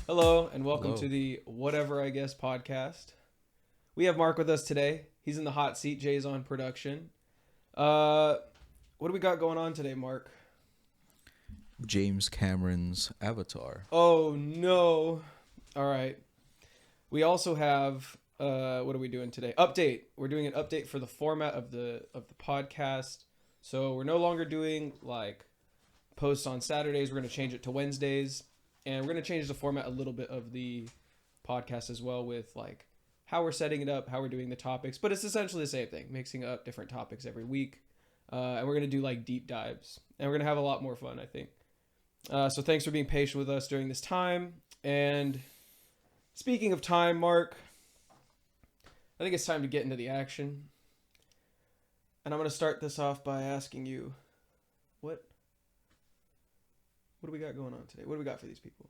Hello and welcome to the Whatever I Guess podcast. We have Mark with us today. He's in the hot seat. Jay's on production. What do we got going on today, Mark? James Cameron's Avatar. Oh no! All right. We also have what are we doing today? Update. We're doing an update for the format of the podcast. So we're no longer doing like posts on Saturdays. We're going to change it to Wednesdays. And we're going to change the format a little bit of the podcast as well with like how we're setting it up, how we're doing the topics. But it's essentially the same thing, mixing up different topics every week. And we're going to do like deep dives. And we're going to have a lot more fun, I think. So thanks for being patient with us during this time. And speaking of time, Mark, I think it's time to get into the action. And I'm going to start this off by asking you, what do we got going on today? What do we got for these people?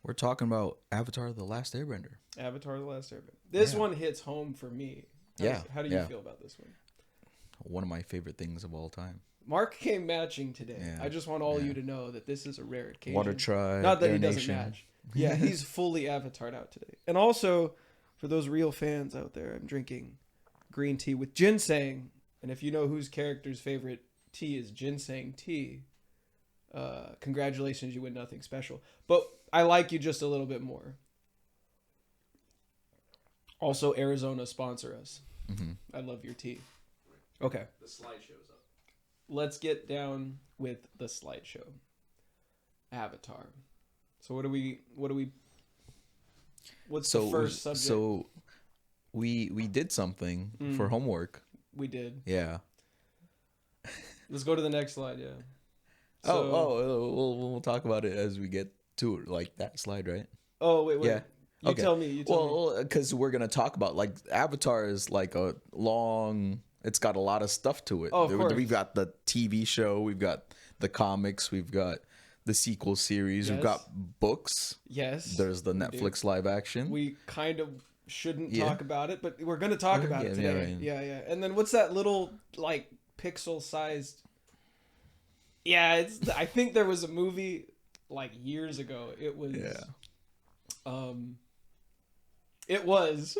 We're talking about Avatar: The Last Airbender. Avatar: The Last Airbender. This one hits home for me. How do you feel about this one? One of my favorite things of all time. Mark came matching today. Yeah. I just want all you to know that this is a rare occasion. Water Tribe. Not that Air he doesn't Nation. match. Yeah, he's fully Avatared out today. And also, for those real fans out there, I'm drinking green tea with ginseng. And if you know whose character's favorite tea is ginseng tea, congratulations, you win nothing special. But I like you just a little bit more. Also, Arizona sponsor us. Mm-hmm. I love your tea. Okay. The slideshow's up. Let's get down with the slideshow. Avatar. So what's the first subject? So we did something for homework. We did. Yeah. Let's go to the next slide, yeah. We'll talk about it as we get to it, like that slide, right? Oh, wait. Yeah. You tell me. Well, because we're gonna talk about like Avatar is like a long. It's got a lot of stuff to it. Oh, of course. We've got the TV show, we've got the comics, we've got the sequel series, we've got books. Yes. There's the Netflix live action. We kind of shouldn't talk about it, but we're gonna talk about it today. Yeah, right. Yeah. And then what's that little like pixel-sized? Yeah, I think there was a movie like years ago. It was. It was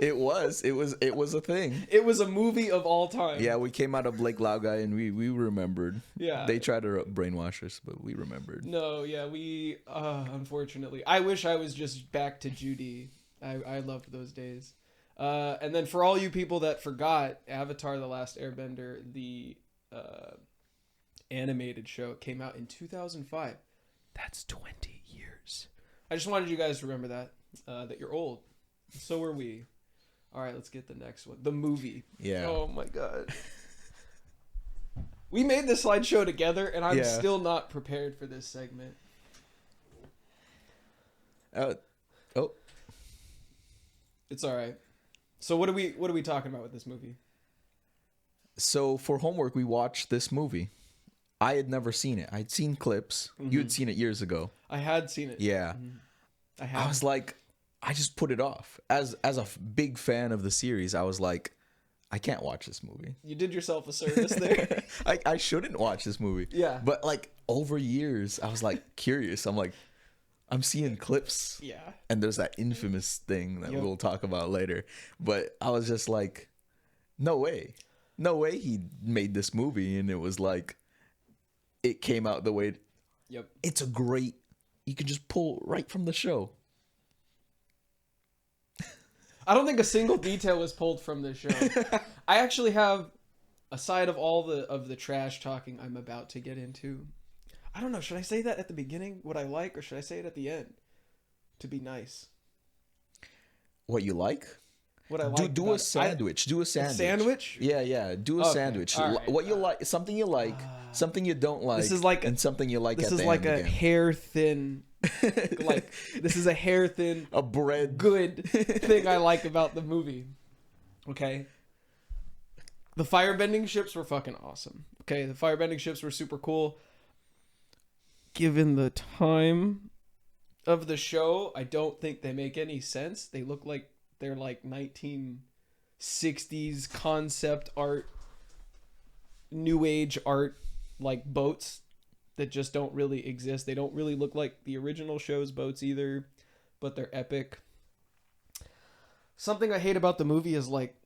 a thing. It was a movie of all time. Yeah, we came out of Blake Laugai and we remembered. Yeah. They tried to brainwash us, but we remembered. No, yeah, we unfortunately. I wish I was just back to Judy. I loved those days. And then for all you people that forgot, Avatar: The Last Airbender, the animated show, came out in 2005. That's 20 years. I just wanted you guys to remember that you're old. So are we. All right, let's get the next one. The movie. Yeah. Oh my god. We made this slideshow together, and I'm still not prepared for this segment. It's all right. So what are we talking about with this movie? So for homework, we watched this movie. I had never seen it. I'd seen clips. You had seen it years ago. I had seen it. Yeah. I was like, I just put it off. As a big fan of the series, I was like, I can't watch this movie. You did yourself a service there. I shouldn't watch this movie. Yeah. But like over years, I was like curious. I'm like, I'm seeing clips. Yeah. And there's that infamous thing that we'll talk about later. But I was just like, no way. No way he made this movie. And it was like, it came out the way. Yep. It's a great, you can just pull right from the show. I don't think a single detail was pulled from this show. I actually have, aside of all the trash talking I'm about to get into, I don't know, should I say that at the beginning, what I like, or should I say it at the end? To be nice. What you like? What I like. Do a sandwich. Do a sandwich. A sandwich? Yeah. Do a sandwich. Right. What you like, something you like, something you don't like, and something you like at the end. This is like a hair thin, this is a hair thin, a bread good thing I like about the movie. Okay. The firebending ships were fucking awesome. Okay, the firebending ships were super cool. Given the time of the show, I don't think they make any sense. They look like they're like 1960s concept art new age art like boats that just don't really exist. They don't really look like the original show's boats either, but they're epic. Something I hate about the movie is like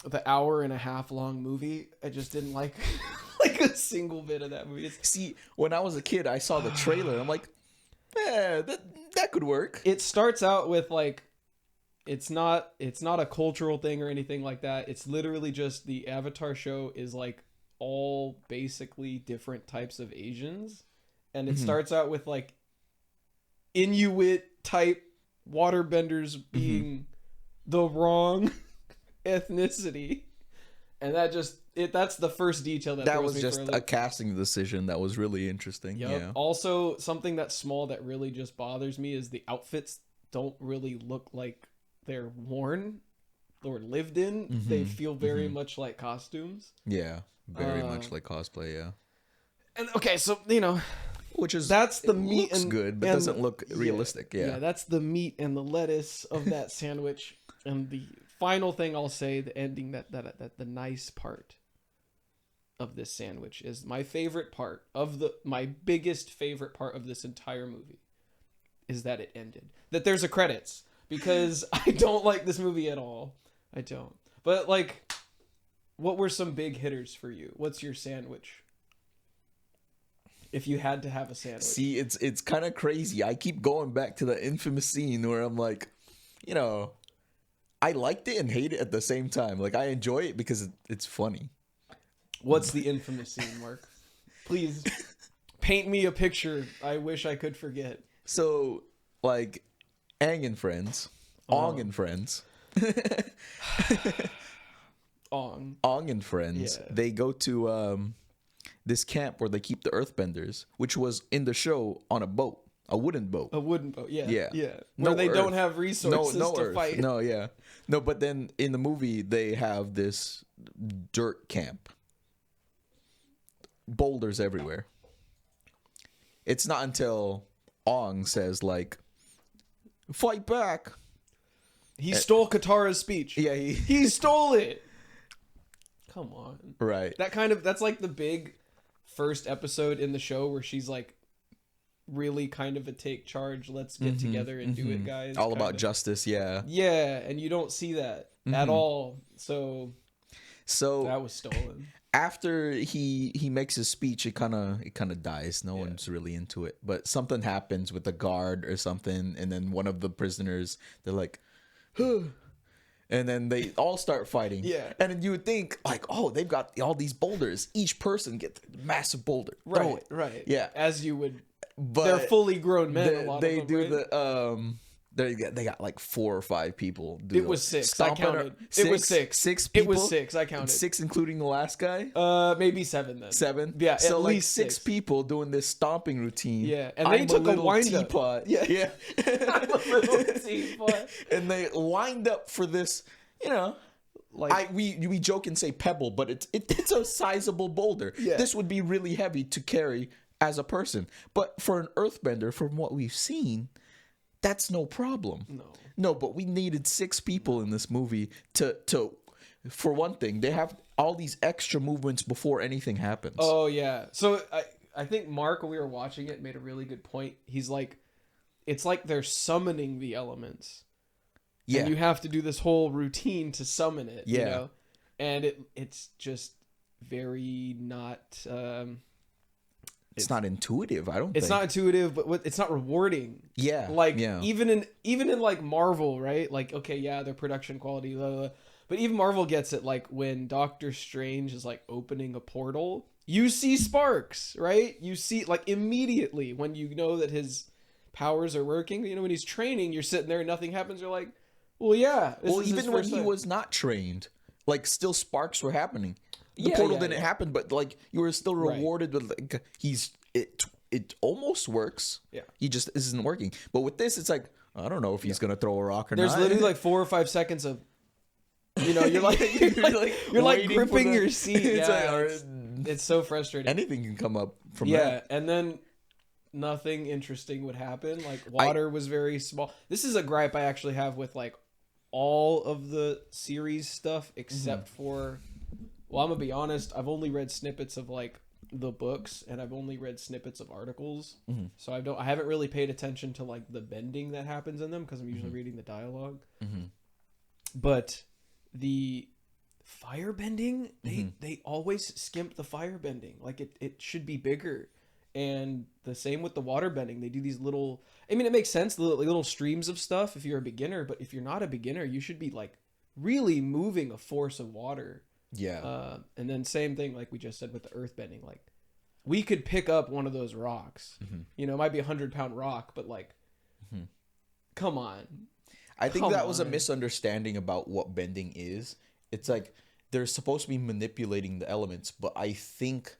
the hour and a half long movie. I just didn't like like a single bit of that movie. See, when I was a kid, I saw the trailer. I'm like, that could work. It starts out with like, it's not a cultural thing or anything like that. It's literally just the Avatar show is like all basically different types of Asians, and it starts out with like Inuit type waterbenders being the wrong ethnicity, and that's the first detail that was just a casting decision that was really interesting. Yep. Yeah. Also, something that's small that really just bothers me is the outfits don't really look like they're worn or lived in. They feel very much like costumes. Yeah, very much like cosplay. Yeah. And okay, so that's the meat. Looks good, but doesn't look realistic. Yeah, that's the meat and the lettuce of that sandwich. And the final thing I'll say, the ending, that the nice part of this sandwich is my favorite part of my biggest favorite part of this entire movie is that it ended. That there's a credits, because I don't like this movie at all. I don't. But like, what were some big hitters for you? What's your sandwich? If you had to have a sandwich. See, it's kind of crazy. I keep going back to the infamous scene where I'm like, I liked it and hate it at the same time. Like, I enjoy it because it's funny. What's the infamous scene, Mark? Please paint me a picture I wish I could forget. So, like, Aang and friends. Ong and friends. Ong and friends. Yeah. They go to this camp where they keep the Earthbenders, which was in the show on a boat. A wooden boat. Yeah. Where they don't have resources to fight. No, yeah. No, but then in the movie, they have this dirt camp. Boulders everywhere. It's not until Ong says, like, fight back. He stole Katara's speech. Yeah, he stole it. Come on. Right. That's like the big first episode in the show where she's like, really kind of a take charge, let's get together and do it, guys. All about justice, yeah. Yeah, and you don't see that at all. So that was stolen. After he makes his speech, it kind of dies. No one's really into it. But something happens with the guard or something, and then one of the prisoners, they're like, huh. And then they all start fighting. Yeah. And then you would think, like, oh, they've got all these boulders. Each person gets a massive boulder. Right. Yeah. As you would. But they're fully grown men. A lot they of them, do right? they got like 4 or 5 people. It was 6. I counted. It was 6. 6 people. It was 6. I counted. 6 including the last guy. Maybe 7 then. 7. Yeah. So at like least 6 people doing this stomping routine. Yeah, and they took a wind teapot. Up. Yeah. I'm a little teapot. And they lined up for this. Like we joke and say pebble, but it's a sizable boulder. Yeah. This would be really heavy to carry as a person, but for an Earthbender, from what we've seen, that's no problem. No, but we needed 6 people in this movie to for one thing, they have all these extra movements before anything happens. Oh yeah. So I think Mark, when we were watching it, made a really good point. He's like, it's like they're summoning the elements. Yeah. And you have to do this whole routine to summon it. Yeah. And it's just very not. It's not intuitive. I don't. It's not intuitive, but it's not rewarding. Yeah. Like even in like Marvel, right? Like, okay, yeah, their production quality, blah, blah, blah. But even Marvel gets it. Like when Doctor Strange is like opening a portal, you see sparks, right? You see like immediately when you know that his powers are working. When he's training, you're sitting there and nothing happens. You're like, well, yeah. Well, even when he was not trained, like still sparks were happening. The portal didn't happen, but like you were still rewarded with like it almost works. Yeah. He just isn't working. But with this, it's like I don't know if he's gonna throw a rock or not. There's literally like 4 or 5 seconds of you're like gripping your seat. It's so frustrating. Anything can come up from that. Yeah, and then nothing interesting would happen. Like water was very small. This is a gripe I actually have with like all of the series stuff except for Well, I'm gonna be honest. I've only read snippets of like the books, and I've only read snippets of articles. Mm-hmm. So I haven't really paid attention to like the bending that happens in them because I'm usually reading the dialogue. Mm-hmm. But the fire bending, they always skimp the fire bending. Like it should be bigger. And the same with the water bending. They do these little, I mean, it makes sense, little streams of stuff if you're a beginner, but if you're not a beginner, you should be like really moving a force of water. Yeah. And then same thing like we just said with the earth bending. Like we could pick up one of those rocks. You know, it might be 100-pound rock, but like, come on. I think that was a misunderstanding about what bending is. It's like they're supposed to be manipulating the elements, but I think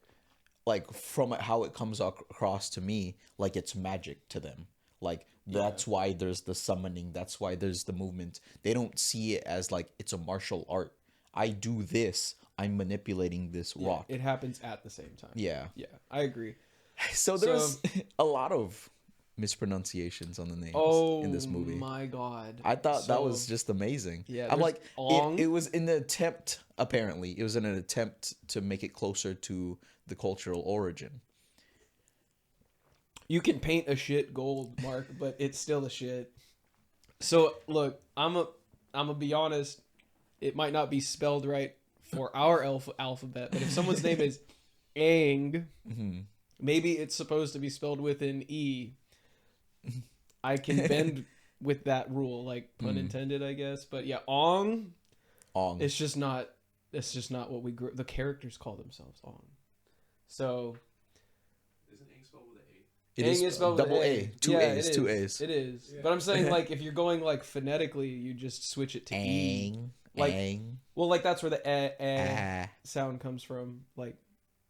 like from how it comes across to me, like it's magic to them. Like that's why there's the summoning. That's why there's the movement. They don't see it as like it's a martial art. I do this. I'm manipulating this rock. It happens at the same time. Yeah. Yeah, I agree. So there's a lot of mispronunciations on the names in this movie. Oh my god. I thought that was just amazing. Yeah, I'm like, Ong. it was in an attempt, apparently, it was in an attempt to make it closer to the cultural origin. You can paint a shit gold, Mark, but it's still a shit. So look, I'm gonna be honest. It might not be spelled right for our alphabet, but if someone's name is Aang, maybe it's supposed to be spelled with an E. I can bend with that rule, like pun intended, I guess. But yeah, Ong. It's just not what we grew. The characters call themselves Ong. So. Isn't Aang spelled with an A? It is spelled double A. Two A's. Two A's. It is. Yeah. But I'm saying like if you're going like phonetically, you just switch it to E. Like, well, like that's where the sound comes from, like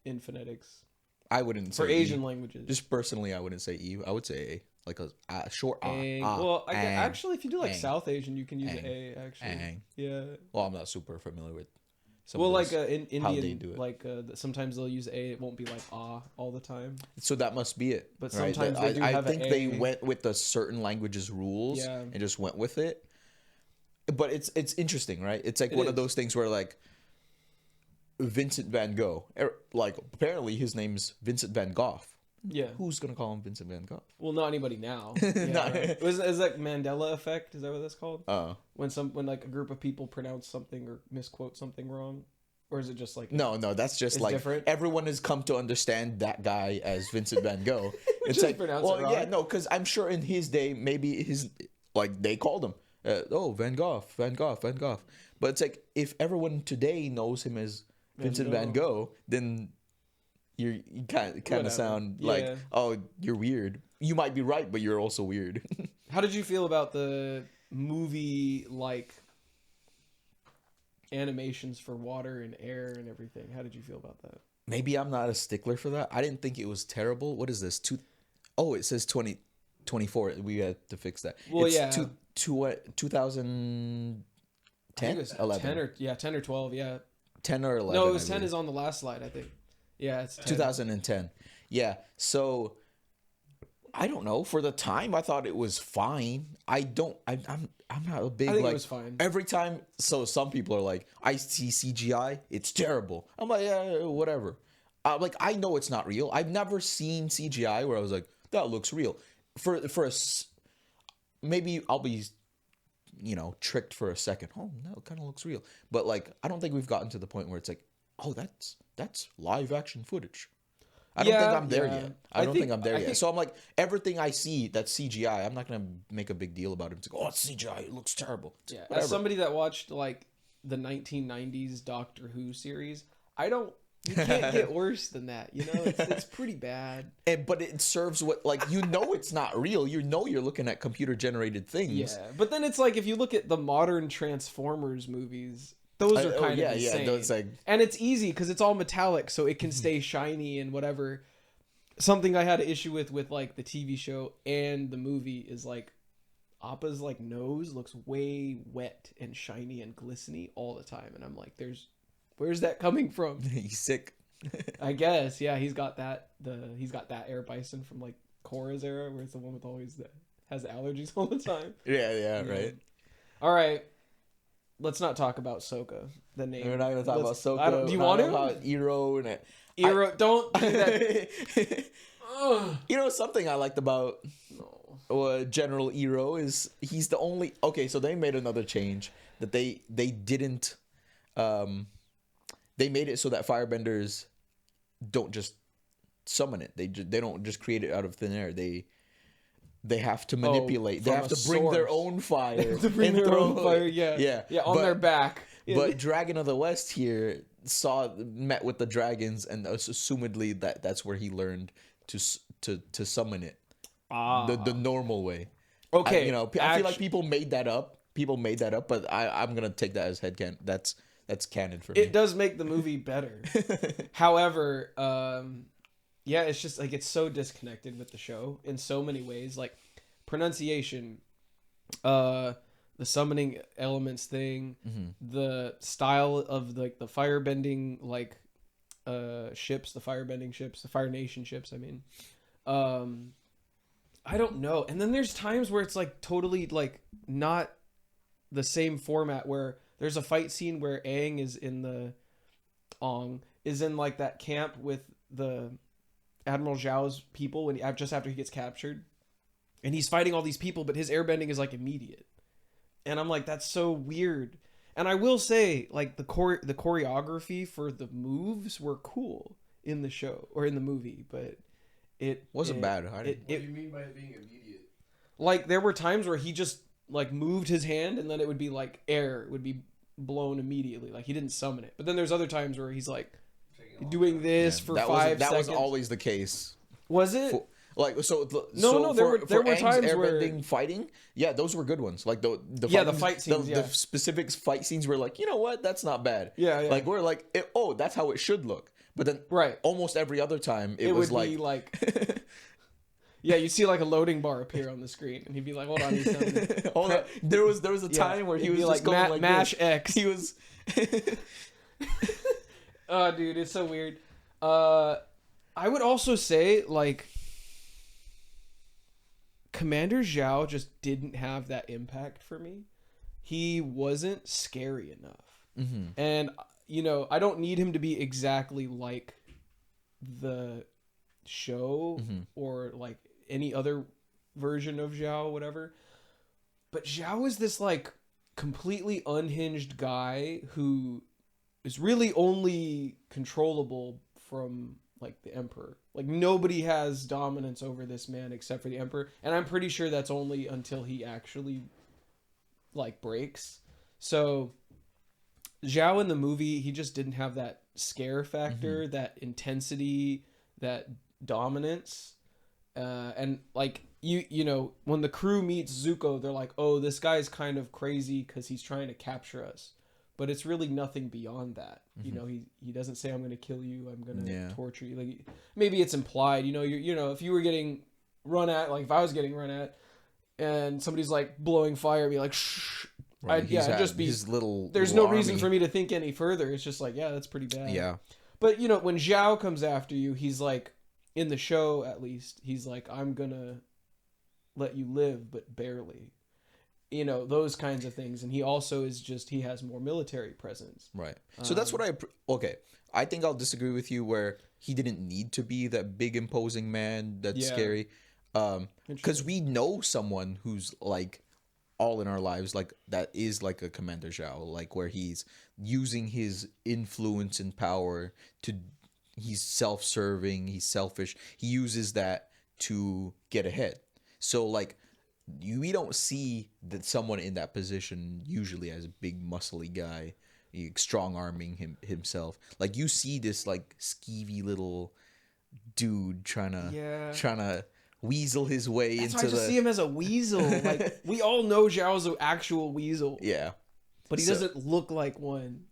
in phonetics. I wouldn't say for Asian languages. Just personally, I wouldn't say E. I would say A, like a short A. Well, actually, if you do like South Asian, you can use A. Actually, yeah. Well, I'm not super familiar with. Like in Indian, like sometimes they'll use A. It won't be like all the time. So that must be it. But sometimes they do have I think they went with the certain languages rules and just went with it. But it's interesting, right? It's like one of those things where like Vincent van Gogh, like apparently his name's Vincent van Gogh. Yeah. Who's gonna call him Vincent van Gogh? Well, not anybody now. Yeah, right. Is like Mandela effect? Is that what that's called? When like a group of people pronounce something or misquote something wrong, or is it just like no? That's just like different? Everyone has come to understand that guy as Vincent van Gogh. It's like because I'm sure in his day maybe they called him. Van Gogh. But it's like if everyone today knows him as Vincent van Gogh, then you kind of sound like, oh, you're weird. You might be right, but you're also weird. How did you feel about the movie like animations for water and air and everything? How did you feel about that? Maybe I'm not a stickler for that. I didn't think it was terrible. What is this? It says 2024. We had to fix that. Well, it's 2010, 11. 10 or 12, 10 or 11. No, it was 10 is on the last slide, I think. Yeah, it's 10. 2010. Yeah, so I don't know. For the time, I thought it was fine. I'm not a big I think it was fine. Every time. So some people are like, I see CGI, it's terrible. I'm like, yeah, whatever. Like I know it's not real. I've never seen CGI where I was like, that looks real. Maybe I'll be, tricked for a second. Oh, no, it kind of looks real. But like, I don't think we've gotten to the point where it's like, oh, that's live action footage. I don't think I'm there yet. I don't think I'm there yet. So I'm like, everything I see that's CGI, I'm not going to make a big deal about it. It's like, oh, it's CGI. It looks terrible. Yeah. As somebody that watched like the 1990s Doctor Who series, you can't get worse than that. It's pretty bad. But it serves it's not real. You're looking at computer generated things. Yeah. But then it's like, if you look at the modern Transformers movies, those are kind of insane. Those and it's easy because it's all metallic, so it can stay shiny and whatever. Something I had an issue with like the TV show and the movie is like Appa's like nose looks way wet and shiny and glistening all the time, and I'm like, where's that coming from? He's sick. I guess, yeah. He's got that air bison from like Korra's era, where it's the one with always has allergies all the time. Yeah, right. All right. let's not talk about Sokka. The name. We're not gonna talk about I Sokka. don't, do you want to? About Iroh and Don't do that. You know something I liked about General Iroh is he's the only. Okay, so they made another change that they didn't. They made it so that firebenders don't just summon it. They don't just create it out of thin air. They have to manipulate. They have to bring their own fire. They have to bring their own fire. Yeah, on their back. But Dragon of the West here met with the dragons, and assumedly that's where he learned to summon it. The normal way. Okay. I feel like people made that up. But I'm gonna take that as headcanon. That's canon for me. It does make the movie better. However, yeah, it's just like it's so disconnected with the show in so many ways. Like pronunciation, the summoning elements thing, the style of the firebending ships, the firebending ships, the Fire Nation ships. I mean, I don't know. And then there's times where it's like totally like not the same format where there's a fight scene where Aang is in like that camp with the Admiral Zhao's people just after he gets captured, and he's fighting all these people, but his airbending is like immediate, and I'm like, that's so weird. And I will say, like the choreography for the moves were cool in the show or in the movie, but it wasn't bad. What do you mean by it being immediate? Like there were times where he just like moved his hand, and then it would be like air would be blown immediately, like he didn't summon it. But then there's other times where he's like doing this for 5 seconds. That was always the case. Was it? There were times airbending fighting. Yeah, those were good ones. Like the fight scenes. The specific fight scenes were like, you know what, that's not bad. Yeah. Like we're like, that's how it should look. But then almost every other time it was would be like yeah, you see like a loading bar appear on the screen, and he'd be like, "Hold on, he's hold on." There was a time where he was just going like mash this. X. He was. Oh, dude, it's so weird. I would also say like Commander Zhao just didn't have that impact for me. He wasn't scary enough, and I don't need him to be exactly like the show or like any other version of Zhao, whatever. But Zhao is this like completely unhinged guy who is really only controllable from like the Emperor. Like nobody has dominance over this man except for the Emperor, and I'm pretty sure that's only until he actually like breaks. So Zhao in the movie, he just didn't have that scare factor, that intensity, that dominance. And like when the crew meets Zuko, they're like, oh, this guy's kind of crazy because he's trying to capture us, but it's really nothing beyond that. He doesn't say, I'm going to kill you, I'm going to torture you. Like maybe it's implied, if you were getting run at, like if I was getting run at and somebody's like blowing fire, I'd be like, shh. Right. Just be his little. There's no reason for me to think any further. It's just like, yeah, that's pretty bad. Yeah. But when Zhao comes after you, he's like, in the show at least, he's like, I'm gonna let you live, but barely. Those kinds of things. And he also he has more military presence. Right. So that's what I think I'll disagree with you where he didn't need to be that big imposing man that's scary. Because we know someone who's like all in our lives like that is like a Commander Zhao, like where he's using his influence and power he's self-serving, he's selfish, he uses that to get ahead. So like we don't see that someone in that position usually as a big muscly guy strong arming himself. Like you see this like skeevy little dude trying to weasel his way That's into why I just see him as a weasel. Like we all know Zhao's an actual weasel. Yeah. But he doesn't look like one.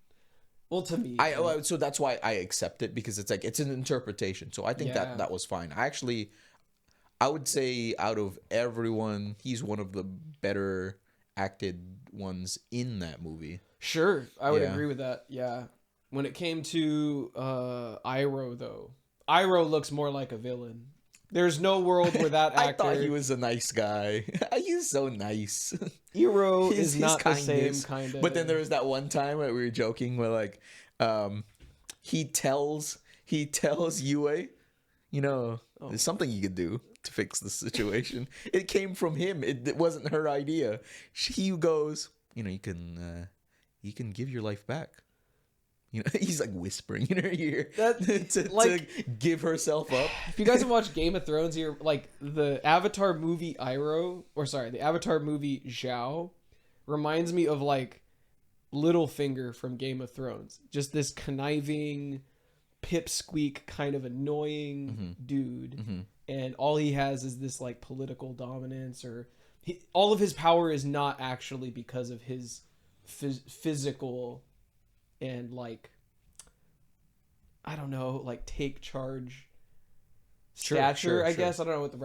Well, to me. So that's why I accept it, because it's like it's an interpretation. So I think that was fine. I would say out of everyone, he's one of the better acted ones in that movie. Sure, I would agree with that. Yeah. When it came to Iroh though, Iroh looks more like a villain. There's no world where that I actor. thought he was a nice guy. He's so nice. Hero His is not the kindness. same kind of. But then there was that one time where we were joking where like, he tells Yue, there's something you could do to fix the situation. It came from him. It wasn't her idea. He goes, you can give your life back. He's like whispering in her ear to give herself up. If you guys have watched Game of Thrones, you're like the Avatar movie the Avatar movie Zhao reminds me of like Littlefinger from Game of Thrones. Just this conniving, pipsqueak kind of annoying dude. Mm-hmm. And all he has is this like political dominance, or all of his power is not actually because of his physical and like, I don't know, like take charge stature, I guess. I don't know what the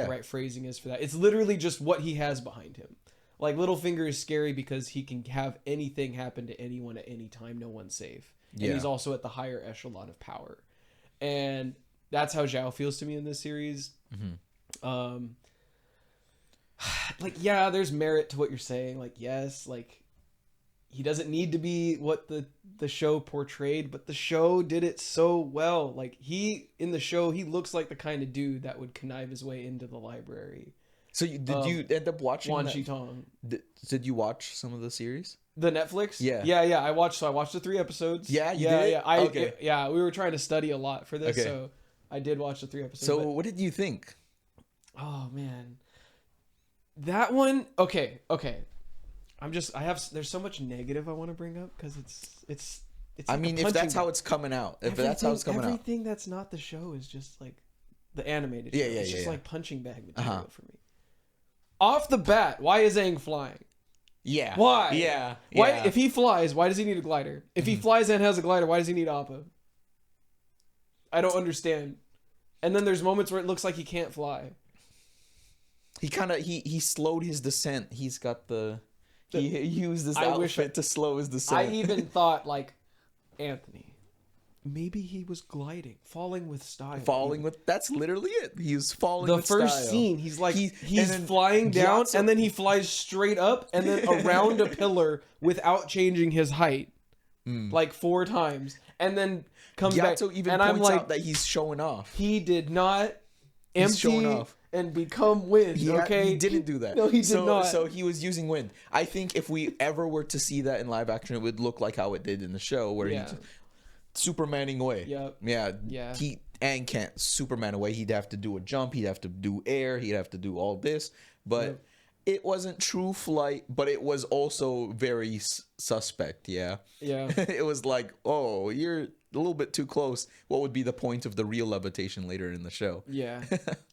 right phrasing is for that. It's literally just what he has behind him. Like Littlefinger is scary because he can have anything happen to anyone at any time. No one's safe. And he's also at the higher echelon of power. And that's how Zhao feels to me in this series. Mm-hmm. Like, yeah, there's merit to what you're saying. Like, yes, like he doesn't need to be what the show portrayed, but the show did it so well. Like in the show, he looks like the kind of dude that would connive his way into the library. So did you end up watching Wan Shi-tong? Did you watch some of the series? The Netflix? Yeah. I watched the 3 episodes. Yeah, you did? Yeah. We were trying to study a lot for this, so I did watch the 3 episodes. So what did you think? Oh man. That one, okay. There's so much negative I want to bring up because it's I mean, if that's how it's coming out. Everything that's not the show is just like the animated show. It's just like punching bag material for me. Off the bat, why is Aang flying? Yeah. Why? Yeah. Why? If he flies, why does he need a glider? If he flies and has a glider, why does he need Appa? I don't understand. And then there's moments where it looks like he can't fly. He slowed his descent. He's got he used this outfit to slow his descent. I even thought like, Anthony, maybe he was gliding, falling with style. That's literally it. He was falling with style. The first scene, he's like, he's flying down, and then he flies straight up, and then around a pillar without changing his height, like 4 times, and then comes back. Even and points out that he's showing off. He did not empty and become wind. He didn't do that. No, he did not. So he was using wind. I think if we ever were to see that in live action, it would look like how it did in the show, where he's Supermaning away. Yep. Yeah. Aang can't Superman away. He'd have to do a jump. He'd have to do air. He'd have to do all this. But it wasn't true flight, but it was also very suspect. Yeah. Yeah. It was like, oh, you're a little bit too close. What would be the point of the real levitation later in the show? Yeah.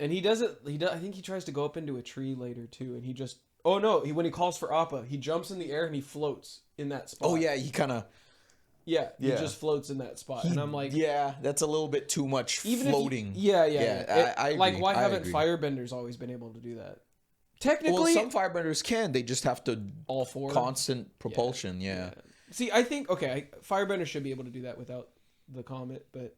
And he does it. I think he tries to go up into a tree later too, and he just. Oh no! When he calls for Appa, he jumps in the air and he floats in that spot. Oh yeah, he kind of. Yeah, he just floats in that spot, and I'm like, yeah, that's a little bit too much floating. I like, why haven't Firebenders always been able to do that? Technically, some Firebenders can. They just have to all 4 constant propulsion. Yeah. See, I think Firebenders should be able to do that without the comet, but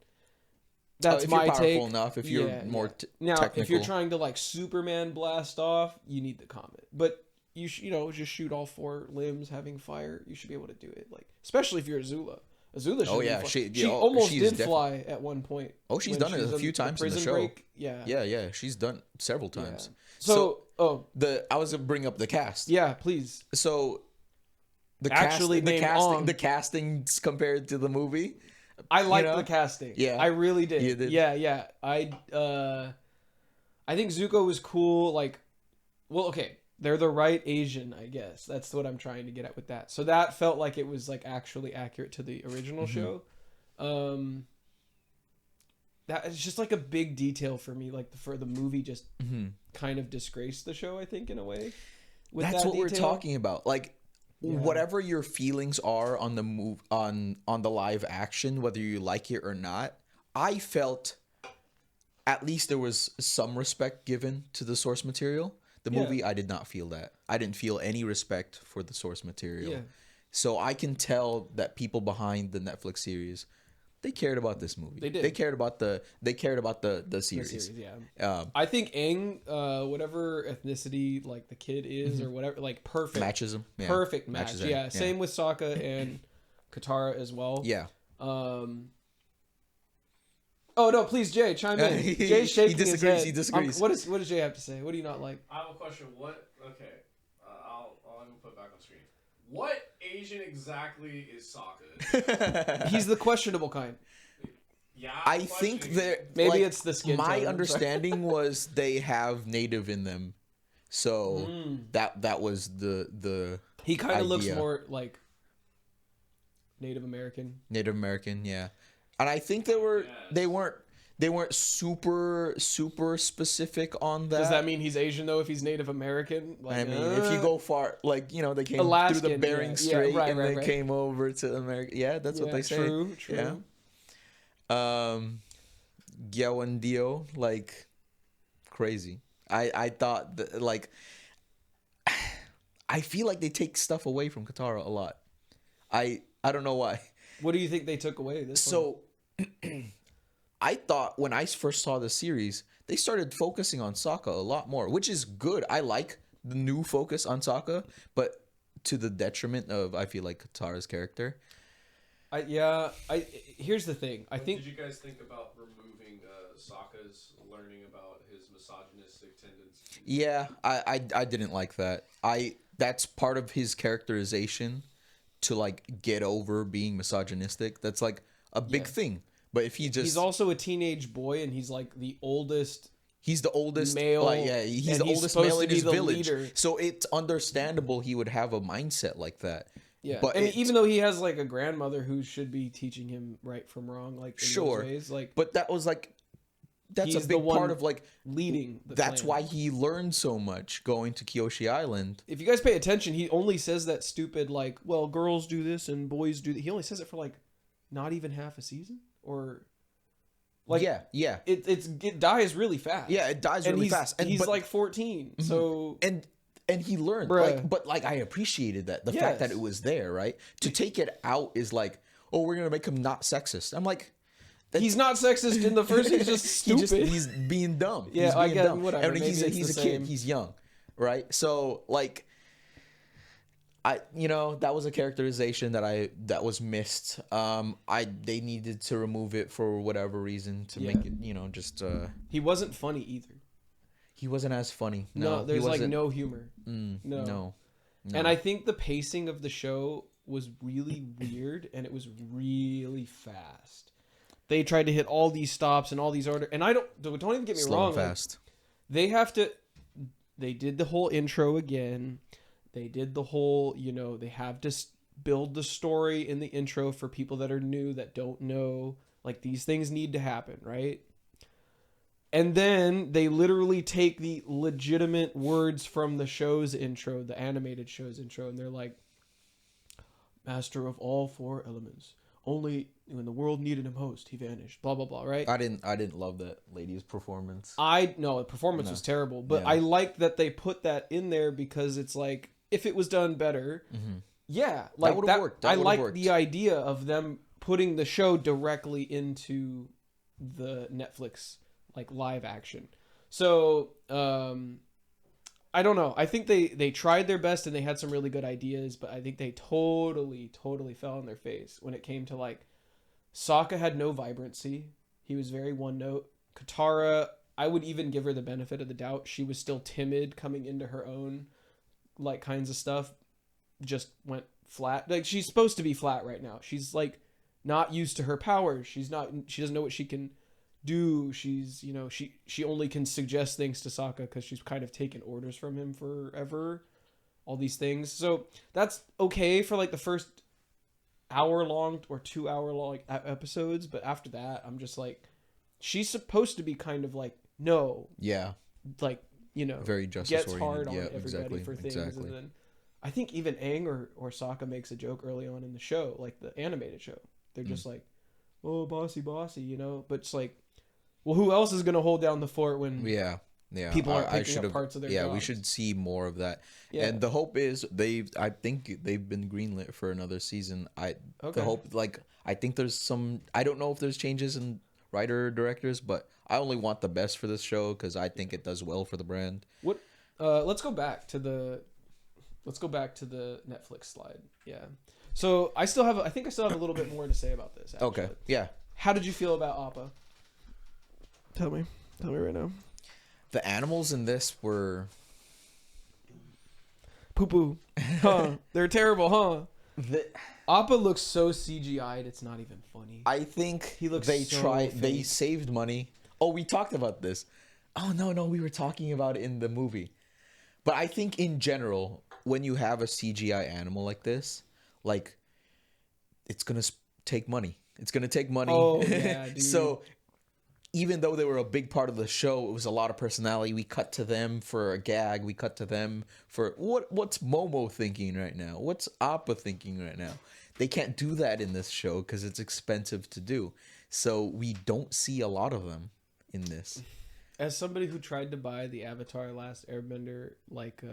that's my take. If you're powerful enough, if you're more technical. If you're trying to like Superman blast off, you need the comet, but. You just shoot all 4 limbs having fire. You should be able to do it, like especially if you're Azula. Azula should she almost did fly at one point. Oh, she's done it a few times in the show. Break. Yeah, she's done it several times. Yeah. I was gonna bring up the cast. Yeah, please. So the casting compared to the movie. I like the casting. Yeah, I really did. You did? Yeah. I think Zuko was cool. Like, well, okay. They're the right Asian, I guess. That's what I'm trying to get at with that. So that felt like it was like actually accurate to the original show. That is just like a big detail for me. Like for the movie, just kind of disgraced the show. I think in a way. That's what we're talking about. Like whatever your feelings are on the on the live action, whether you like it or not, I felt at least there was some respect given to the source material. The movie, I did not feel that. I didn't feel any respect for the source material. Yeah. So I can tell that people behind the Netflix series they cared about this movie. They did. They cared about the the The series. series, yeah. I think Aang, whatever ethnicity like the kid is or whatever, like perfect Matches him. Yeah. perfect match. Matches Yeah. him. Same with Sokka and Katara as well. Yeah. Oh no! Please, Jay, chime in. Jay's shaking his head. He disagrees. What does Jay have to say? What do you not like? I have a question. Okay, I'll put it back on screen. What Asian exactly is Sokka? He's the questionable kind. Yeah, I think that maybe it's the skin My tone, understanding was they have native in them, so that was the He kind of looks idea. more like Native American. Native American, yeah. And I think they weren't super specific on that. Does that mean he's Asian though? If he's Native American, like, I mean, if you go far, like they came Alaskan, through the Bering Strait right, and right, they right. came over to America. Yeah, that's what they say. True. Yeah. Gyawandio, like crazy. I thought that, like, I feel like they take stuff away from Katara a lot. I don't know why. What do you think they took away this one? So I thought when I first saw the series, they started focusing on Sokka a lot more, which is good. I like the new focus on Sokka, but to the detriment of, I feel like, Katara's character. Here's the thing. What did you guys think about removing Sokka's learning about his misogynistic tendencies? Yeah, I didn't like that. That's part of his characterization to like get over being misogynistic. That's like a big thing. But if he's also a teenage boy and he's like the oldest. He's the oldest male. Like, yeah, he's the oldest supposed male to in be his the village. leader. So it's understandable he would have a mindset like that. Yeah, but and even though he has like a grandmother who should be teaching him right from wrong, like in those ways, like, but that was like that's a he's the big one part of like leading. That's why he learned so much going to Kyoshi Island. If you guys pay attention, he only says that stupid like, well, girls do this and boys do that. He only says it for like not even half a season, or like yeah. It dies really fast. Yeah, it dies really fast. And he's like 14, so and he learned, like, but like I appreciated that the fact that it was there, right? To take it out is like, oh, we're gonna make him not sexist. I'm like, he's not sexist in the first. He's just stupid. He's being dumb. Yeah, he's being I get dumb. whatever. I mean, he's a kid. He's young, right? So like, that was a characterization that was missed. They needed to remove it for whatever reason to make it, just. He wasn't funny either. He wasn't as funny. No, there's like no humor. No. And I think the pacing of the show was really weird, and it was really fast. They tried to hit all these stops and all these orders, and don't even get me wrong. Fast. Like, they did the whole intro again. They did the whole, they have to build the story in the intro for people that are new that don't know. Like, these things need to happen, right? And then they literally take the legitimate words from the show's intro, the animated show's intro, and they're like, master of all four elements. Only when the world needed him most, he vanished. Blah, blah, blah, right? I didn't love that lady's performance. The performance was terrible. But I like that they put that in there because it's like, if it was done better, like that worked. I like the idea of them putting the show directly into the Netflix like live action. So I don't know. I think they tried their best and they had some really good ideas, but I think they totally fell on their face when it came to like Sokka had no vibrancy. He was very one note. Katara, I would even give her the benefit of the doubt. She was still timid coming into her own, like, kinds of stuff. Just went flat. Like, she's supposed to be flat right now. She's like not used to her powers. She doesn't know what she can do. She's, she only can suggest things to Sokka because she's kind of taken orders from him forever. All these things. So that's okay for like the first hour long or 2 hour long episodes, but after that I'm just like, she's supposed to be kind of like, like, very justice gets oriented. hard on everybody for things. And then I think even Aang or Sokka makes a joke early on in the show, like the animated show. They're just like, oh, bossy, but it's like, well, who else is gonna hold down the fort when Yeah, people aren't I picking should up have. parts of their Yeah, jobs. we should see more of that. Yeah. And the hope is I think they've been greenlit for another season. Okay. The hope, like, I think there's some. I don't know if there's changes in writer directors, but I only want the best for this show because I think it does well for the brand. What? Let's go back to the Netflix slide. Yeah. So I think I still have a little bit more to say about this. Actually. Okay. Yeah. How did you feel about Appa? Tell me right now. The animals in this were Poo poo. Huh? They're terrible, huh? Appa looks so CGI'd. It's not even funny. I think He looks they so tried. They fake. saved money. Oh, we talked about this. Oh no, we were talking about it in the movie. But I think in general, when you have a CGI animal like this, like, it's gonna take money. It's gonna take money. Oh yeah, dude. So even though they were a big part of the show, it was a lot of personality. We cut to them for a gag. We cut to them for what's Momo thinking right now? What's Appa thinking right now? They can't do that in this show because it's expensive to do. So we don't see a lot of them in this. As somebody who tried to buy the Avatar Last Airbender like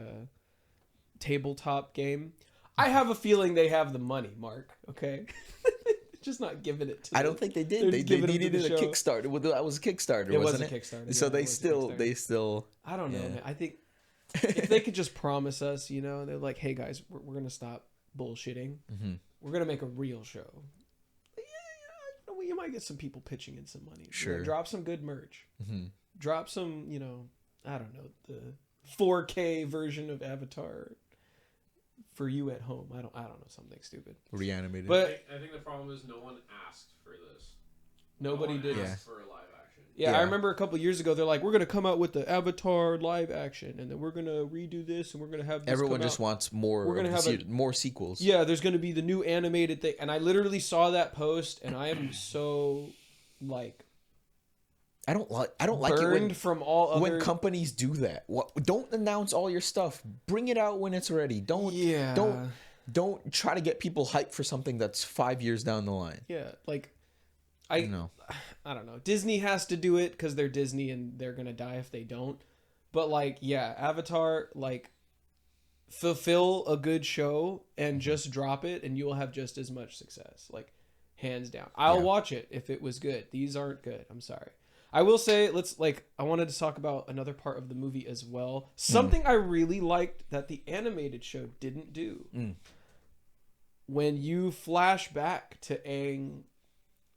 tabletop game, I have a feeling they have the money, Mark. Okay. Just not giving it to I them. don't think they did. They're They just giving it to needed the a show. Kickstarter. Well, that was a Kickstarter, It was wasn't a it? Kickstarter, So yeah, they it was a still, Kickstarter. I don't know, yeah. man. I think if they could just promise us, you know, they're like, hey guys, we're gonna stop bullshitting. Mm-hmm. We're gonna make a real show. Yeah, you might get some people pitching in some money. Sure. You know, drop some good merch. Mm-hmm. Drop some, you know, I don't know, the 4K version of Avatar for you at home. I don't know, something stupid. Reanimated. But I think the problem is no one asked for this. nobody no one did. asked for a live action. Yeah, Yeah. I remember a couple years ago, they're like, we're going to come out with the Avatar live action, and then we're going to redo this, and we're going to have this Everyone come just out. wants more. We're gonna have more sequels. Yeah, there's going to be the new animated thing. And I literally saw that post, and I am so, like, I don't like it burned from all other... when companies do that. Don't announce all your stuff. Bring it out when it's ready. Don't try to get people hyped for something that's 5 years down the line. Yeah, like, I know. I don't know. Disney has to do it because they're Disney and they're going to die if they don't. But, like, yeah, Avatar, like, fulfill a good show and just drop it and you will have just as much success. Like, hands down. I'll watch it if it was good. These aren't good. I'm sorry. I will say, I wanted to talk about another part of the movie as well. Something I really liked that the animated show didn't do. When you flash back to Aang,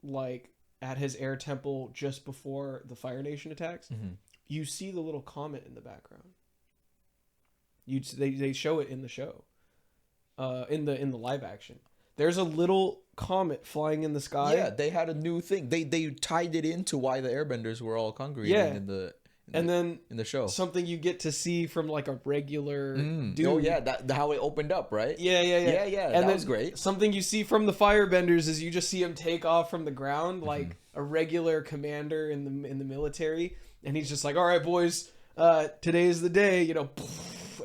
like, at his air temple just before the Fire Nation attacks, you see the little comet in the background. They show it in the show, in the live action. There's a little comet flying in the sky. Yeah, they had a new thing. They tied it into why the Airbenders were all congregating in the show. Something you get to see from like a regular dude. Oh yeah, how it opened up, right? Yeah. And that was great. Something you see from the Firebenders is you just see him take off from the ground like a regular commander in the military, and he's just like, "All right, boys, today's the day," you know,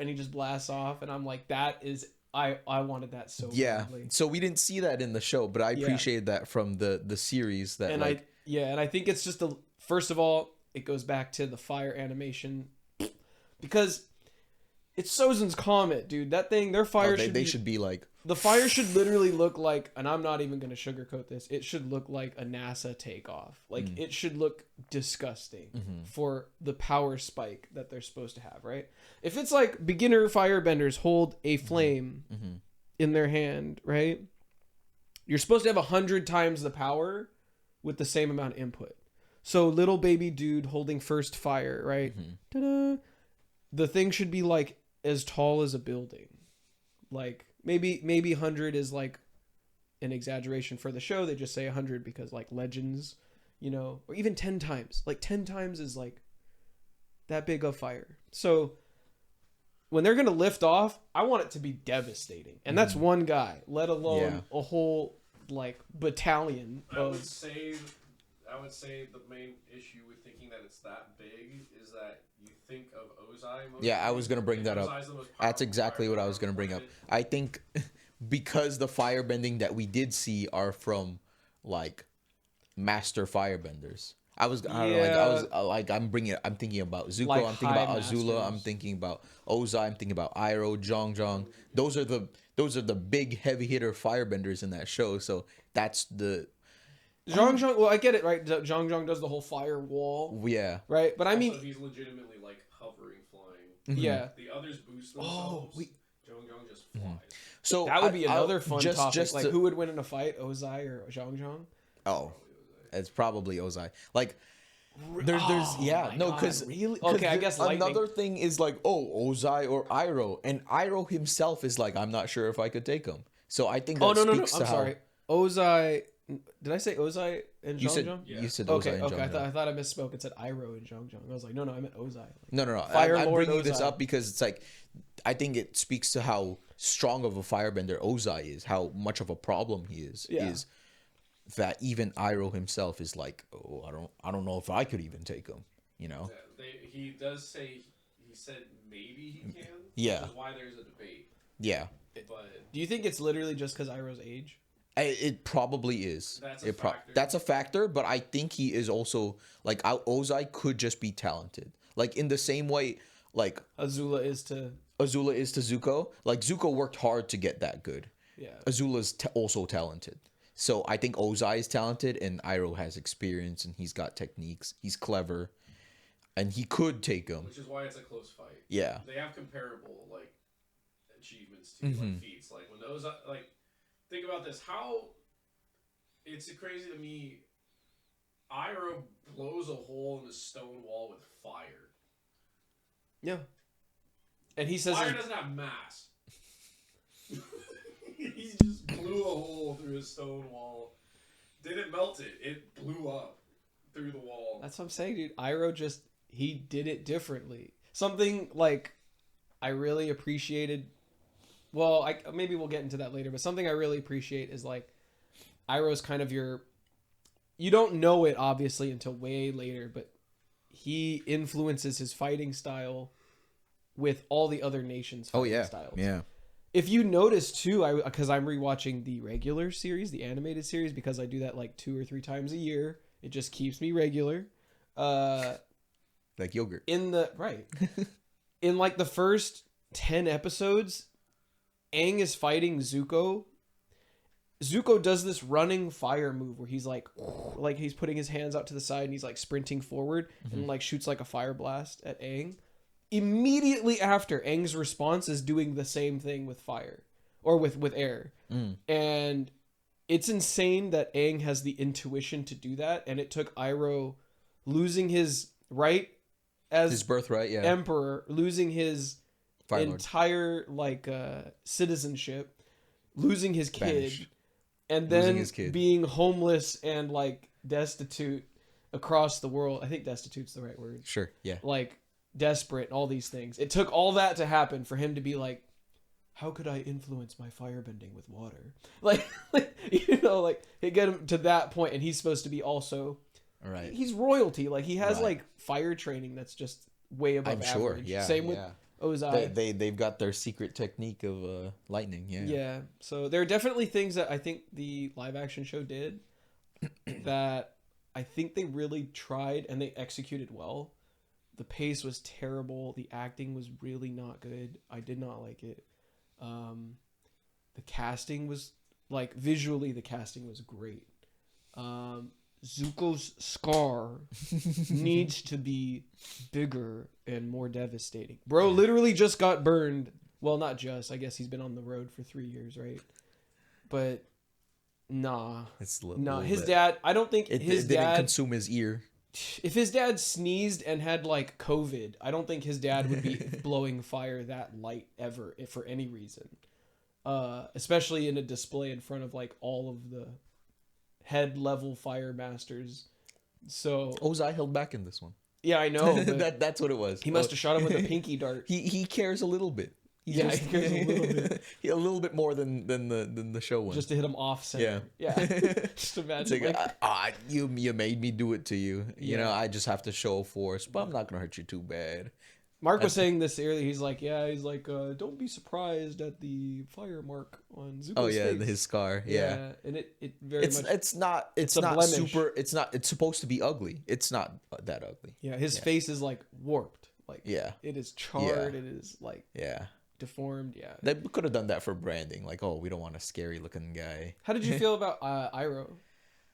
and he just blasts off, and I'm like, that is. I wanted that so badly. So we didn't see that in the show, but I appreciated that from the series. That and I think it's just first of all, it goes back to the fire animation because it's Sozin's comet, dude. That thing, their fire should be like the fire should literally look like, and I'm not even gonna sugarcoat this. It should look like a NASA takeoff. Like it should look disgusting for the power spike that they're supposed to have, right? If it's like beginner firebenders hold a flame in their hand, right? You're supposed to have 100 times the power with the same amount of input. So little baby dude holding first fire, right? Ta-da! The thing should be like as tall as a building. Like maybe 100 is like an exaggeration for the show. They just say 100 because like legends, you know, or even 10 times. Like 10 times is like that big of fire. So when they're going to lift off, I want it to be devastating. And that's one guy, let alone a whole like battalion I of... would say the main issue with thinking that it's that big is that you think of Ozai. I was going to bring that up. That's exactly what I was going to bring up. I think because the firebending that we did see are from like master firebenders, I'm thinking about Zuko. Like I'm thinking about High Azula. I'm Masters. thinking about Ozai. I'm thinking about Iroh, Zhang. Those are the big heavy hitter firebenders in that show. So that's the Zhang Zhang. Well, I get it, right? Zhang Zhang does the whole fire wall, yeah. right? But I Also, mean, he's legitimately like hovering, flying. yeah. The others boost themselves. Jong just flies. So That would be another fun just, topic. Just Like, who would win in a fight, Ozai or Zhang Zhang? Oh, it's probably Ozai. Like, there's Oh yeah, my no, God, because really? Okay, I guess lightning. another thing is like, oh, Ozai or Iroh, and Iroh himself is like, I'm not sure if I could take him. So I think that No. speaks to I'm how sorry. Ozai. Did I say Ozai and you Zhang said Zhang? you said Okay, Ozai and okay. Zhang Zhang. I thought I misspoke and said Iroh and Zhang Zhang. I was like, no, I meant Ozai. Like, No. I'm Firelord bringing this Ozai. up because it's like, I think it speaks to how strong of a firebender Ozai is, how much of a problem he is. Yeah. Is that even Iroh himself is like, oh, I don't know if I could even take him. You know. He does say he said maybe he can. Yeah. Which is why there's a debate. Yeah. But Do you think it's literally just because Iroh's age? It probably is. That's a factor. That's a factor, but I think he is also like Ozai could just be talented, like in the same way like Azula is to Zuko. Like Zuko worked hard to get that good. yeah. Azula's also talented, so I think Ozai is talented, and Iroh has experience and he's got techniques. He's clever, and he could take him. which is why it's a close fight. Yeah. They have comparable like achievements to like feats. Like when those like think about this. How it's crazy to me. Iroh blows a hole in the stone wall with fire. Yeah. And he says Fire doesn't have mass. He just blew a hole through a stone wall. Didn't melt it. It blew up through the wall. that's what I'm saying, dude. Iroh he did it differently. Something like I really appreciated. Well, maybe we'll get into that later, but something I really appreciate is like Iroh's kind of you don't know it obviously until way later, but he influences his fighting style with all the other nations' fighting styles. Yeah. If you notice too, because I'm rewatching the regular series, the animated series, because I do that like 2 or 3 times a year. It just keeps me regular. Like yogurt. In like the first 10 episodes, Aang is fighting Zuko. Zuko does this running fire move where he's like he's putting his hands out to the side and he's like sprinting forward and like shoots like a fire blast at Aang. Immediately after, Aang's response is doing the same thing with fire or with air. And it's insane that Aang has the intuition to do that, and it took Iroh losing his right as His birthright, yeah. emperor, losing his Firelord. entire citizenship, losing his kid, Banished. and Losing then his kid. being homeless and like destitute across the world. I think destitute's the right word. Sure, yeah. Like desperate, all these things. It took all that to happen for him to be like, how could I influence my firebending with water? Like you know, like he get him to that point, and he's supposed to be also, Right. he's royalty. Like he has Right. like fire training that's just way above I'm average. sure, yeah. Same with Ozai. They've got their secret technique of lightning, yeah. Yeah. So there are definitely things that I think the live action show did that I think they really tried and they executed well. The pace was terrible. The acting was really not good. I did not like it. The casting was like visually the casting was great. Zuko's scar needs to be bigger and more devastating. Bro literally just got burned. Well, not just. I guess he's been on the road for 3 years, right? But nah. It's His dad, I don't think it his didn't dad consume his ear. if his dad sneezed and had like COVID, I don't think his dad would be blowing fire that light ever for any reason. Especially in a display in front of like all of the head level fire masters. So Ozai held back in this one. yeah, I know. But That's what it was. he must have shot him with a pinky dart. He cares a little bit. He cares a little bit. A little bit more than the show one. Just to hit him off center. Yeah. Just imagine It's like, like, you made me do it to you. You Yeah. know, I just have to show force, but I'm not gonna hurt you too bad. Mark was saying this earlier. He's like, don't be surprised at the fire mark on Zuko's Oh yeah, face. his scar. Yeah. And it very much. It's not blemish. super. It's supposed to be ugly. It's not that ugly. Yeah, his face is like warped. Like it is charred. Yeah. It is like deformed. Yeah, they could have done that for branding. Like, oh, we don't want a scary looking guy. How did you feel about Iroh?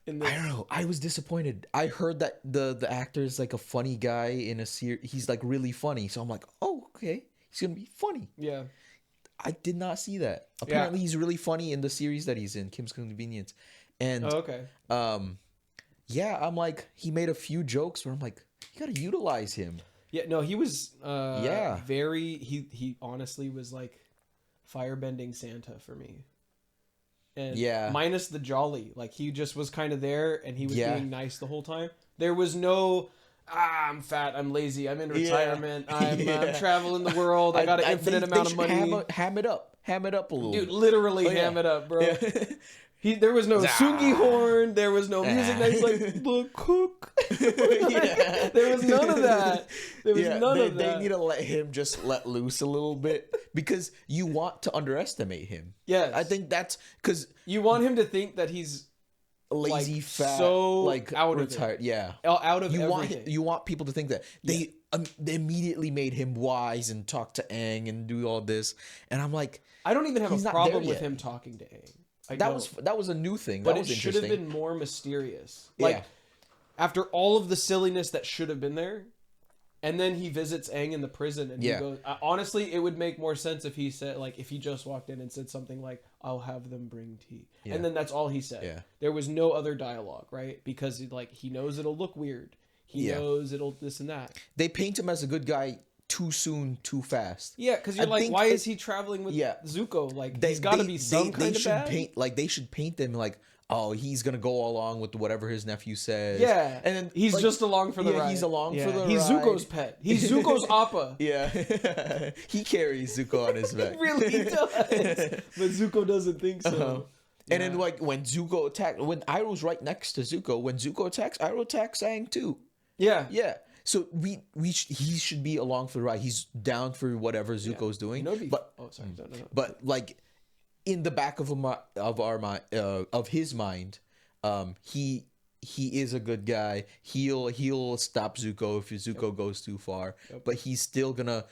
I don't know. I was disappointed. I heard that the actor is like a funny guy in a series. He's like really funny. So I'm like, oh, okay, he's gonna be funny. Yeah. I did not see that. Apparently, he's really funny in the series that he's in, Kim's Convenience. And okay. Yeah, I'm like, he made a few jokes where I'm like, you gotta utilize him. Yeah, no, he was very he honestly was like firebending Santa for me. And minus the jolly, like he just was kind of there and he was being nice the whole time. There was no I'm fat, I'm lazy, I'm in retirement, I'm traveling the world, I got an infinite amount of money. Ham it up a little. Dude, literally ham it up, bro. There was no Sungi horn. There was no music. That's like the cook. There was none of that. There was none of that. They need to let him just let loose a little bit because you want to underestimate him. Yes, I think that's because you want him to think that he's lazy, fat, so like out retired. Of it. Out of everything. You want people to think that they immediately made him wise and talk to Aang and do all this, and I'm like, I don't even have a problem with him talking to Aang. That was a new thing. But that was it should have been more mysterious. Like after all of the silliness that should have been there, and then he visits Aang in the prison, and he goes. Honestly, it would make more sense if he said, like, if he just walked in and said something like, "I'll have them bring tea," and then that's all he said. Yeah. There was no other dialogue, right? Because like he knows it'll look weird. He knows it'll this and that. They paint him as a good guy too soon, too fast. Yeah, because you're like, why is he traveling with Zuko? Like, he's got to be some kind of bad. They should paint them like, oh, he's gonna go along with whatever his nephew says. Yeah, and then he's just along for the ride. He's along for the ride. He's Zuko's pet. He's Zuko's appa. Yeah, he carries Zuko on his back. He really does, but Zuko doesn't think so. And then like when Zuko attacked, when Iroh's right next to Zuko, when Zuko attacks, Iroh attacks Aang too. Yeah. So he should be along for the ride. He's down for whatever Zuko's doing. But like in the back of his mind, he is a good guy. He'll stop Zuko if Zuko goes too far. But he's still gonna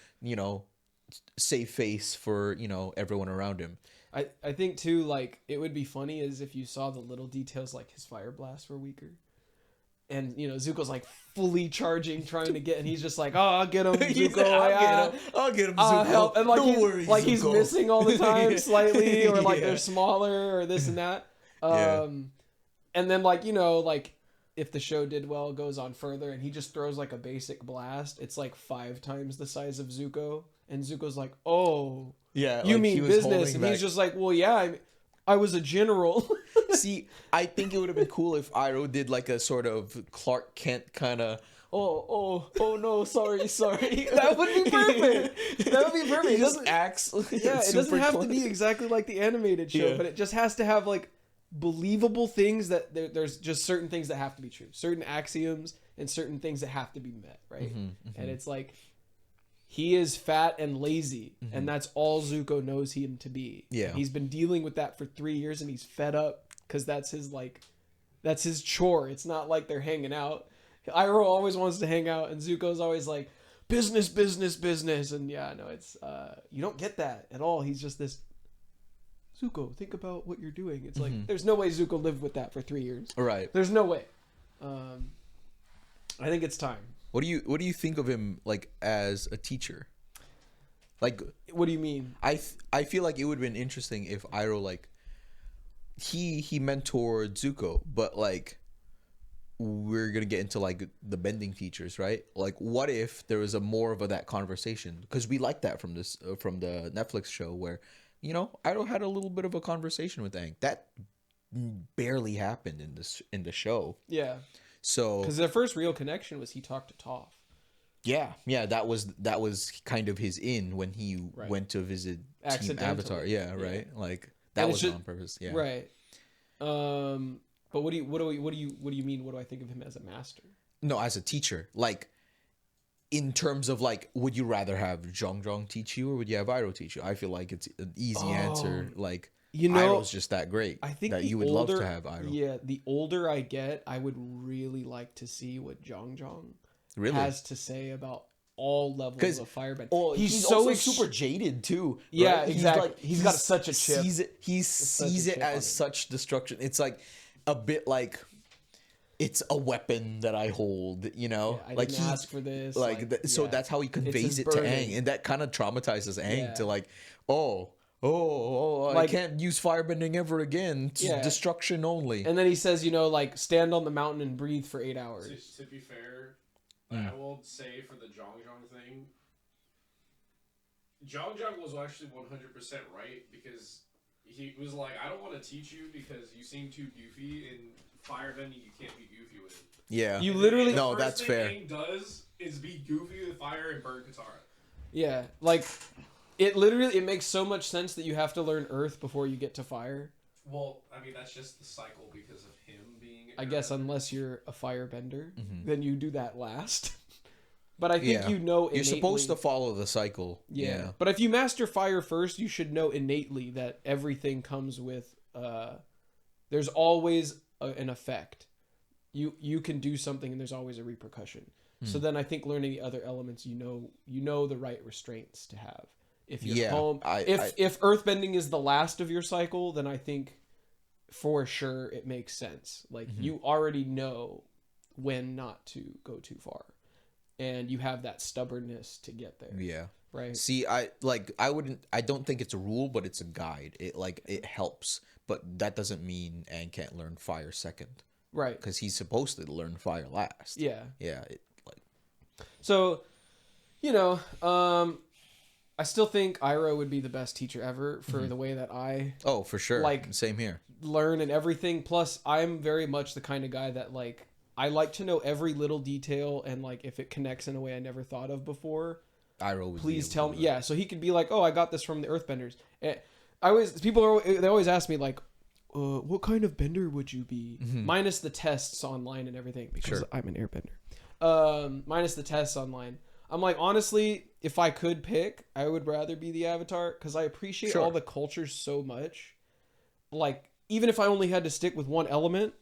save face for everyone around him. I think too, like, it would be funny is if you saw the little details, like his fire blasts were weaker. And, Zuko's like fully charging, trying to get, and he's just like, oh, I'll get him, Zuko. I'll get him, Zuko. Help. And like, Don't worry, like Zuko. He's missing all the time slightly, or like they're smaller, or this and that. And then like, like if the show did well, it goes on further, and he just throws like a basic blast. It's like 5 times the size of Zuko. And Zuko's like, oh, you like mean business? And he's just like, well, yeah, I was a general. See, I think it would have been cool if Iroh did like a sort of Clark Kent kind of, oh no, sorry. That would be perfect. He just acts. It doesn't have to be exactly like the animated show, but it just has to have like believable things that there's just certain things that have to be true, certain axioms and certain things that have to be met, right? And it's like, he is fat and lazy, and that's all Zuko knows him to be. Yeah, he's been dealing with that for 3 years, and he's fed up because that's his chore. It's not like they're hanging out. Iroh always wants to hang out, and Zuko's always like business, and it's you don't get that at all. He's just this. Zuko, think about what you're doing. It's like there's no way Zuko lived with that for 3 years. Right. There's no way. I think it's time. What do you think of him like as a teacher? Like, what do you mean? I feel like it would have been interesting if Iroh like he mentored Zuko, but like we're gonna get into like the bending teachers, right? Like, what if there was a more of that conversation? Because we like that from the Netflix show where Iroh had a little bit of a conversation with Aang. That barely happened in the show. Yeah. So, because their first real connection was he talked to Toph. Yeah, that was kind of his in when he went to visit Team Avatar. Yeah, right. Like that was on purpose. Yeah, right. But what do you mean? What do I think of him as a master? No, as a teacher. Like in terms of like, would you rather have Zhong teach you or would you have Iroh teach you? I feel like it's an easy answer. Like, Iroh's just that great. I think that you would love to have Iroh. Yeah, the older I get, I would really like to see what Zhong really has to say about all levels of Firebend. Oh, he's so also super jaded too. Right? Yeah, exactly. He's got such a chip. He sees it as such destruction. It's like a bit like it's a weapon that I hold, you know. Yeah, I like didn't ask for this. So that's how he conveys it to Aang, and that kind of traumatizes Aang to like, I can't use firebending ever again. It's destruction only. And then he says, you know, like stand on the mountain and breathe for 8 hours. To be fair, I will say for the Zhong thing, Zhong was actually 100% right because he was like, I don't want to teach you because you seem too goofy and firebending you can't be goofy with. Yeah, you literally no, that's fair. Aang does is be goofy with fire and burn Katara. Yeah, like it makes so much sense that you have to learn Earth before you get to fire. Well, I mean that's just the cycle because of him being. I guess unless you're a firebender, then you do that last. But I think innately, you're supposed to follow the cycle. Yeah. But if you master fire first, you should know innately that everything comes with. There's always an effect. You can do something and there's always a repercussion. So then I think learning the other elements, you know the right restraints to have. If you're home, if earthbending is the last of your cycle, then I think for sure it makes sense. Like you already know when not to go too far, and you have that stubbornness to get there. Yeah. Right. See, I don't think it's a rule, but it's a guide. It helps, but that doesn't mean Aang can't learn fire second. Right. Because he's supposed to learn fire last. Yeah. Yeah. So, you know, I still think Iroh would be the best teacher ever for the way that I for sure. Like, same here. Learn and everything. Plus, I'm very much the kind of guy that like I like to know every little detail, and like if it connects in a way I never thought of before, Iroh would please tell me. Yeah, so he could be like, "Oh, I got this from the Earthbenders." And they always ask me like, "What kind of bender would you be?" Minus the tests online and everything because I'm an Airbender. Minus the tests online. I'm like, honestly, if I could pick, I would rather be the Avatar because I appreciate all the cultures so much. Like, even if I only had to stick with one element,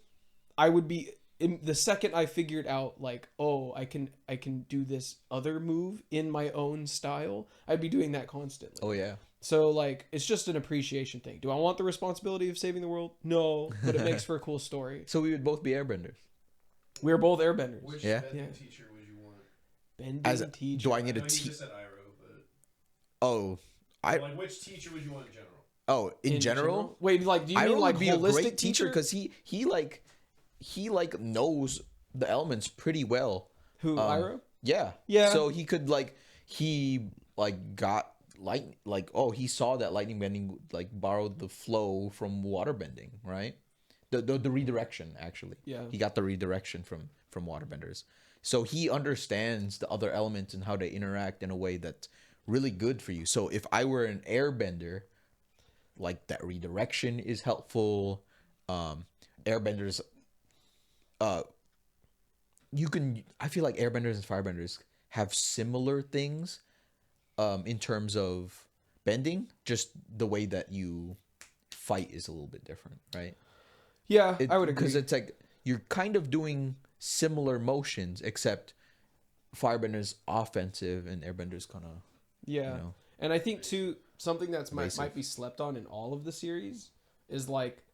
I would be the second I figured out like, oh, I can do this other move in my own style, I'd be doing that constantly. Oh yeah. So like, it's just an appreciation thing. Do I want the responsibility of saving the world? No, but it makes for a cool story. So we would both be Airbenders. We're both Airbenders. Which bending teacher would you want? Bending teacher. Do I need a teacher? You just said Iroh, but like which teacher would you want in general? Oh, in general? Wait, like do you mean like be holistic a great teacher? Because he knows the elements pretty well. Who, Iroh? Yeah. Yeah. So he could got light, he saw that lightning bending borrowed the flow from water bending, right? The redirection actually. Yeah. He got the redirection from waterbenders. So he understands the other elements and how they interact in a way that's really good for you. So if I were an airbender, like that redirection is helpful. Airbenders I feel like airbenders and firebenders have similar things in terms of bending, just the way that you fight is a little bit different, right? Yeah, I would agree. Because it's like you're kind of doing similar motions, except firebenders offensive and airbenders kind of And I think too, something that's might be slept on in all of the series is like,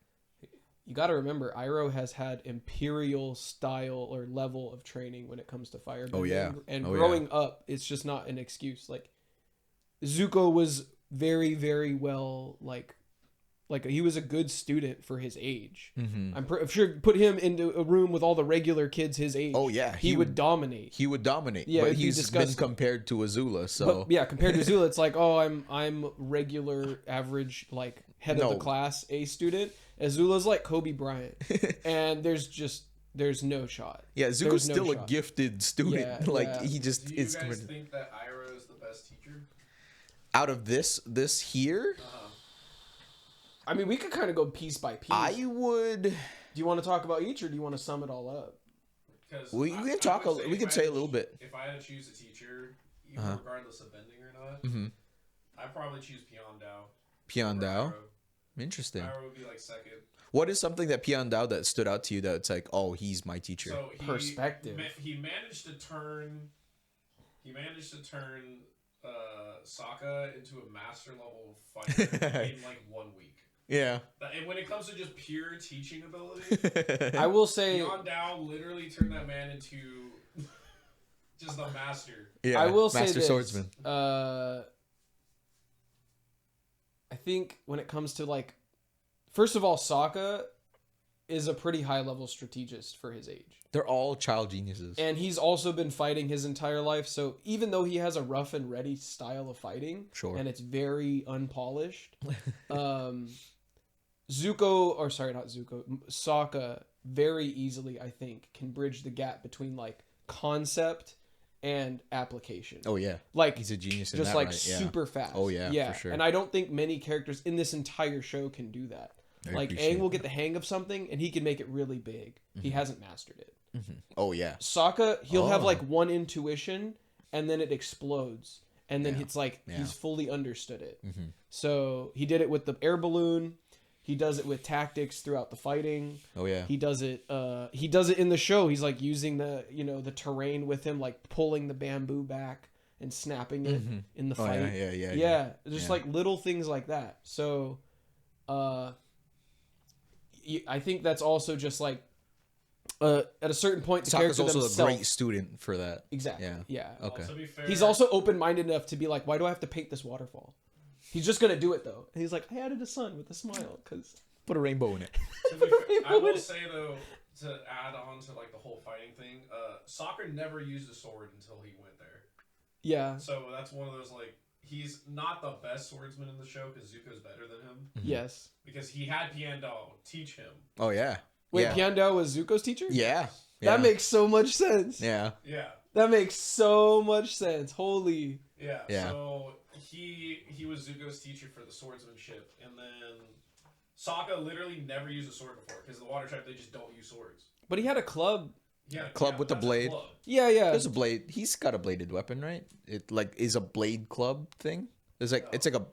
you got to remember, Iroh has had imperial style or level of training when it comes to firebending. Oh yeah, and growing up, it's just not an excuse. Like Zuko was very, very well like he was a good student for his age. Mm-hmm. I'm sure put him into a room with all the regular kids his age. Oh yeah, he would dominate. He would dominate. Yeah, but he's been compared to Azula. So compared to Azula, it's like, oh, I'm regular, average, like head of the class A student. Azula's like Kobe Bryant, and there's no shot. Yeah, Zuko's still a gifted student. He just. Do you guys think that Iroh is the best teacher out of this here? I mean, we could kind of go piece by piece. I would. Do you want to talk about each, or do you want to sum it all up? because We can talk. We can say a little bit. If I had to choose a teacher, even regardless of bending or not, I'd probably choose Piandao. Piandao. Interesting. Iroh would be like second. What is something that Piandao that stood out to you that's like, oh, he's my teacher? So Perspective. He managed to turn. Sokka into a master level fighter in like 1 week. Yeah. And when it comes to just pure teaching ability, I will say Piandao literally turned that man into just a master. Yeah. I will master say this, swordsman. I think when it comes to like, first of all, Sokka is a pretty high level strategist for his age. They're all child geniuses. And he's also been fighting his entire life. So even though he has a rough and ready style of fighting, Sure. and it's very unpolished, Sokka very easily, I think, can bridge the gap between like concept and application. Oh yeah, like he's a genius in just that, like right? Yeah. super fast. Oh yeah, for sure. And I don't think many characters in this entire show can do that. Like Aang will get the hang of something and he can make it really big. He hasn't mastered it. Oh yeah, Sokka, he'll have like one intuition and then it explodes. And then it's like he's fully understood it. So he did it with the air balloon. He does it with tactics throughout the fighting. Oh yeah. He does it in the show. He's like using the terrain with him, like pulling the bamboo back and snapping it in the fight. Yeah. Just like little things like that. So I think that's also just like at a certain point, the Sokka's character also themselves, a great student for that. Exactly. Yeah. Okay. Well, to be fair, He's also open-minded enough to be like, why do I have to paint this waterfall? He's just gonna do it though. And he's like, I added a sun with a smile because Put a rainbow in it. to be fair, I will say though, to add on to like the whole fighting thing, Sokka never used a sword until he went there. yeah, So that's one of those like he's not the best swordsman in the show because Zuko's better than him yes. because he had Piandao teach him. Oh yeah. Wait, yeah. Piandao was Zuko's teacher? Yeah. That makes so much sense. Yeah. Yeah. That makes so much sense. Holy. Yeah. Yeah. So he was Zuko's teacher for the swordsmanship, and then Sokka literally never used a sword before because the Water Tribe they just don't use swords. But he had a club. Yeah. Club with the that's a blade. club. Yeah. There's a blade. He's got a bladed weapon, right? It like is a blade club thing. It's like it's like a.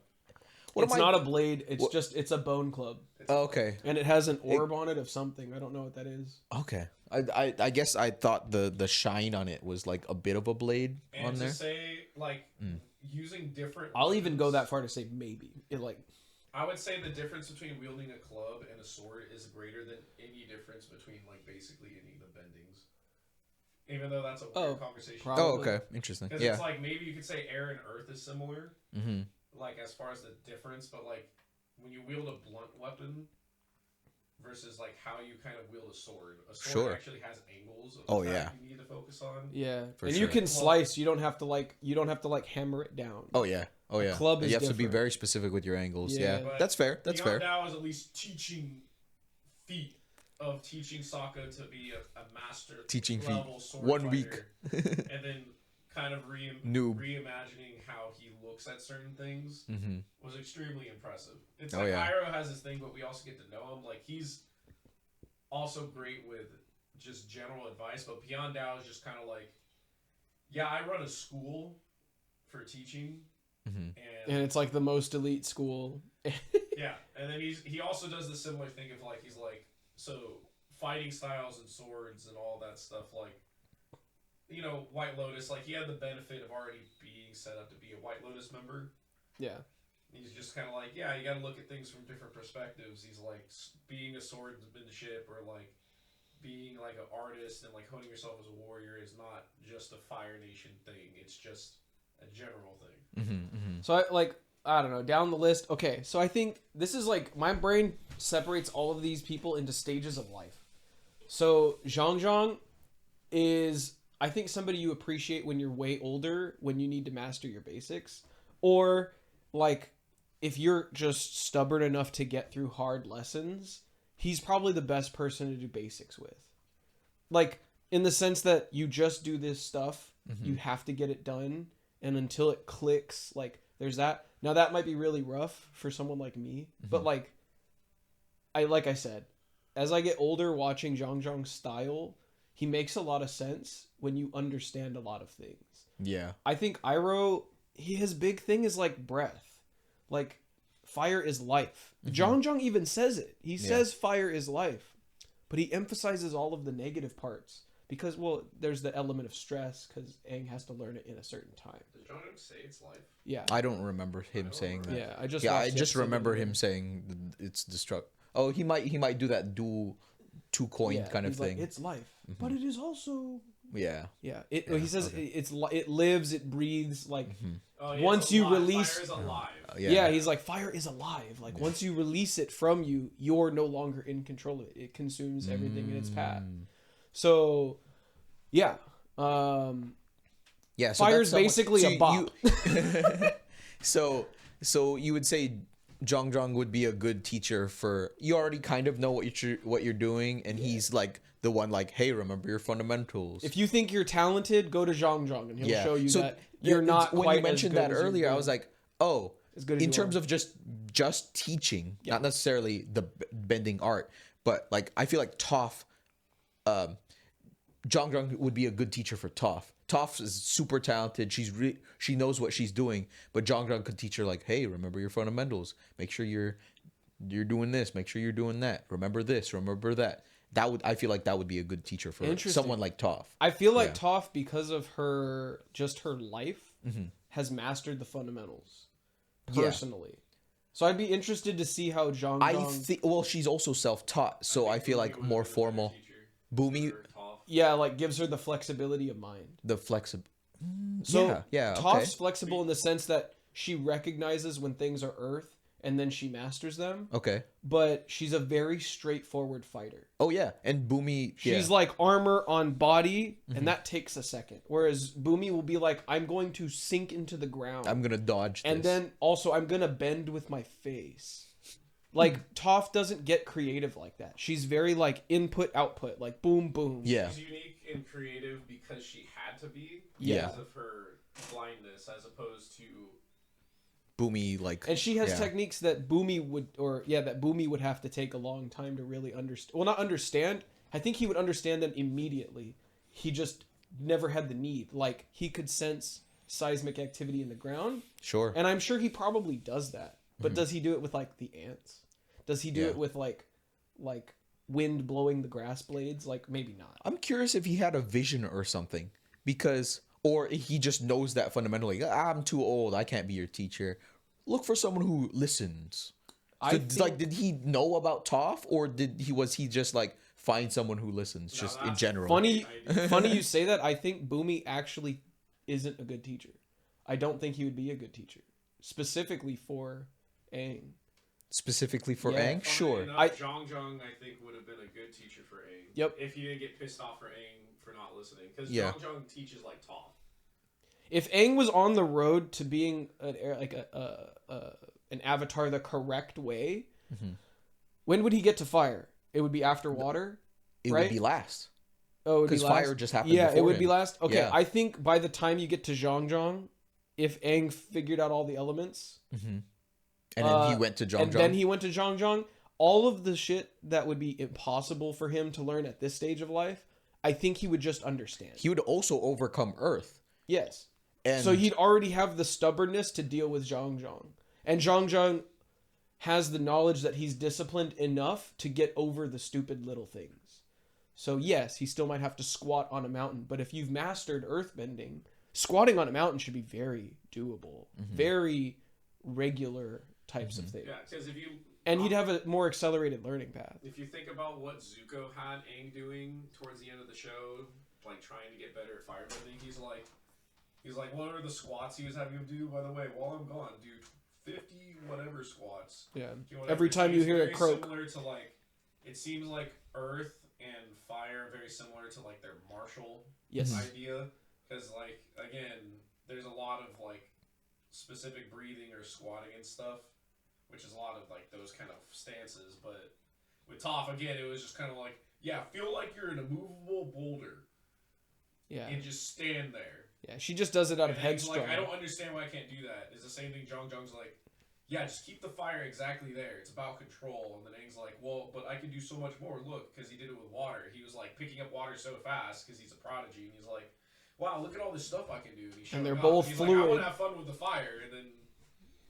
It's not a blade. It's a bone club. Oh, okay. And it has an orb on it of something. I don't know what that is. Okay. I guess I thought the shine on it was like a bit of a blade And on to there. say like using different. I'll even go weapons, that far to say maybe. I would say the difference between wielding a club and a sword is greater than any difference between like basically any of the bendings. Even though that's a weird conversation. probably. Oh, okay. Interesting. Because Yeah. it's like maybe you could say air and earth is similar, Mm-hmm. like as far as the difference, but like when you wield a blunt weapon versus like how you kind of wield a sword Sure. actually has angles of Oh, attack yeah. you need to focus on. Yeah. For and sure. you can slice. You don't have to like hammer it down. Oh yeah. Oh yeah. club is you have to be different. very specific with your angles. Yeah. Yeah. But That's fair. That's fair. Now is at least teaching feat of teaching Sokka to be a master Teaching feat. level sword 1 week. fighter, and then kind of Noob. reimagining how he looks at certain things Mm-hmm. was extremely impressive. It's Oh, like yeah. Iroh has this thing, but we also get to know him. Like he's also great with just general advice, but Piandao is just kind of like, yeah, I run a school for teaching, Mm-hmm. And it's like the most elite school. yeah, and then he also does the similar thing of like he's like so fighting styles and swords and all that stuff like. You know, White Lotus, like, he had the benefit of already being set up to be a White Lotus member. Yeah. He's just kind of like, yeah, you got to look at things from different perspectives. He's like, being a swordsmanship or like being like an artist and like honing yourself as a warrior is not just a Fire Nation thing. It's just a general thing. Mm-hmm. Mm-hmm. So I don't know, down the list. Okay, so I think this is like my brain separates all of these people into stages of life. So Zhang is, I think, somebody you appreciate when you're way older, when you need to master your basics, or like if you're just stubborn enough to get through hard lessons, he's probably the best person to do basics with. Like in the sense that you just do this stuff, you have to get it done, and until it clicks, like there's that. Now that might be really rough for someone like me, but like I said, as I get older, watching Zhang Zhang's style, he makes a lot of sense when you understand a lot of things. Yeah. I think Iroh, his big thing is like breath. Like, fire is life. Zhang even says it. He says fire is life. But he emphasizes all of the negative parts. Because, well, there's the element of stress, because Aang has to learn it in a certain time. Does John say it's life? Yeah. I don't remember him saying that. Yeah, I just I watched the just episode remember the other him day. saying it's destruct. Oh, he might do that dual two coin kind of he's thing. Like, it's life, but it is also Yeah. He says it lives, it breathes. Like Oh, yeah, once it's you alive. release, Fire is alive. yeah, he's like fire is alive. Like once you release it from you, you're no longer in control of it. It consumes everything in its path. So, yeah, Yeah. So fire's that's basically a bop. So you would say Zhang would be a good teacher for you already kind of know what you're doing, and he's like the one like, hey, remember your fundamentals. If you think you're talented, go to Zhang and he'll show you that you're not when quite you mentioned as good that as earlier, I was like, oh, as good as in you terms are. of just teaching, not necessarily the bending art, but like I feel like Toph, Zhang would be a good teacher for Toph. Toph is super talented. She knows what she's doing, but Zhang could teach her like, hey, remember your fundamentals. Make sure you're doing this. Make sure you're doing that. Remember this. Remember that. I feel like that would be a good teacher for someone like Toph. I feel like Toph, because of her life, has mastered the fundamentals personally. So I'd be interested to see how Zhang. Well, she's also self-taught, so I feel like more formal. Boomy, like gives her the flexibility of mind. the flexible. So yeah. Toph's flexible in the sense that she recognizes when things are Earth and then she masters them. Okay. But she's a very straightforward fighter. Oh yeah, and Boomy. She's like armor on body, and that takes a second. Whereas Boomy will be like, I'm going to sink into the ground. I'm gonna dodge this. And then also I'm gonna bend with my face. Like Toph doesn't get creative like that. She's very like input output, like boom boom. Yeah. She's unique and creative because she had to be Yeah. because of her blindness, as opposed to Boomy like. And she has techniques that Boomy would have to take a long time to really understand. Well, not understand. I think he would understand them immediately. He just never had the need. Like he could sense seismic activity in the ground. Sure. And I'm sure he probably does that. But does he do it with like the ants? Does he do it with like wind blowing the grass blades? Like maybe not. I'm curious if he had a vision or something, or he just knows that fundamentally. I'm too old. I can't be your teacher. Look for someone who listens. Did he know about Toph, or was he just like find someone who listens just in general? Funny you say that. I think Boomy actually isn't a good teacher. I don't think he would be a good teacher, specifically for Aang. Specifically for Yeah. Aang? Sure. Zhang, I think, would have been a good teacher for Aang. Yep. If he didn't get pissed off for Aang for not listening, because Zhang teaches like Toph. If Aang was on the road to being an avatar the correct way, when would he get to fire? It would be after water. It would be last. Oh, it would be because last? fire just happened. Yeah, before it would him. be last. Okay, Yeah. I think by the time you get to Zhang, if Aang figured out all the elements, And then he went to Zhang. and then he went to Zhang, all of the shit that would be impossible for him to learn at this stage of life, I think he would just understand. He would also overcome Earth. Yes. And So he'd already have the stubbornness to deal with Zhang. And Zhang has the knowledge that he's disciplined enough to get over the stupid little things. So yes, he still might have to squat on a mountain, but if you've mastered earthbending, squatting on a mountain should be very doable. Very regular types of things. Yeah, because he'd have a more accelerated learning path. if you think about what Zuko had Aang doing towards the end of the show, like trying to get better at firebending, he's like, what are the squats he was having him do? By the way, while I'm gone, do 50 whatever squats. Yeah. Whatever. Every time you hear a croak. Similar to like, it seems like Earth and fire very similar to like their martial idea, because like again, there's a lot of like specific breathing or squatting and stuff, which is a lot of like those kind of stances. But with Toph, again, it was just kind of like, feel like you're an immovable boulder. Yeah. And just stand there. Yeah, she just does it out of And Aang's headstrong. like, I don't understand why I can't do that. It's the same thing Zhang's like, yeah, just keep the fire exactly there. It's about control. And then Aang's like, well, but I can do so much more. Look, because he did it with water. He was like picking up water so fast because he's a prodigy. And he's like, wow, look at all this stuff I can do. And he's showing they're off. both He's fluid. like, I want to have fun with the fire. And then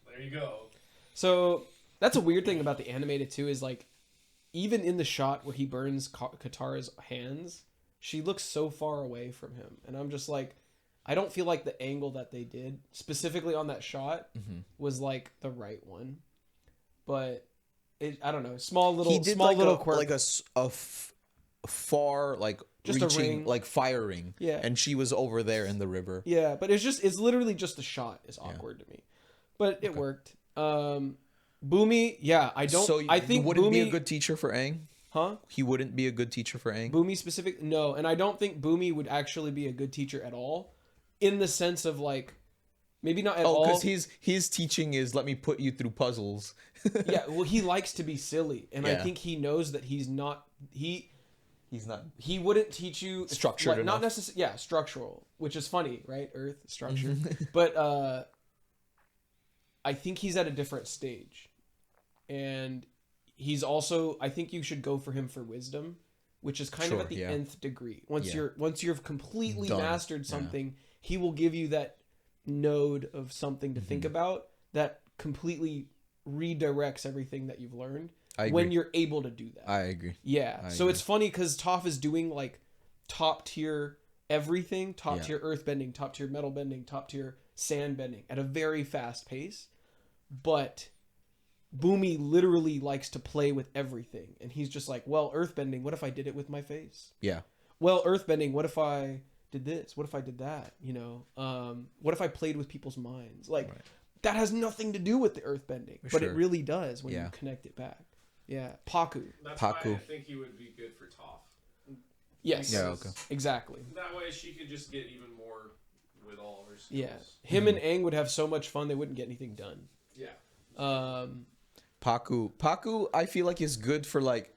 there you go. So that's a weird thing about the animated too, is like, even in the shot where he burns Katara's hands, she looks so far away from him. And I'm just like, I don't feel like the angle that they did specifically on that shot was like the right one. But I don't know, small little quirk. like a far like Just a reaching ring. like firing. Yeah. And she was over there in the river. Yeah, but it's literally just the shot is awkward to me. But it worked. Boomy, yeah, I don't. So I think wouldn't Boomy be a good teacher for Aang. Huh? He wouldn't be a good teacher for Aang. Boomy specific? No, and I don't think Boomy would actually be a good teacher at all, in the sense of like, maybe not at all. Oh, because his teaching is let me put you through puzzles. Yeah, well, he likes to be silly, and I Yeah. think he knows that he's not. He's not. He wouldn't teach you Structured like, not enough. necessarily. Yeah, structural, which is funny, right? Earth structure, but I think he's at a different stage, and he's also. I think you should go for him for wisdom, which is kind of Sure, at the yeah. nth degree. Once Yeah. you've completely Done. mastered Yeah. something, he will give you that node of something to think about that completely redirects everything that you've learned I agree. when you're able to do that. I agree. Yeah. I So agree. it's funny because Toph is doing like top tier everything, top Yeah. tier earth bending, top tier metal bending, top tier sand bending at a very fast pace. But Boomy literally likes to play with everything. And he's just like, well, earth bending, what if I did it with my face? Yeah. Well, earth bending, what if I did this? What if I did that? You know, what if I played with people's minds? Like, Right. that has nothing to do with the earth bending, but it Sure. really does when Yeah. you connect it back. Yeah. Paku. That's why I Paku. think he would be good for Toph. Yes. Yeah, okay. Exactly. That way she could just get even more with all of her skills. Yeah. Him and Aang would have so much fun they wouldn't get anything done. Yeah. Paku, I feel like is good for like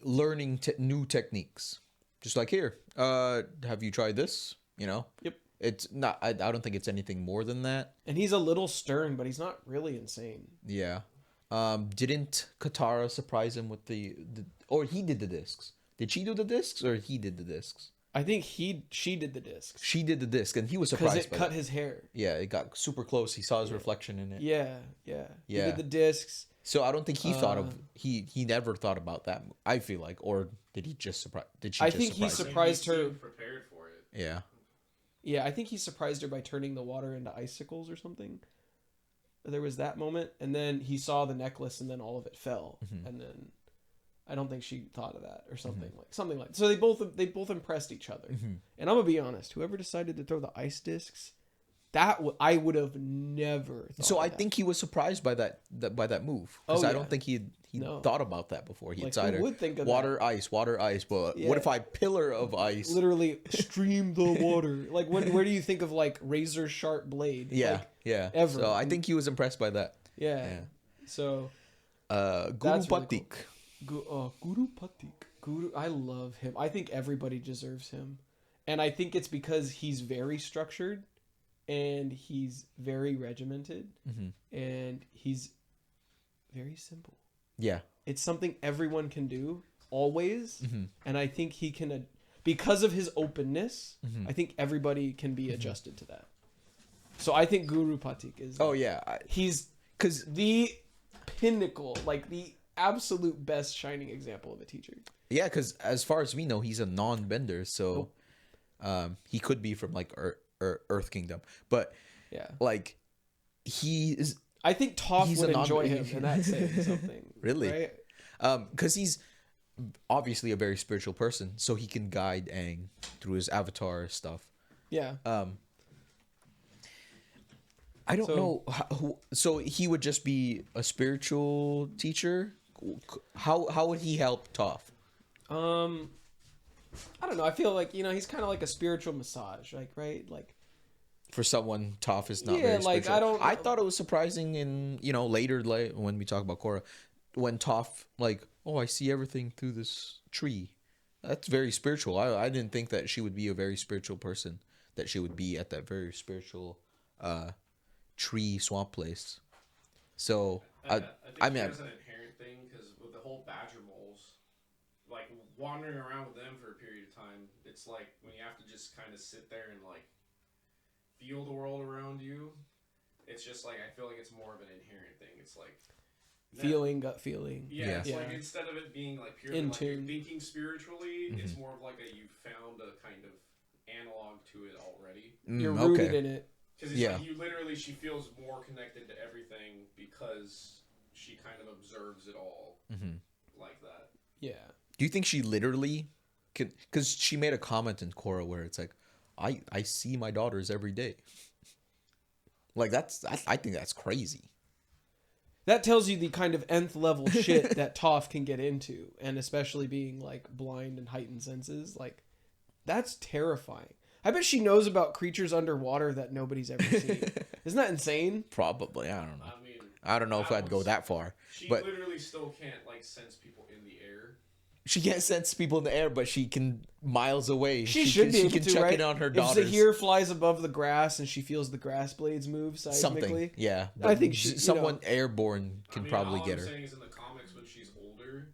learning new techniques. Just like here, have you tried this? You know. Yep. It's not. I don't think it's anything more than that. And he's a little stern, but he's not really insane. Yeah. Didn't Katara surprise him with or he did the discs? Did she do the discs or he did the discs? I think she did the discs She did the disc and he was because surprised it by cut that. his hair. Yeah, it got super close. He saw his reflection in it. Yeah. He Yeah. did the discs. So I don't think he thought of he never thought about that. I feel like, or did he just surprise? Did she? I just think he surprise him? surprised He her. seemed prepared for it. Yeah. Yeah, I think he surprised her by turning the water into icicles or something. There was that moment, and then he saw the necklace, and then all of it fell, and then I don't think she thought of that or something like. So they both impressed each other. And I'm gonna be honest, whoever decided to throw the ice discs, I would have never. Thought So of I that. think he was surprised by that move because Oh, I yeah. don't think he No. thought about that before. He Like, thought who would think of water, ice, water, ice. But Yeah. what if I pillar of ice? literally stream the water. Like where do you think of like razor sharp blade? Yeah, Like, yeah. ever. So I think he was impressed by that. yeah. So Guru That's really Patik. Guru Patik. Guru, I love him. I think everybody deserves him. And I think it's because he's very structured and he's very regimented and he's very simple. Yeah. It's something everyone can do always. And I think he can, because of his openness, I think everybody can be adjusted to that. So I think Guru Patik is. Oh yeah. He's Because the pinnacle, like the absolute best shining example of a teacher. yeah, because as far as we know, he's a non-bender, so he could be from like Earth Kingdom, but Yeah. like he is I think Toph He's would a enjoy him, and that's saying something. Really? Right? because he's obviously a very spiritual person, so he can guide Aang through his avatar stuff. Yeah. I don't know. So he would just be a spiritual teacher. How would he help Toph? I don't know. I feel like, he's kind of like a spiritual massage, like, right? Like, For someone, Toph is not Yeah, very like, spiritual. I I thought it was surprising in later when we talk about Korra, when Toph like, oh, I see everything through this tree. That's very spiritual. I didn't think that she would be a very spiritual person. That she would be at that very spiritual tree swamp place. So I think I she mean, has an inherent thing because with the whole badger moles, like wandering around with them for a period of time, it's like when you have to just kind of sit there and like feel the world around you. It's just like I feel like it's more of an inherent thing. It's like feeling, gut feeling. yeah, it's Yeah. like instead of it being like purely In like you're tune. thinking spiritually, it's more of like a you found a kind of analog to it already. You're rooted in it. Because it's like you literally, she feels more connected to everything because she kind of observes it all like that. Yeah. Do you think she literally could? Because she made a comment in Korra where it's like, I see my daughters every day. Like I think that's crazy. That tells you the kind of nth level shit that Toph can get into, and especially being like blind and heightened senses. Like, that's terrifying. I bet she knows about creatures underwater that nobody's ever seen. Isn't that insane? Probably. I don't know. I mean, I don't know if I'd go that far. She but literally still can't like sense people in the air. She can't sense people in the air, but she can miles away. She should be able to, check right? in on her daughters. If Zahir flies above the grass and she feels the grass blades move seismically. Something, yeah. I think someone airborne can probably get her. All I'm saying is in the comics when she's older,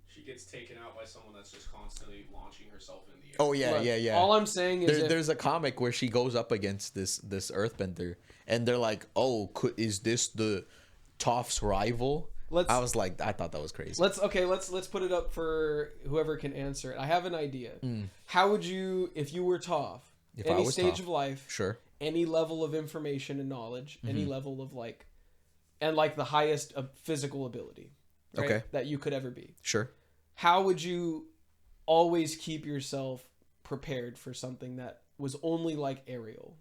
she gets taken out by someone that's just constantly launching herself in the air. Oh yeah, yeah. All I'm saying is there's a comic where she goes up against this Earthbender, and they're like, "Oh, is this the Toph's rival?" I was like, I thought that was crazy. Let's put it up for whoever can answer it. I have an idea. How would you, if you were Toph, any stage of life, sure, any level of information and knowledge, any level of like, and like the highest of physical ability, right, that you could ever be. Sure. How would you always keep yourself prepared for something that was only like aerial,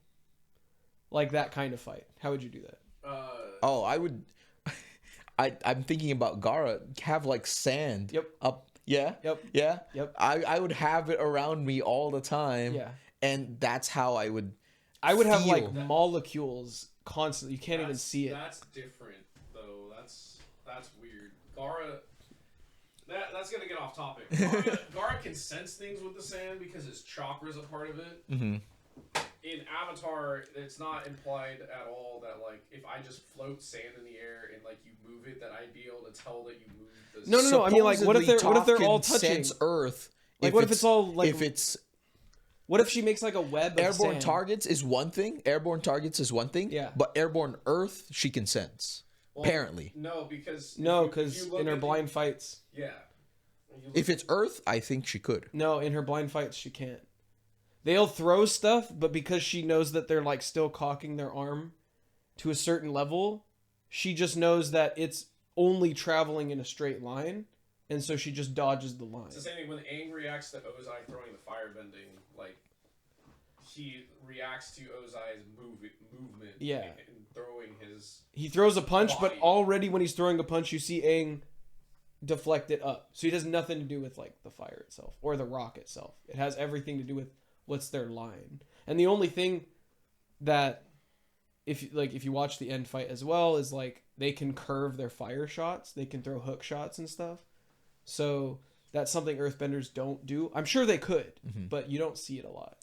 like that kind of fight? How would you do that? I would. I'm thinking about Gara have like sand. Yep. Up. Yeah. Yep. Yeah. Yep. I would have it around me all the time. Yeah. And that's how I would. I would have like molecules constantly. You can't even see it. That's different though. That's weird. Gara. That's gonna get off topic. Gara can sense things with the sand because his chakra's a part of it. Mm-hmm. In Avatar, it's not implied at all that like if I just float sand in the air and like you move it, that I'd be able to tell that you moved. No. I mean, like, what if they're all touching? Sense Earth. Like, what if it's all like? If it's. What if she makes like a web of airborne sand? targets is one thing. Airborne targets is one thing. Yeah. But airborne Earth, she can sense. Well, apparently. No, because in her blind fights. Yeah. If it's Earth, I think she could. No, in her blind fights, she can't. They'll throw stuff, but because she knows that they're like still cocking their arm to a certain level, she just knows that it's only traveling in a straight line, and so she just dodges the line. It's the same thing when Aang reacts to Ozai throwing the firebending, like he reacts to Ozai's movement. Yeah. And throwing his. He throws a punch, body. but already when he's throwing a punch, you see Aang deflect it up. So he has nothing to do with like the fire itself or the rock itself. It has everything to do with what's their line. And the only thing that if you watch the end fight as well is like they can curve their fire shots, they can throw hook shots and stuff. So that's something Earthbenders don't do. I'm sure they could, but you don't see it a lot.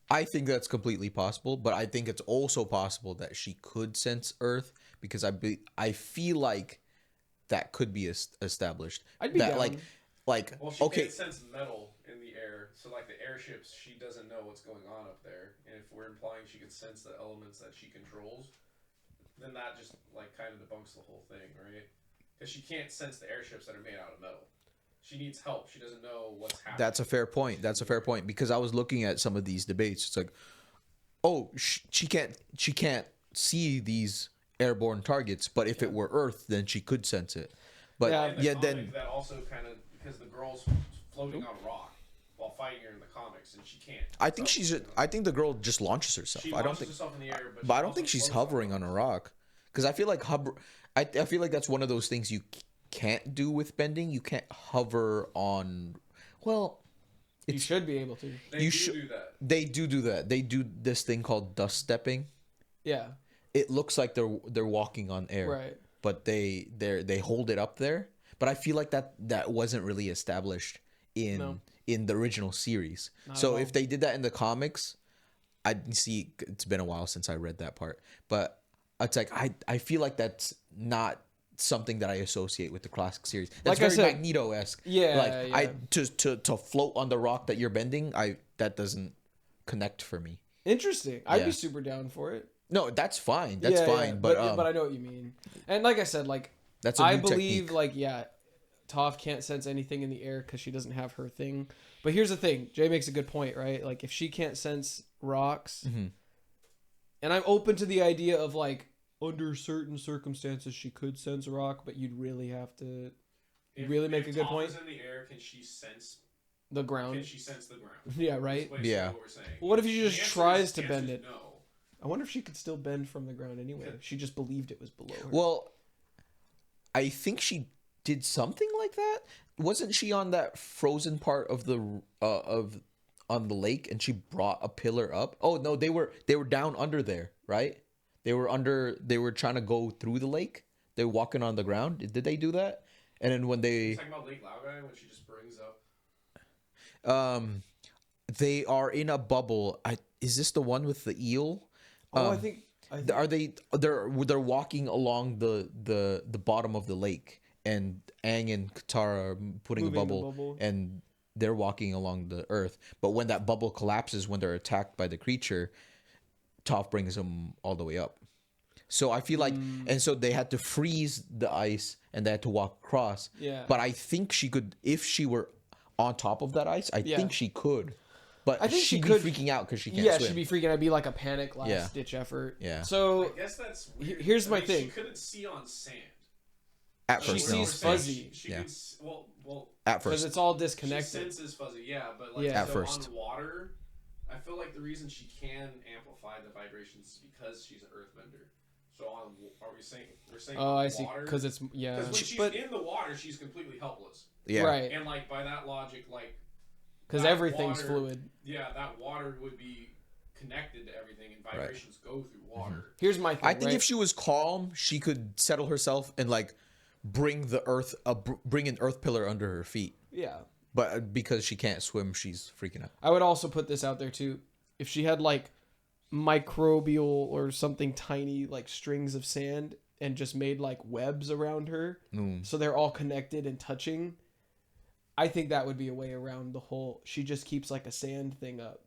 I think that's completely possible, but I think it's also possible that she could sense Earth because I feel like that could be established. I'd be that down. like well, she okay. can't sense metal in the air, so like the airships, she doesn't know what's going on up there. And if we're implying she could sense the elements that she controls, then that just like kind of debunks the whole thing, right? Because she can't sense the airships that are made out of metal. She needs help. She doesn't know what's happening. That's a fair point. That's a fair point because I was looking at some of these debates. It's like, oh, she can't see these airborne targets, but if it were Earth, then she could sense it. But then that also kind of because the girl's floating on rock while fighting her in the comics, and she can't. I think the girl just launches herself. She launches herself in the air, but I don't think she's hovering on a rock because I feel like I feel like that's one of those things you can't do with bending. You can't hover on. Well, you should be able to. They do that. They do that. They do this thing called dust stepping. Yeah. It looks like they're walking on air, right? But they hold it up there. But I feel like that wasn't really established in the original series. So if they did that in the comics, I'd see. It's been a while since I read that part, but it's like I feel like that's not something that I associate with the classic series. That's Like I very said, Magneto-esque. Yeah, like yeah. I to float on the rock that you're bending, that doesn't connect for me. Interesting. I'd Yeah. be super down for it. No, that's fine. That's fine. But I know what you mean. And like I said, like that's a I new believe, technique. like Toph can't sense anything in the air because she doesn't have her thing. But here's the thing: Jay makes a good point, right? Like if she can't sense rocks, and I'm open to the idea of like under certain circumstances she could sense a rock, but you'd really have to make a good point. If Toph is in the air, can she sense the ground? Can she sense the ground? Yeah, right. Yeah. What we're saying. Well, what if she just tries to the bend answer it? is No. I wonder if she could still bend from the ground anyway. She just believed it was below her. Well, I think she did something like that. Wasn't she on that frozen part of the on the lake, and she brought a pillar up? Oh no, they were down under there, right? They were trying to go through the lake. They were walking on the ground. Did they do that? And then when they talking about Lake Laogai when she just brings up. They are in a bubble. Is this the one with the eel? I think Are they're walking along the bottom of the lake, and Aang and Katara are putting Moving a the bubble, bubble. and they're walking along the earth. But when that bubble collapses, when they're attacked by the creature, Toph brings them all the way up. So I feel like, and so they had to freeze the ice, and they had to walk across. Yeah. But I think she could, if she were on top of that ice, I think she could. But I think she'd she could be freaking out because she can't swim. she'd be freaking out. It'd be like a panic last ditch effort. Yeah. So I guess that's weird. here's my thing. She couldn't see on sand. At She first, no. sees fuzzy. She Yeah. could, well, At because first. it's all she disconnected. senses fuzzy, yeah, but like Yeah. At so first. on water, I feel like the reason she can amplify the vibrations is because she's an earthbender. So are we saying we're saying Oh, on I see. water? Because it's Because when she's in the water, she's completely helpless. Yeah. right. And like by that logic, like Because that everything's water- fluid. Yeah, that water would be connected to everything, and vibrations go through water. Here's my thing. I think right? if she was calm, she could settle herself and like bring the earth, bring an earth pillar under her feet. yeah. But because she can't swim, she's freaking out. I would also put this out there too. If she had like microbial or something tiny, like strings of sand, and just made like webs around her, so they're all connected and touching, I think that would be a way around the whole. She just keeps like a sand thing up,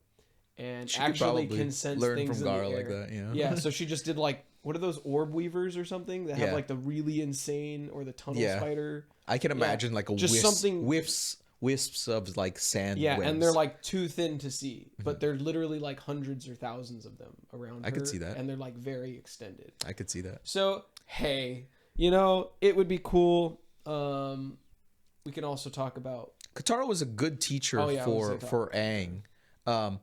and She could actually probably can sense learn things from in Gara the like air. that, yeah. Yeah. So she just did like, what are those orb weavers or something that have Yeah. like the really insane, or the tunnel Yeah. spider? I can imagine like a Just something- wisps of like sand. Yeah, webs. and they're like too thin to see, but they're literally like hundreds or thousands of them around her. I could see that. And they're like very extended. I could see that. So, hey, it would be cool. We can also talk about Katara was a good teacher Oh, yeah, I was for Aang. for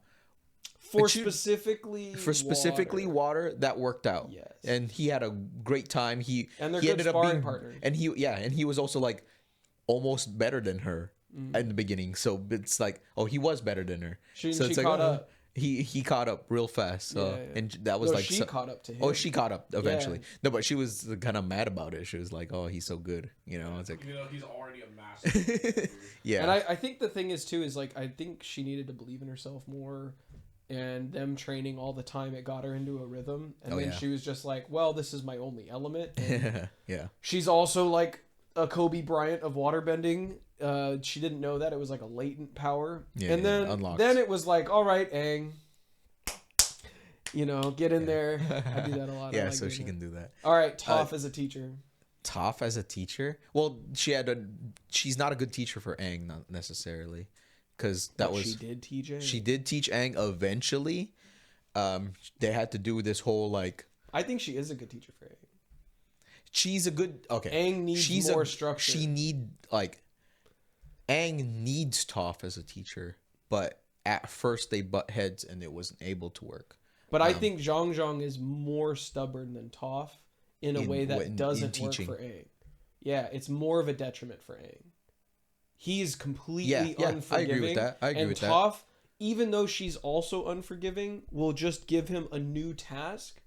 But you- specifically water that worked out. Yes. And he had a great time. And they're he good ended up sparring being partners. and he was also like almost better than her in the beginning. So it's like, oh, he was better than her. She so it's like, caught oh, up. He caught up real fast. So Yeah, yeah. and that was No, like she caught up to him. Oh, she caught up eventually. Yeah. No, but she was kind of mad about it. She was like, "Oh, he's so good," It's like, Even though he's already a master. yeah, And I think the thing is too is like I think she needed to believe in herself more, and them training all the time, it got her into a rhythm, and then yeah. she was just like, well, this is my only element. And yeah. she's also like a Kobe Bryant of waterbending. She didn't know that it was like a latent power. Yeah, and yeah, unlocked. then it was like, all right, Aang, get in there. I do that a lot. I Yeah, like so doing she that. can do that. All right, Toph as a teacher. Toph as a teacher? Well, she's not a good teacher for Aang, not necessarily, because She did teach Aang. she did teach Aang eventually. They had to do this whole like I think she is a good teacher for Aang. she's a good okay. Aang needs more structure. Aang needs Toph as a teacher, but at first they butt heads and it wasn't able to work. But I think Zhang Zhang is more stubborn than Toph in a way that in doesn't work teaching. for Aang. Yeah, it's more of a detriment for Aang. He's completely Yeah, unforgiving. I agree with that. I agree and with that. Toph, even though she's also unforgiving, will just give him a new task,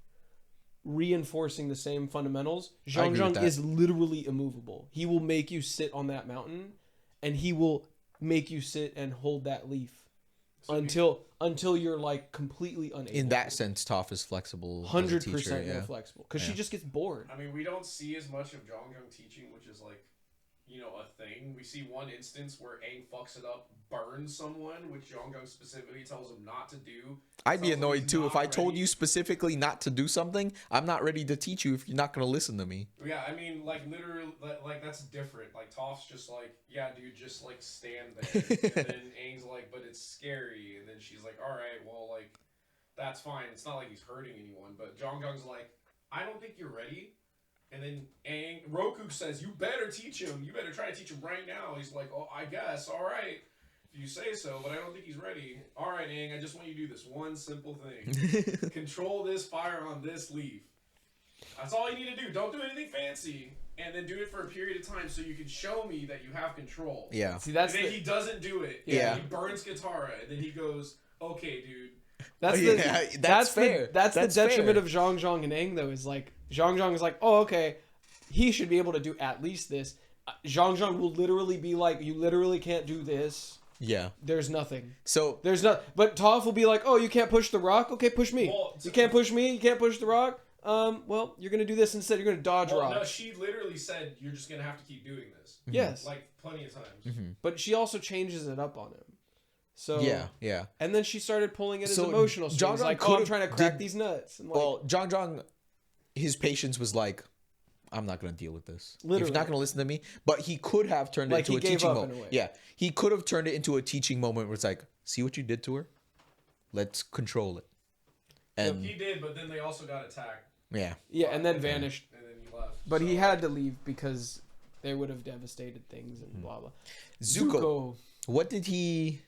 reinforcing the same fundamentals. Zhang agree with Zhang that. is literally immovable. He will make you sit on that mountain, and he will make you sit and hold that leaf until you're like completely unable. In that sense, Toph is flexible. 100% more flexible because she just gets bored. I mean, we don't see as much of Jongjong teaching, which is like, a thing. We see one instance where Aang fucks it up, burns someone, which Jongjong specifically tells him not to do. I'd be annoyed too if I told you specifically not to do something. I'm not ready to teach you if you're not going to listen to me. Yeah, I mean, like, literally, like, that's different. Like, Toph's just like, yeah, dude, just, like, stand there. And then Aang's like, but it's scary. And then she's like, all right, well, like, that's fine. It's not like he's hurting anyone. But Jongjong's like, I don't think you're ready. And then Roku says, you better teach him. You better try to teach him right now. He's like, oh, I guess. All right. If you say so, but I don't think he's ready. All right, Aang, I just want you to do this one simple thing. Control this fire on this leaf. That's all you need to do. Don't do anything fancy. And then do it for a period of time so you can show me that you have control. Yeah. See, that's and then he doesn't do it. Yeah. He burns Katara. And then he goes, okay, dude. That's fair. That's the detriment fair. of Zhang Zhang and Aang, though, is like Zhang Zhang is like, oh, okay, he should be able to do at least this. Zhang Zhang will literally be like, you literally can't do this. Yeah. There's nothing. So there's not. But Toph will be like, oh, you can't push the rock. Okay, push me. Well, you can't push me. You can't push the rock. Well, you're gonna do this instead. You're gonna dodge rocks. No, she literally said you're just gonna have to keep doing this. Yes. Like plenty of times. Mm-hmm. But she also changes it up on him. So yeah. And then she started pulling it as So emotional strings. Zhang Like, oh, I'm trying to crack these nuts. And like, Well, Zhang, his patience was like, I'm not going to deal with this. Literally. If you're not going to listen to me. But he could have turned it Like, into he a gave teaching up in moment. a way. Yeah. He could have turned it into a teaching moment where it's like, see what you did to her? Let's control it. And He did, but then they also got attacked. yeah, and then vanished. And then he left. But he had to leave because they would have devastated things and blah blah. Zuko. What did he...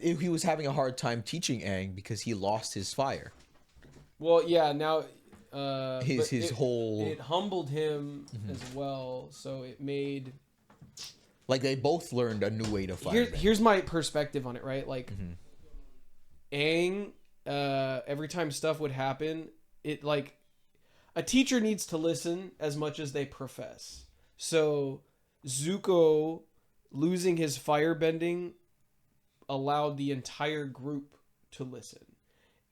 he was having a hard time teaching Aang because he lost his fire. Well, yeah, now it humbled him as well, so it made like they both learned a new way to fire. Here's my perspective on it, right? Like Aang, every time stuff would happen, it like a teacher needs to listen as much as they profess. So Zuko losing his firebending allowed the entire group to listen.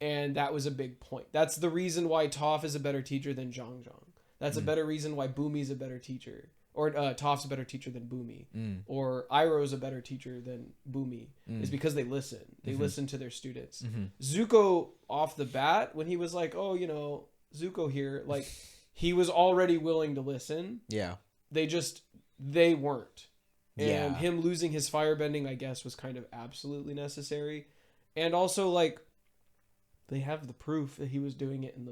And that was a big point. That's the reason why Toph is a better teacher than Zhang Zhang. That's a better reason why Bumi's a better teacher. Or Toph's a better teacher than Bumi. Or Iroh's a better teacher than Bumi. Is because they listen. They listen to their students. Zuko, off the bat, when he was like, oh, Zuko here, like, he was already willing to listen. Yeah. They weren't. And him losing his firebending, I guess, was kind of absolutely necessary. And also, like, they have the proof that he was doing it in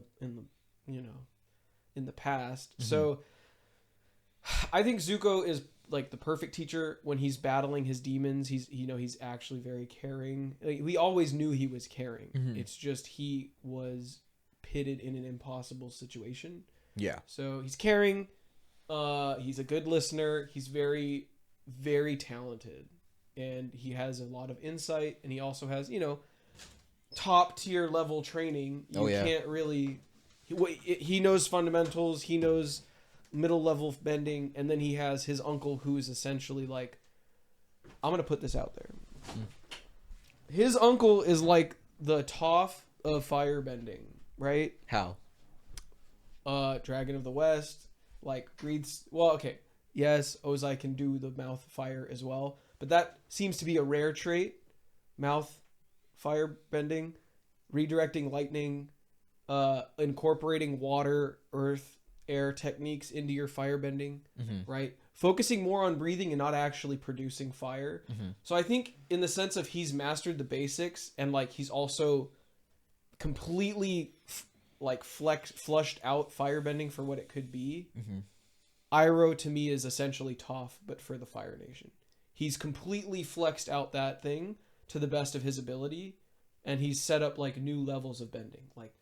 the past. So I think Zuko is like the perfect teacher when he's battling his demons. He's actually very caring. Like, we always knew he was caring. It's just he was pitted in an impossible situation. Yeah. So he's caring. He's a good listener. He's very, very talented, and he has a lot of insight, and he also has, top tier level training. You can't really, he knows fundamentals, he knows middle level bending, and then he has his uncle who is essentially like, I'm gonna put this out there. His uncle is like the Toph of firebending, right? How? Dragon of the West, like breathes. Well, okay. Yes, Ozai can do the mouth fire as well, but that seems to be a rare trait. Mouth fire bending, redirecting lightning, incorporating water, earth, air techniques into your fire bending, right? Focusing more on breathing and not actually producing fire. So I think in the sense of he's mastered the basics, and like he's also completely flushed out firebending for what it could be. Iroh to me is essentially Toph, but for the Fire Nation. He's completely flexed out that thing to the best of his ability, and he's set up like new levels of bending. Like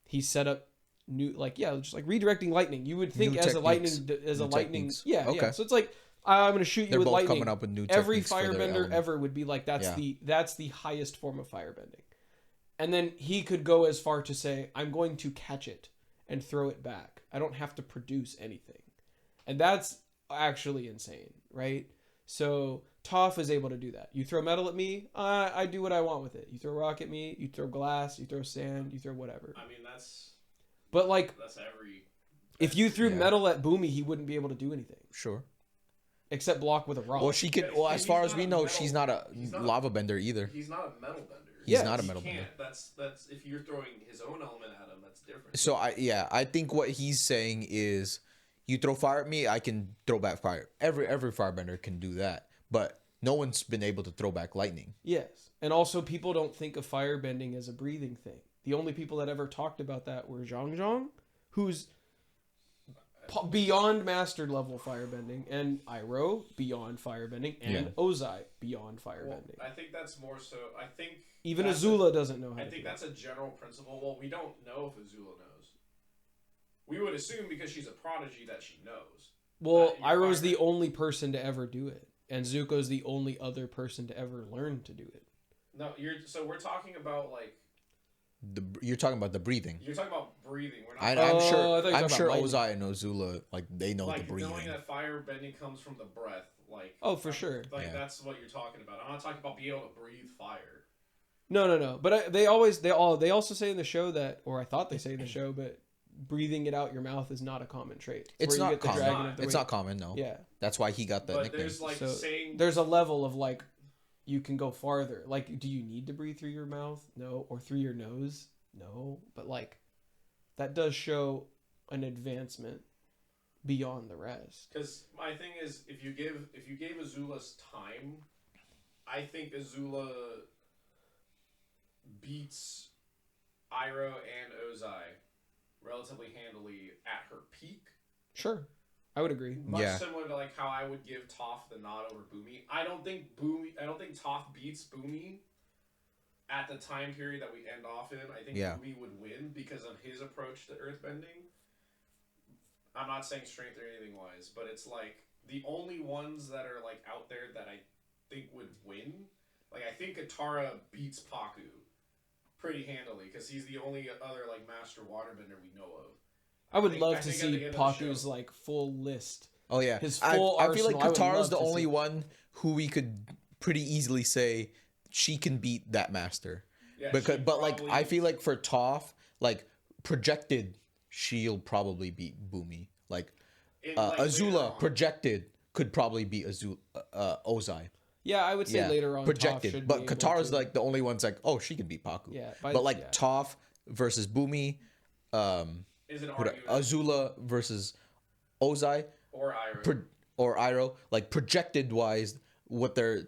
he's set up new, just like redirecting lightning. You would think as a lightning. Yeah. So it's like, I'm going to shoot you with lightning. Coming up with new Every techniques for their firebender element. ever would be like, that's the highest form of firebending. And then he could go as far to say, I'm going to catch it and throw it back. I don't have to produce anything. And that's actually insane, right? So Toph is able to do that. You throw metal at me, I do what I want with it. You throw rock at me, you throw glass, you throw sand, you throw whatever. I mean, that's every. If you threw metal at Boomy, he wouldn't be able to do anything. Sure. Except block with a rock. Well, she can. Well, as far as we know, she's not a lava bender either. He's not a metal bender. He's not a metal bender. That's if you're throwing his own element at him, that's different. So I think what he's saying is, you throw fire at me, I can throw back fire. Every firebender can do that, but no one's been able to throw back lightning. Yes, and also people don't think of firebending as a breathing thing. The only people that ever talked about that were Zhang, who's beyond master level firebending, and Iroh beyond firebending, and Ozai beyond firebending. Well, I think that's more so. I think even Azula doesn't know how. I think that's a general principle. Well, we don't know if Azula knows. We would assume because she's a prodigy that she knows. Well, Iroh's the only person to ever do it, and Zuko's the only other person to ever learn to do it. No, we're talking about like. You're talking about the breathing. You're talking about breathing. We're not. I'm sure Ozai and Azula they know the breathing. Knowing that fire bending comes from the breath, for sure. That's what you're talking about. I'm not talking about being able to breathe fire. No. But they also say in the show that, or I thought they say in the show, but breathing it out your mouth is not a common trait. It's not common. It's not common. No. Yeah. That's why he got the nickname. There's a level of you can go farther. Do you need to breathe through your mouth? No. Or through your nose? No. But that does show an advancement beyond the rest. Because my thing is, if you gave Azula's time, I think Azula beats Iroh and Ozai relatively handily at her peak. Sure. I would agree. Much similar to how I would give Toph the nod over Boomy. I don't think Toph beats Boomy at the time period that we end off in. I think Boomy would win because of his approach to earthbending. I'm not saying strength or anything wise, but it's the only ones that are out there that I think would win. I think Katara beats Pakku pretty handily because he's the only other master waterbender we know of. I would love to see Pakku's full list. Oh yeah, his full arsenal. I feel like Katara's the only one who we could pretty easily say she can beat that master. Yeah, I feel like for Toph, projected, she'll probably beat Boomy. Azula projected could probably beat Ozai. Yeah, I would say later on projected, but Katara's the only one's she can beat Pakku. Yeah, Toph versus Boomy. Azula versus Ozai or Iroh, projected wise, what their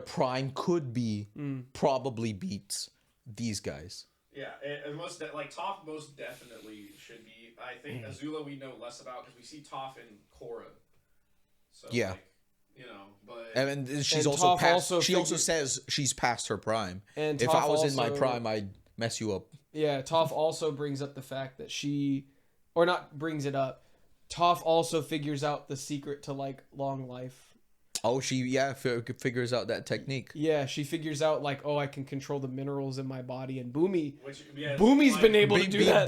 prime could be probably beats these guys. Yeah, and Toph most definitely should be. I think Azula we know less about because we see Toph in Korra. So but and she's also past. She also says she's past her prime. And if I was in my prime, I'd mess you up. Yeah, Toph also brings up the fact that Toph also figures out the secret to long life. Oh, she figures out that technique. Yeah, she figures out I can control the minerals in my body, and Boomy's been able to do that.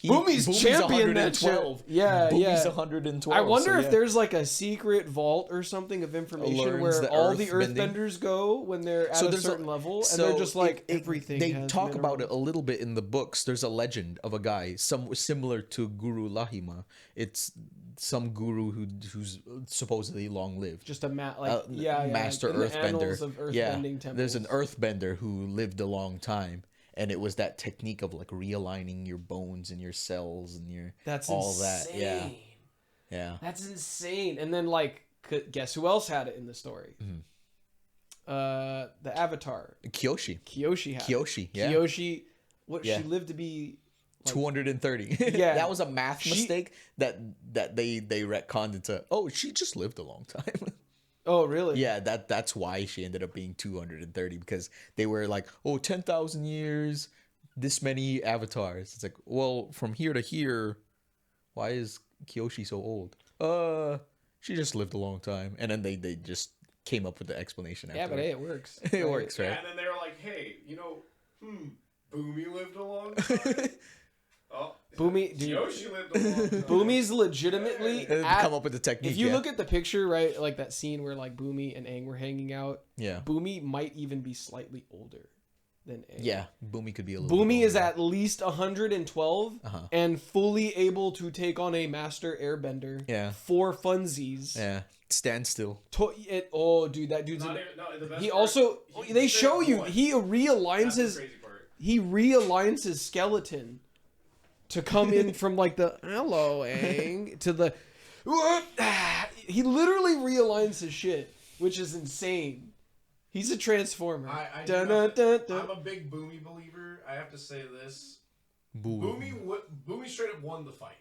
Boomy's champion that shit. Yeah, Boomy's 112. I wonder if there's a secret vault or something of information where all the earthbenders go when they're at a certain level, and they're just everything. They talk about it a little bit in the books. There's a legend of a guy, similar to Guru Lahima. It's some guru who's supposedly long lived. Just a master earthbender. Temples. There's an earthbender who lived a long time, and it was that technique of realigning your bones and your cells and your that. Yeah. That's insane. And then guess who else had it in the story? Mm-hmm. The Avatar. Kyoshi had Kyoshi. Yeah. Kyoshi. She lived to be 230. Yeah, that was a math mistake that they retconned into. Oh, she just lived a long time. Oh, really? Yeah, that's why she ended up being 230 because they were 10,000 years, this many avatars. It's well, from here to here, why is Kyoshi so old? She just lived a long time, and then they just came up with the explanation. Yeah, but hey, it works. It works, right? And then they were hey, Boomy lived a long time. Oh, Boomy, dude. Yoshi lived a long time. Boomy's legitimately Come up with the technique. if you look at the picture, right, like that scene where like Boomy and Aang were hanging out, yeah, Boomy might even be slightly older than Aang. yeah, Boomy could be a little. Boomy bit is older. at least 112 and fully able to take on a master airbender. Yeah. For funsies. Yeah, stand still. Oh, dude, that dude's. Not even, no, the best He part, also they show you one. he realigns That's the his crazy part. he realigns his skeleton to come in from like the hello Aang to the he literally realigns his shit, which is insane. He's a transformer. I'm a big Boomy believer. I have to say this. Boomy straight up won the fight.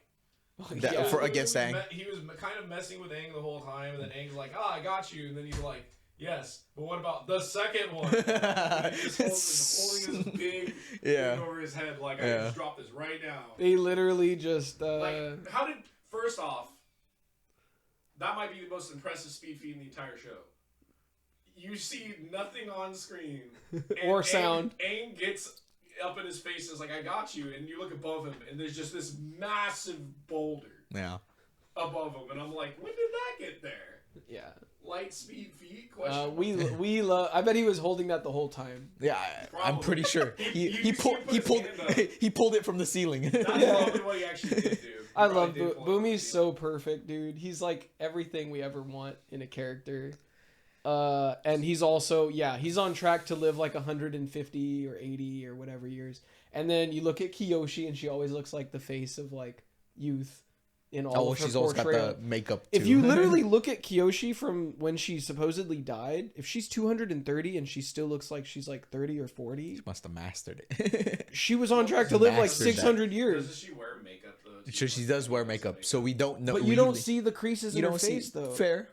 Against Aang. He was kind of messing with Aang the whole time, and then Aang's like, I got you. And then he's like, yes, but what about the second one? And he's just holding his big thing over his head, like, I can just drop this right now. They literally just... Like, how did... First off, that might be the most impressive speed feat in the entire show. You see nothing on screen. Or sound. Aang gets up in his face and is like, I got you. And you look above him, and there's just this massive boulder above him. And I'm like, when did that get there? Yeah. Light speed feet? We love... I bet he was holding that the whole time. Yeah, I'm pretty sure. He pulled it from the ceiling. That's probably what he actually did do. I love Boomy's so perfect, dude. He's like everything we ever want in a character. And he's also, he's on track to live like 150 or 80 or whatever years. And then you look at Kiyoshi and she always looks like the face of like youth in all of her she's portrayal. always got the makeup too. If you literally look at Kiyoshi from when she supposedly died, if she's 230 and she still looks like she's like 30 or 40. She must have mastered it. She was on track to live like 600 years. Does she wear makeup though? Sure, she does wear makeup, so we don't know. But you don't see the creases in her face though. Fair.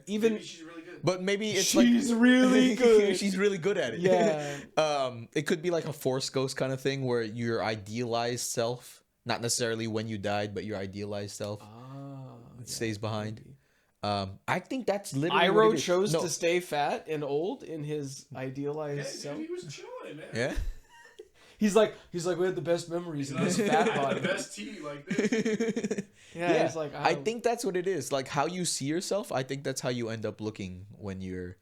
Even maybe she's really good. But maybe it's she's really good. She's really good at it. Yeah. It could be like a Force Ghost kind of thing where your idealized self, not necessarily when you died, but your idealized self stays behind. I think that's literally what it Iroh is. chose to stay fat and old in his idealized self. He was chilling, man. Yeah. He's like we had the best memories in this fat body. The best tea like this. Yeah, he's like, I think that's what it is. Like how you see yourself, I think that's how you end up looking when you're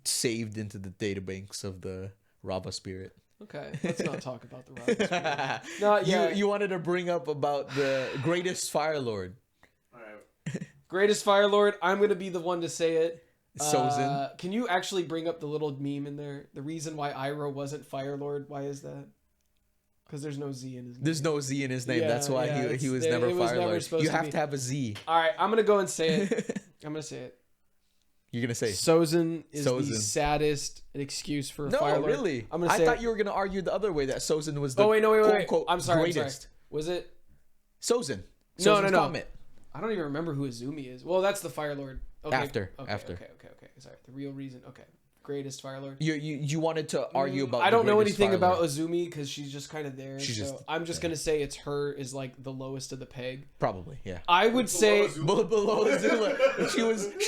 saved into the databanks of the Rava spirit. Okay, let's not talk about the Rava spirit. Not yet. You wanted to bring up about the greatest Firelord. All right. Greatest Firelord. I'm gonna be the one to say it. Sozin. Can you actually bring up the little meme in there? The reason why Iroh wasn't Firelord. Why is that? Because there's no Z in his name. There's no Z in his name. Yeah, That's why he was never Firelord. You have to have a Z. All right, I'm gonna go and say it. I'm gonna say it. You're gonna say Sozin is the saddest excuse for a Firelord. No, really. I'm gonna say I thought you were gonna argue the other way that Sozin was the wait. quote-unquote I'm sorry. greatest. Was it Sozin? No. Comet. I don't even remember who Azumi is. Well, that's the Firelord. Okay. After. Okay. Sorry. The real reason. Okay. Greatest Firelord. You wanted to argue about. I don't know anything Firelord. about Azumi because she's just kind of there. I'm just gonna say it's her is like the lowest of the peg. Probably, yeah. I would say below Azula. she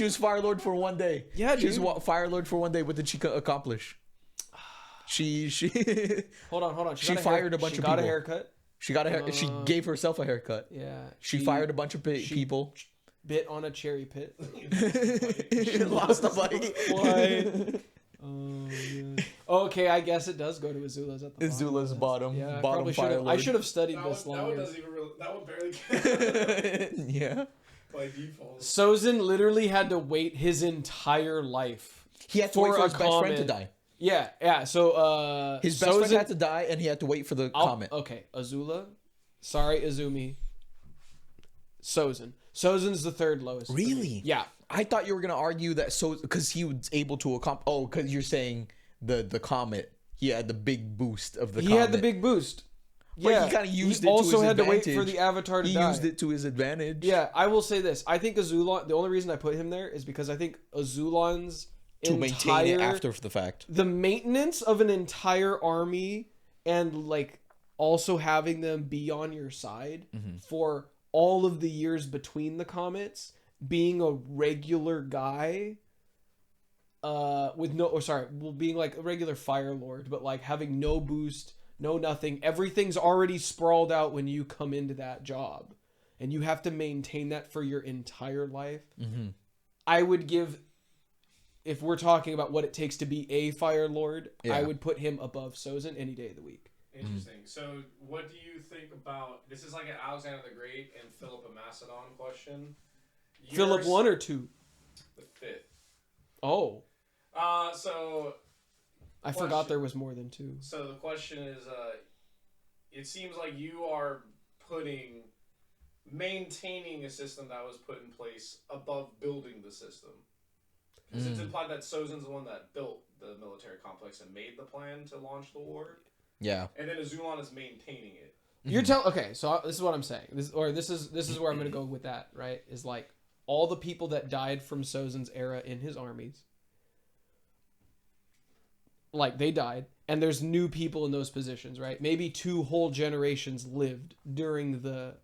was Firelord for one day. Yeah, she was Firelord for one day. What did she accomplish? She hold on. She fired a bunch of people. She got a haircut. She gave herself a haurcut. Yeah. She fired a bunch of people. Bit on a cherry pit. She lost a bite. Why? Okay, I guess it does go to Azula's at the bottom. Azula's bottom. Yeah, bottom Firelord. I should have studied this longer. That one barely counts. Yeah. By default. Sozin literally had to wait his entire life. He had to wait for his best friend to die. Yeah. So his best friend had to die, and he had to wait for the comet. Okay, Azula. Sorry, Azumi. Sozin's the third lowest. Really? Yeah. I thought you were gonna argue that because he was able to accomplish. Oh, because you're saying the comet. He had the big boost of the comet. He had the big boost. But he kind of used it to his advantage. He also had to wait for the Avatar to die. He used it to his advantage. Yeah, I will say this. I think Azulon. The only reason I put him there is because I think Azulon's to maintain it after the fact. The maintenance of an entire army and like also having them be on your side for all of the years between the comets, being a regular guy being like a regular Firelord, but like having no boost, no nothing. Everything's already sprawled out when you come into that job. And you have to maintain that for your entire life. Mm-hmm. I would give, if we're talking about what it takes to be a Firelord, I would put him above Sozin any day of the week. Interesting. So, what do you think about... This is like an Alexander the Great and Philip of Macedon question. Philip 1 or 2? The 5th. Oh. So... I forgot there was more than 2. So, the question is, it seems like you are maintaining a system that was put in place above building the system. Because it's implied that Sozin's the one that built the military complex and made the plan to launch the war. Yeah. And then Azulon is maintaining it. You're telling... Okay, so this is what I'm saying. This is where I'm going to go with that, right? Is like all the people that died from Sozin's era in his armies. Like, they died. And there's new people in those positions, right? Maybe 2 whole generations lived during the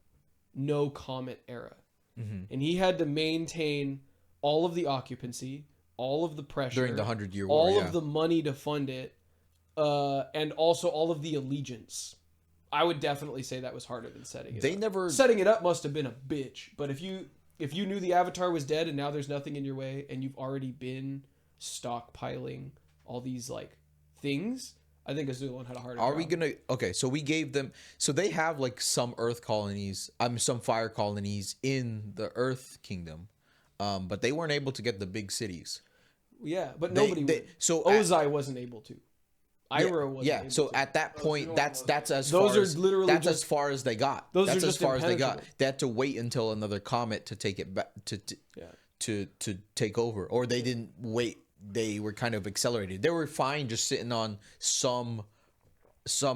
no comet era. Mm-hmm. And he had to maintain all of the occupancy, all of the pressure. During the 100-Year War, all of the money to fund it. And also all of the allegiance. I would definitely say that was harder than setting it up. Setting it up must have been a bitch. But if you knew the Avatar was dead and now there's nothing in your way and you've already been stockpiling all these like things, I think Azulon had a harder job. Are we gonna... Okay, so we gave them... So they have like some Earth colonies, some fire colonies in the Earth Kingdom, but they weren't able to get the big cities. Yeah, but nobody would. So Ozai wasn't able to. Iroh wasn't able so to. at that point, that's as Those far are as literally that's just... as far as they got. Those that's are as just far as they got. impenetrable. They had to wait until another comet to take it back to take over, or they didn't wait. They were kind of accelerated. They were fine just sitting on some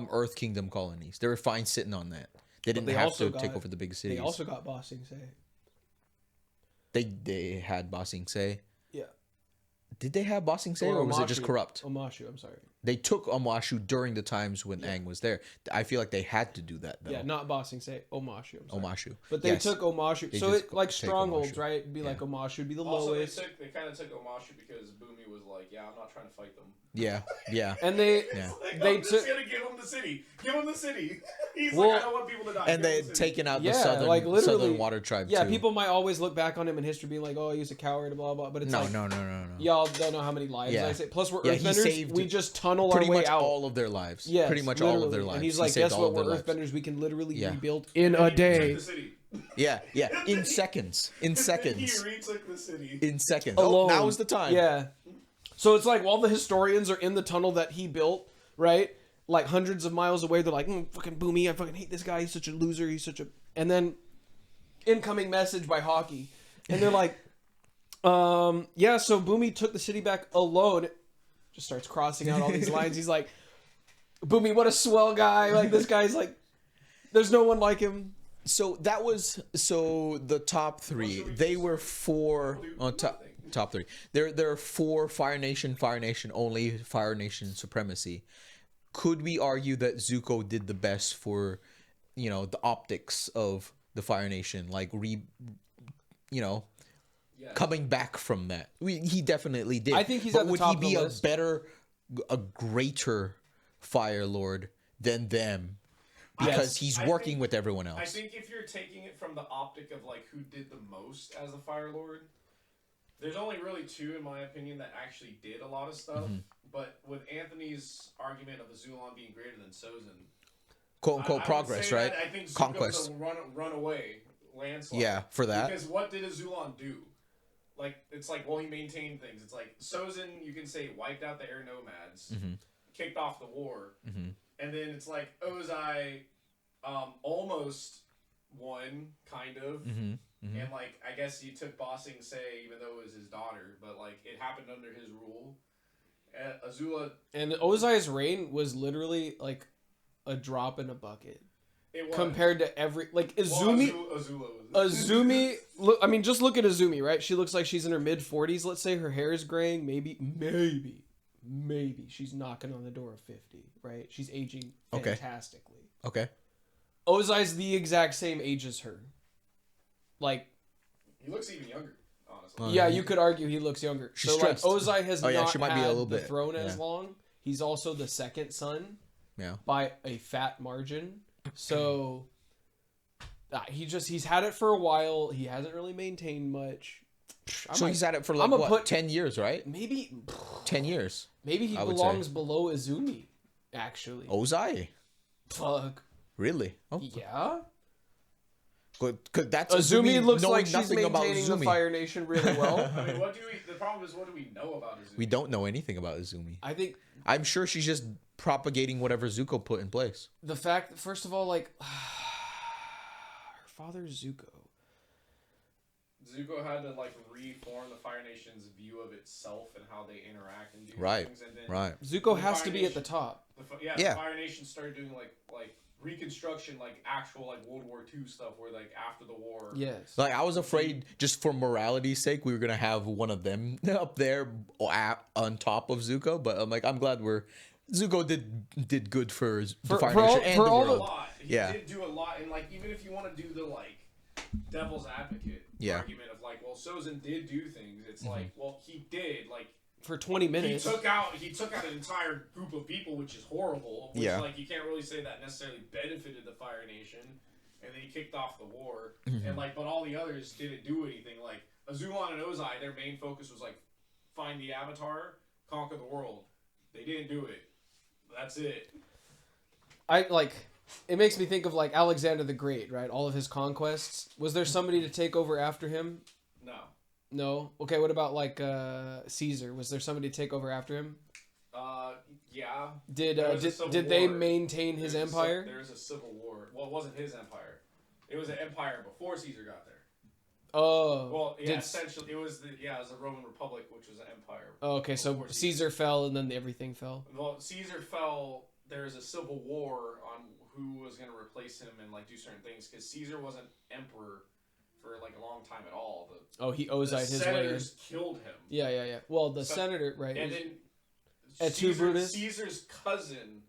Earth Kingdom colonies. They were fine sitting on that. They didn't have to take over the big cities. They also got Ba Sing Se. They had Ba Sing Se. Yeah. Did they have Ba Sing Se, or was it just corrupt? Omashu, I'm sorry. They took Omashu during the times when Aang was there. I feel like they had to do that, though. Yeah, not Ba Sing Se, Omashu. Omashu. But they took Omashu. So it like strongholds, Omashu. right? It'd be like Omashu would be the Also, lowest. they kind of took Omashu because Bumi was like, yeah, I'm not trying to fight them. Yeah. And they I'm just going to give him the city. Give him the city. He's Well, like, I don't want people to die. And they had taken out the southern water tribe, yeah, too. people might always look back on him in history being like, oh, he's a coward, blah, blah. But it's No. Y'all don't know how many lives I saved. Plus, we're Yeah, he Earthbenders. saved We just tunnel pretty our way much out. all of their lives. Yes, pretty much all of their literally. lives. And he's He like, saved guess all what? of We're their lives. Earthbenders. We can literally Yeah. rebuild in a day. The city. Yeah. In seconds. In seconds. He retook the city. In seconds. Alone. Now is the time. Yeah. So it's like while the historians are in the tunnel that he built, right? Like hundreds of miles away, they're like, fucking Boomy, I fucking hate this guy. He's such a loser. He's such a... And then incoming message by Hockey. And they're like, yeah, so Boomy took the city back alone. Just starts crossing out all these lines. He's like, Boomy, what a swell guy. Like, this guy's like, there's no one like him. So that was... So the top 3. They were 4... Top 3. There are 4 Fire Nation only, Fire Nation supremacy. Could we argue that Zuko did the best for, the optics of the Fire Nation, like coming back from that? He definitely did. I think he's at the top of the list. Would he be a greater Fire Lord than them? Because he's working with everyone else. I think if you're taking it from the optic of like who did the most as a Fire Lord, there's only really 2, in my opinion, that actually did a lot of stuff. Mm-hmm. But with Anthony's argument of Azulon being greater than Sozin, quote unquote progress, right? I think Zuko's Conquest. a run away landslide. Yeah, for that. Because what did Azulon do? Like, it's like, well, he maintained things. It's like Sozin, you can say, wiped out the air nomads, kicked off the war, and then it's like Ozai almost won, kind of. And, like, I guess he took Ba Sing Se, even though it was his daughter, but, like, it happened under his rule. Azula... And Ozai's reign was literally, like, a drop in a bucket. It was. Compared to every... Like, Azumi... Well, Azumi... Look, I mean, just look at Azumi, right? She looks like she's in her mid-40s, let's say. Her hair is graying. Maybe she's knocking on the door of 50, right? She's aging fantastically. Okay. Ozai's the exact same age as her. Like... He looks even younger, honestly. Yeah, you could argue he looks younger. She's so, like, stressed. Ozai has not she might had be a little the bit, throne as long. He's also the second son. by a fat margin. So he's had it for a while. He hasn't really maintained much. He's had it for like 10 years, right? Maybe 10 years. Maybe he belongs below Izumi, actually. Ozai? Fuck. Really? Oh. Yeah. Because that's Izumi looks like she's maintaining the Fire Nation really well. I mean, the problem is, what do we know about Izumi? We don't know anything about Izumi. I'm sure she's just propagating whatever Zuko put in place. The fact, first of all, like, her father's Zuko. Zuko had to like reform the Fire Nation's view of itself and how they interact and do things. And then Zuko has to be at the top. The Fire Nation started doing like reconstruction, like actual like World War II stuff, where like after the war. Yes. Like I was afraid, just for morality's sake, we were gonna have one of them up there on top of Zuko. But I'm glad Zuko did good for the Fire Nation and the world. He did do a lot, and like even if you want to do the like devil's advocate argument of like, well, Sozin did do things. It's like, well, he did like for 20 minutes. He took out an entire group of people, which is horrible. Which, like, you can't really say that necessarily benefited the Fire Nation. And then he kicked off the war, and like, but all the others didn't do anything. Like Azulon and Ozai, their main focus was like find the Avatar, conquer the world. They didn't do it. That's it. It makes me think of like Alexander the Great, right? All of his conquests. Was there somebody to take over after him? No. Okay, what about like Caesar? Was there somebody to take over after him? Yeah. Did they maintain his empire? There was a civil war. Well, it wasn't his empire. It was an empire before Caesar got there. Oh. Well, yeah. Essentially, it was the Roman Republic, which was an empire. Oh, okay. So Caesar fell, and then everything fell. Well, Caesar fell. There was a civil war on who was going to replace him and like do certain things because Caesar wasn't emperor for like a long time at all. Ozai'd his way in. Senators killed him. Yeah. Well, the senator, right? And then Caesar's cousin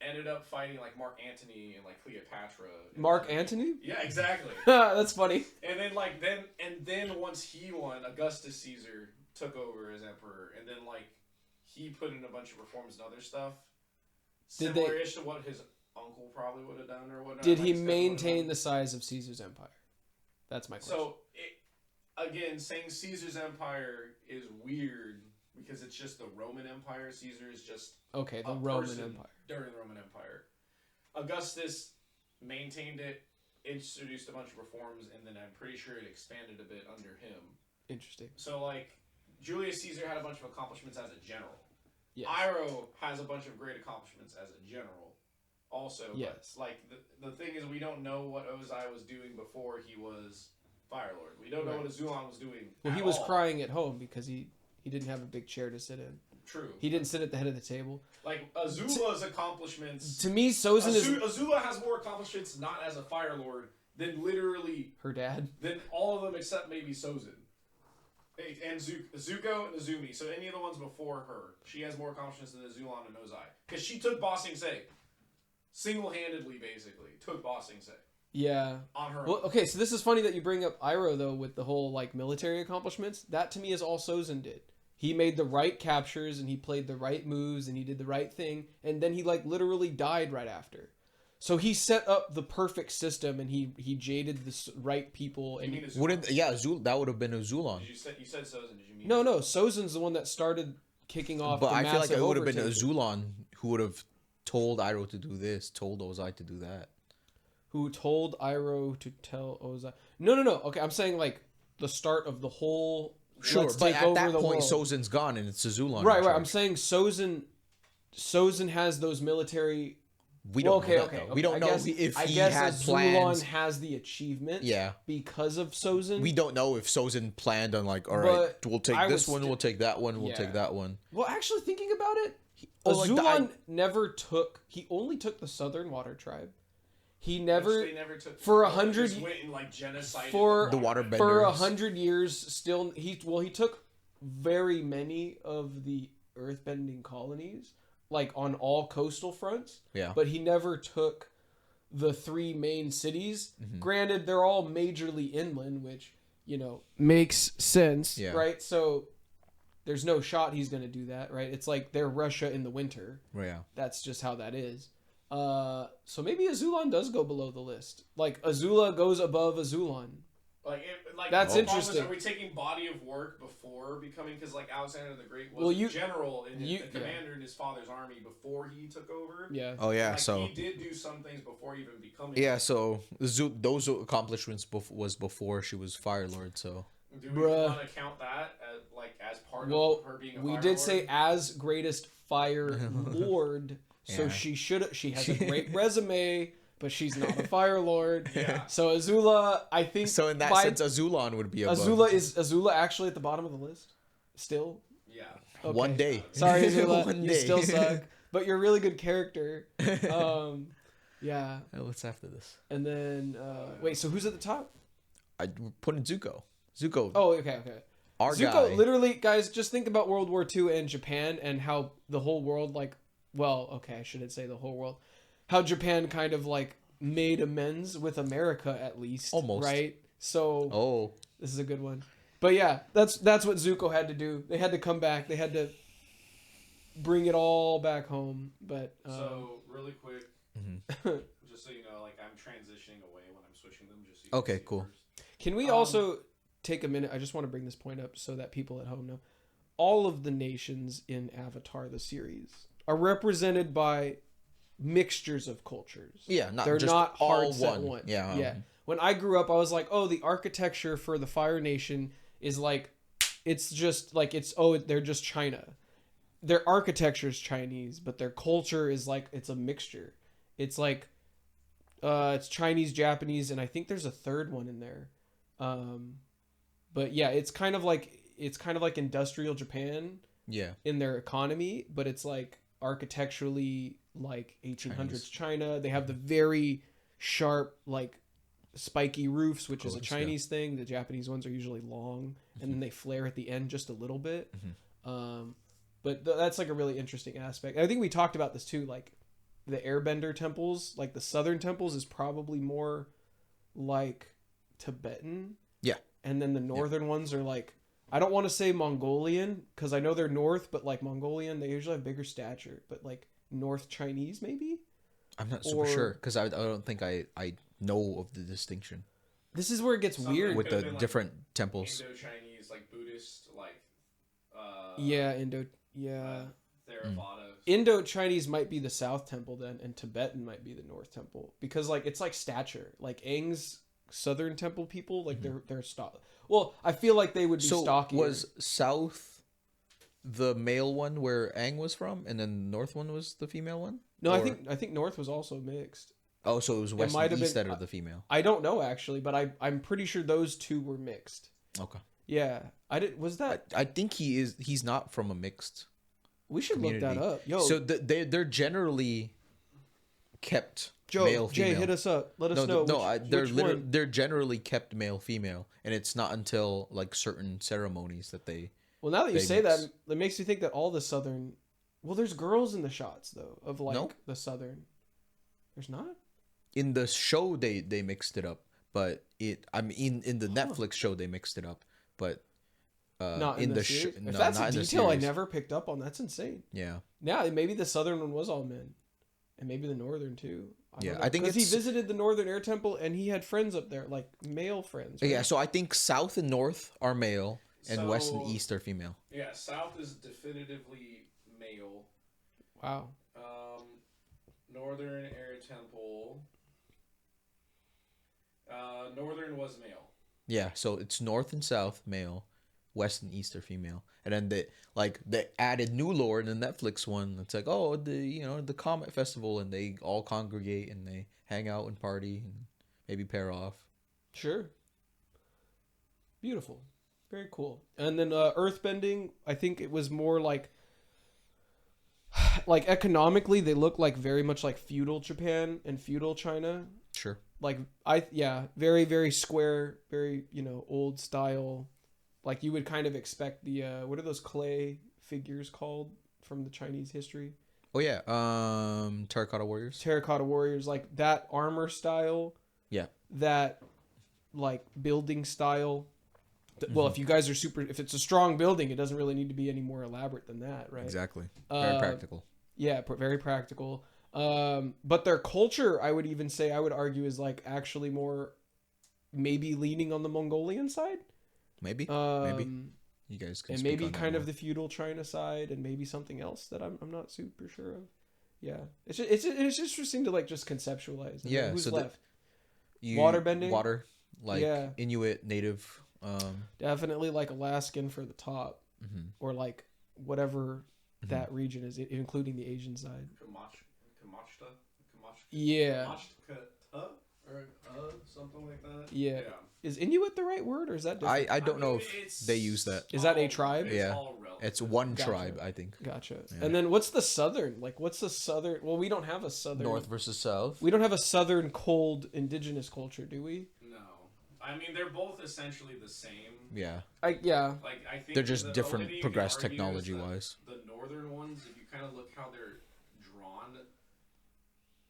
ended up fighting like Mark Antony and like Cleopatra. Mark Antony? Yeah, exactly. That's funny. And then once he won, Augustus Caesar took over as emperor, and then like he put in a bunch of reforms and other stuff, similar-ish to what his uncle probably would have done or whatnot. Did he maintain the size of Caesar's empire? That's my question. So, again, saying Caesar's empire is weird because it's just the Roman Empire. Caesar is just the Roman Empire. During the Roman Empire. Augustus maintained it, introduced a bunch of reforms, and then I'm pretty sure it expanded a bit under him. Interesting. So, like, Julius Caesar had a bunch of accomplishments as a general. Yes. Iroh has a bunch of great accomplishments as a general. Also, yes. But, like, the thing is, we don't know what Ozai was doing before he was Firelord. We don't know what Azulon was doing. Well, he was crying at home because he didn't have a big chair to sit in. True. He didn't sit at the head of the table. Like, Azula's accomplishments... To me, Sozin Azula has more accomplishments not as a Fire Lord than literally... her dad? Than all of them except maybe Sozin. And Zuko and Izumi. So any of the ones before her. She has more accomplishments than Azulon and Ozai. Because she took Ba Sing Se. Single-handedly, basically. Took Ba Sing Se. Yeah. On her own. Well, okay, so this is funny that you bring up Iroh, though, with the whole, like, military accomplishments. That, to me, is all Sozin did. He made the right captures, and he played the right moves, and he did the right thing, and then he, like, literally died right after. So he set up the perfect system, and he jaded the right people. And that would have been Azulon. You said Sozin. Did you mean? No. Sozin's the one that started kicking off. But the I feel like it would have been overtaking. Azulon who would have told Iroh to do this, told Ozai to do that. Who told Iroh to tell Ozai? No. Okay, I'm saying like the start of the whole. Sure, but at that point, Sozin's gone and it's Azulon. Right. I'm saying Sozin has those military. We don't know that, though. We don't know if he had plans. Azulon has the achievement. Yeah. Because of Sozin. We don't know if Sozin planned on like, all right, we'll take this one, we'll take that one, we'll take that one. Well, actually, thinking about it, Azulon he only took the Southern Water Tribe. He never took for 100 for the Waterbenders. For 100 years. Still, he took very many of the earthbending colonies, like on all coastal fronts. Yeah. But he never took the 3 main cities. Mm-hmm. Granted, they're all majorly inland, which makes sense, right? So there's no shot he's going to do that, right? It's like they're Russia in the winter. Yeah. That's just how that is. So maybe Azulon does go below the list. Like Azula goes above Azulon. That's interesting. Are we taking body of work before becoming? Because like Alexander the Great was a general in the commander in his father's army before he took over. Yeah. Oh yeah. Like, so he did do some things before even becoming. Yeah. So those accomplishments was before she was Firelord. So. Do we want to count that as part of her being a Fire we Lord? did say as greatest Fire Lord, so she has a great resume, but she's not a Fire Lord. Yeah. So Azula, I think. So in that sense, Azulon would be above. Is Azula actually at the bottom of the list? Still? Yeah. Okay. One day. Sorry, Azula. One you day. still suck, but you're a really good character. Yeah. What's after this? And then wait, so who's at the top? I put in Zuko. Zuko. Oh, okay. Our Zuko, guy. literally, guys, just think about World War II and Japan and how the whole world, like, well, okay, I shouldn't say the whole world. How Japan kind of, like, made amends with America, at least. Almost. Right? So, Oh. this is a good one. But yeah, that's what Zuko had to do. They had to come back. They had to bring it all back home. But so, really quick, just so you know, like, I'm transitioning away when I'm switching them. Just so you Okay, cool. First. Can we also take a minute? I just want to bring this point up so that people at home know. All of the nations in Avatar, the series, are represented by mixtures of cultures. Yeah, they're just not hard all set one. one. Yeah. Yeah. When I grew up, I was like, oh, the architecture for the Fire Nation is like, it's just like, they're just China. Their architecture is Chinese, but their culture is like, it's a mixture. It's like, it's Chinese, Japanese, and I think there's a third one in there. But yeah, it's kind of like industrial Japan. Yeah. In their economy, but it's like architecturally like 1800s China. They have the very sharp, like spiky roofs, which is a Chinese thing. The Japanese ones are usually long, and then they flare at the end just a little bit. But that's like a really interesting aspect. I think we talked about this too. Like the Airbender temples, like the southern temples, is probably more like Tibetan. Yeah. And then the northern ones are like, I don't want to say Mongolian because I know they're north, but like Mongolian, they usually have bigger stature. But like North Chinese, maybe? I'm not super sure because I don't think I know of the distinction. This is where it gets weird. With the different temples. Indo-Chinese, like Buddhist, like... Theravada. Indo-Chinese might be the South Temple then, and Tibetan might be the North Temple. Because like it's like stature. Like Aang's Southern Temple people, like they're stock. Well, I feel like they would be stockier. Was South the male one where Aang was from, and then the North one was the female one? No, or... I think North was also mixed. Oh, so it was West and East that are the female. I don't know actually, but I'm pretty sure those two were mixed. Okay. Yeah, was that? I think he's not from a mixed. We should community. Look that up. Yo. So they're generally kept. Male, Jay, female. Hit us up. Let us know. They're generally kept male, female, and it's not until like certain ceremonies that they. Well, now that you say that, it makes me think that all the southern. Well, there's girls in the shots though of like the southern. There's not. In the show, they mixed it up, but in the Netflix show they mixed it up, but. Not in the show. If that's a detail I never picked up on, that's insane. Yeah. Yeah, maybe the southern one was all men, and maybe the northern too. I think because he visited the Northern Air Temple and he had friends up there, like male friends. Right? Yeah, so I think South and North are male, and West and East are female. Yeah, South is definitively male. Wow. Northern Air Temple. Northern was male. Yeah, so it's North and South male, West and East are female, and then they added New Lore in the Netflix one. It's like, oh, the Comet Festival, and they all congregate and they hang out and party and maybe pair off. Sure. Beautiful, very cool. And then Earthbending, I think it was more like economically they look like very much like feudal Japan and feudal China. Sure. Like very very square, very old style. Like you would kind of expect the what are those clay figures called from the Chinese history? Oh yeah, terracotta warriors. Terracotta warriors, like that armor style. Yeah. That like building style. Well, if you guys are if it's a strong building, it doesn't really need to be any more elaborate than that, right? Exactly. Very practical. Yeah, very practical. But their culture, I would even say, I would argue, is like actually more maybe leaning on the Mongolian side. Maybe. You guys can and speak maybe on that kind more. of the feudal China side, and maybe something else that I'm not super sure of. Yeah, it's interesting to like just conceptualize. Yeah, who's so left? Waterbending, Yeah. Inuit, native. Definitely like Alaskan for the top, or like whatever that region is, including the Asian side. Kamachta? Yeah. Kamachta? Or something like that? Yeah. Is Inuit the right word, or is that different? I don't know if they use that. Is that a tribe? Yeah. It's one tribe, I think. Gotcha. Yeah. And then what's the southern? Like, what's the southern? Well, we don't have a southern. North versus south. We don't have a southern cold indigenous culture, do we? No. I mean, they're both essentially the same. Yeah. Yeah. Like, I think They're just the different, only thing you progressed can argue is technology-wise. The northern ones, if you kind of look how they're drawn,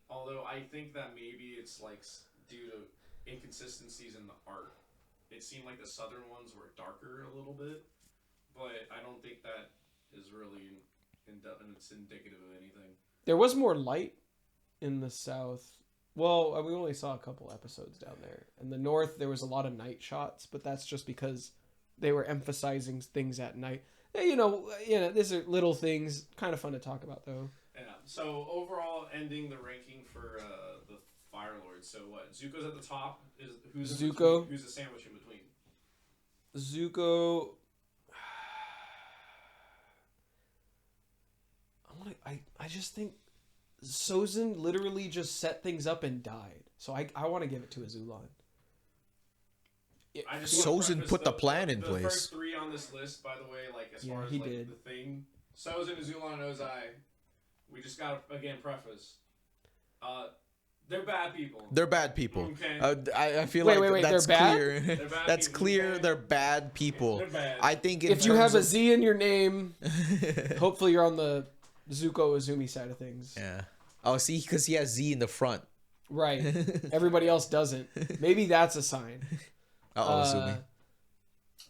although I think that maybe it's like due to inconsistencies in the art. It seemed like the southern ones were darker a little bit, but I don't think that is really it's indicative of anything. There was more light in the south. Well, we only saw a couple episodes down there. In the north, there was a lot of night shots, but that's just because they were emphasizing things at night. You know, these are little things, kind of fun to talk about, though. Yeah. So overall, ending the ranking for the Firelord. So what? Zuko's at the top. Who's Zuko? Who's the sandwich in between? Zuko. I just think Sozin literally just set things up and died. So I want to give it to Azulon. Sozin put the plan in place. The first three on this list, by the way, like as far as like the thing, Sozin, Azulon, Ozai. We just got to again preface. They're bad people. They're bad people. Okay. I feel wait, that's they're bad? clear. They're bad That's people, clear. okay? They're bad people. They're bad. I think If you have a Z in your name, hopefully you're on the Zuko Azumi side of things. Yeah. Oh, see, because he has Z in the front. Right. Everybody else doesn't. Maybe that's a sign. Azumi.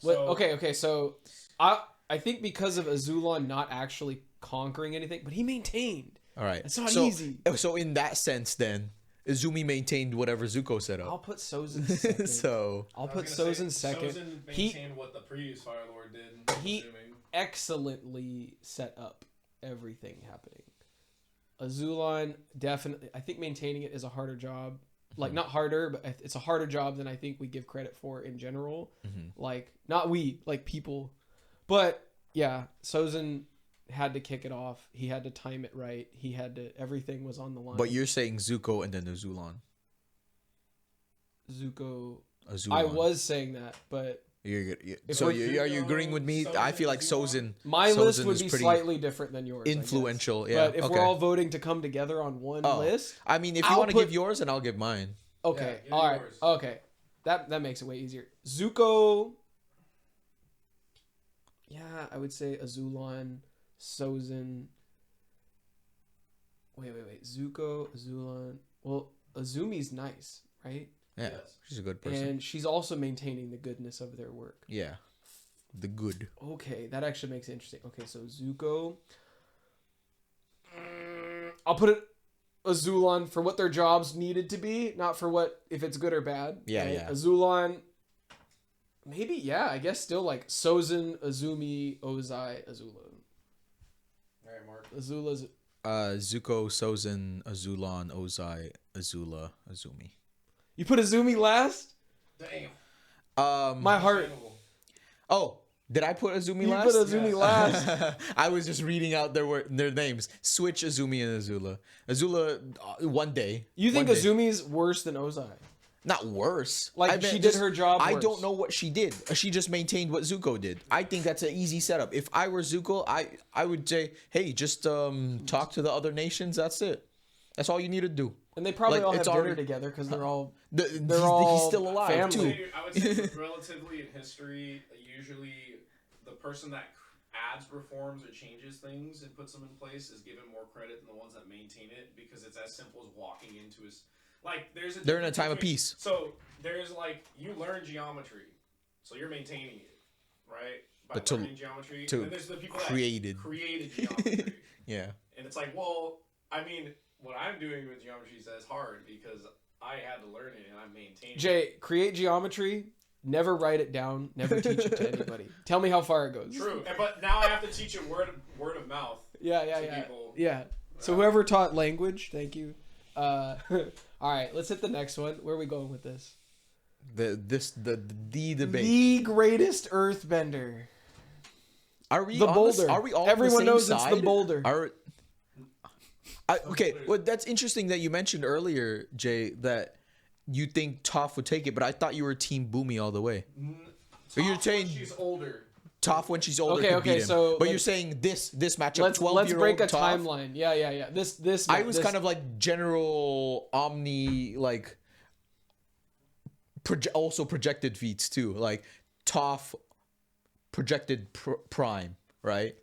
Okay. So I think because of Azulon not actually conquering anything, but he maintained. All right. It's not easy. So in that sense, then Azumi maintained whatever Zuko set up. I'll put Sozin second. I'll put Sozin second. Sozin maintained what the previous Firelord did. He excellently set up everything happening. Azulon definitely. I think maintaining it is a harder job. Like not harder, but it's a harder job than I think we give credit for in general. Like not we, like people. But yeah, Sozin had to kick it off. He had to time it right. He had to. Everything was on the line. But you're saying Zuko and then Azulon. Zuko. Azulon. I was saying that, but You're If so we're- are you agreeing with me? Sozin, I feel like Azulon? my Sozin list would is be pretty slightly different than yours. I guess. influential. Yeah. But if okay. we're all voting to come together on one list, I mean, if you I'll want to put- give yours, then I'll give mine. okay, Yeah, give all right, yours. okay, that makes it way easier. Zuko. Yeah, I would say Azulon, Sozin. Wait. Zuko, Azulon. Well, Azumi's nice, right? Yeah, Yes. she's a good person. And she's also maintaining the goodness of their work. Yeah, the good. Okay, that actually makes it interesting. Okay, so Zuko. I'll put it Azulon for what their jobs needed to be, not for what if it's good or bad. Yeah, right? yeah. Azulon. Maybe, yeah, I guess still like Sozin, Azumi, Ozai, Azula. All right, Mark. Azula's. Zuko, Sozin, Azulon, Ozai, Azula, Azumi. You put Azumi last? Damn. My heart. Oh, did I put Azumi You last? put Azumi last. I was just reading out their names. Switch Azumi and Azula. Azula, one day. You think one day. Azumi's worse than Ozai? Not worse. Like, I meant she did her job I worse. don't know what she did. She just maintained what Zuko did. I think that's an easy setup. If I were Zuko, I would say, hey, just talk to the other nations. That's it. That's all you need to do. And they probably Like, all have it's dinner already- together because they're all He's still alive family. too. I would say relatively in history, usually the person that adds, reforms, or changes things and puts them in place is given more credit than the ones that maintain it because it's as simple as walking into his. Like, there's a They're in a difference time of between- peace. So there's like you learn geometry, so you're maintaining it, right? By But to- learning geometry, to and then there's the people created. that created geometry. Yeah. And it's like, well, I mean, what I'm doing with geometry is hard because I had to learn it and I'm maintaining. Jay, create geometry. Never write it down. Never teach it to anybody. Tell me how far it goes. True, but now I have to teach it word of mouth. Yeah. People. Yeah. So whoever taught language, thank you. All right, let's hit the next one. Where are we going with this? The debate. The Greatest Earthbender. Are we the on boulder? Are we all Everyone on the knows same it's side? the boulder. Okay, well, that's interesting that you mentioned earlier, Jay, that you think Toph would take it, but I thought you were Team Boomy all the way. But you're saying she's older. Toph when she's older Okay, could beat him. so but you're saying this matchup, 12-year-old let's break a Toph? timeline. Yeah. This I was kind of like general omni, like also projected feats too, like Toph projected prime, right?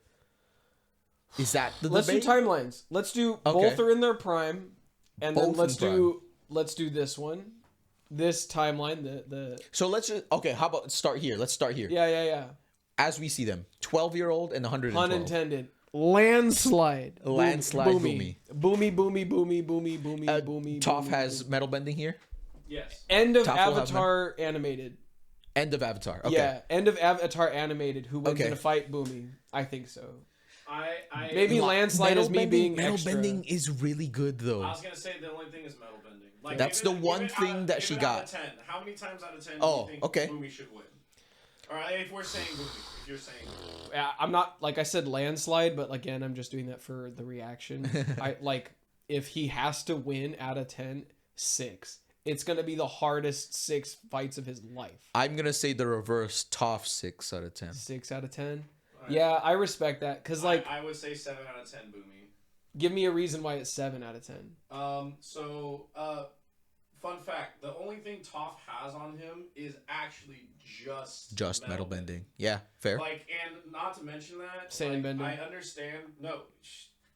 Is that the Let's debate? do timelines. Let's do both are in their prime, and then let's do this one, this timeline. The So let's just how about start here? Let's start here. Yeah. As we see them, 12-year-old and 112. Pun intended. Landslide. Boomy. Boomy. Toph has metal bending here. Yes. End of Toph will have Avatar animated. End of Avatar. Okay. Yeah, end of Avatar animated. Who wins in a fight? Boomy. I think so. Maybe landslide is me being metal extra. bending is really good though. I was gonna say the only thing is metal bending. Like, that's the one thing that she got. Out of 10. How many times out of 10 do you think Boomy should win? All right, if we're saying Boomy, if you're saying Boomy. Yeah, I'm not, like I said, landslide, but again, I'm just doing that for the reaction. If he has to win out of 10, 6. It's gonna be the hardest 6 fights of his life. I'm gonna say the reverse. Toph 6 out of 10. 6 out of 10. Right. Yeah, I respect that because I would say 7 out of 10 Boomy. Give me a reason why it's 7 out of 10. Fun fact: the only thing Toph has on him is actually just metal bending. Yeah, fair. And not to mention that Sand bending. I understand. No,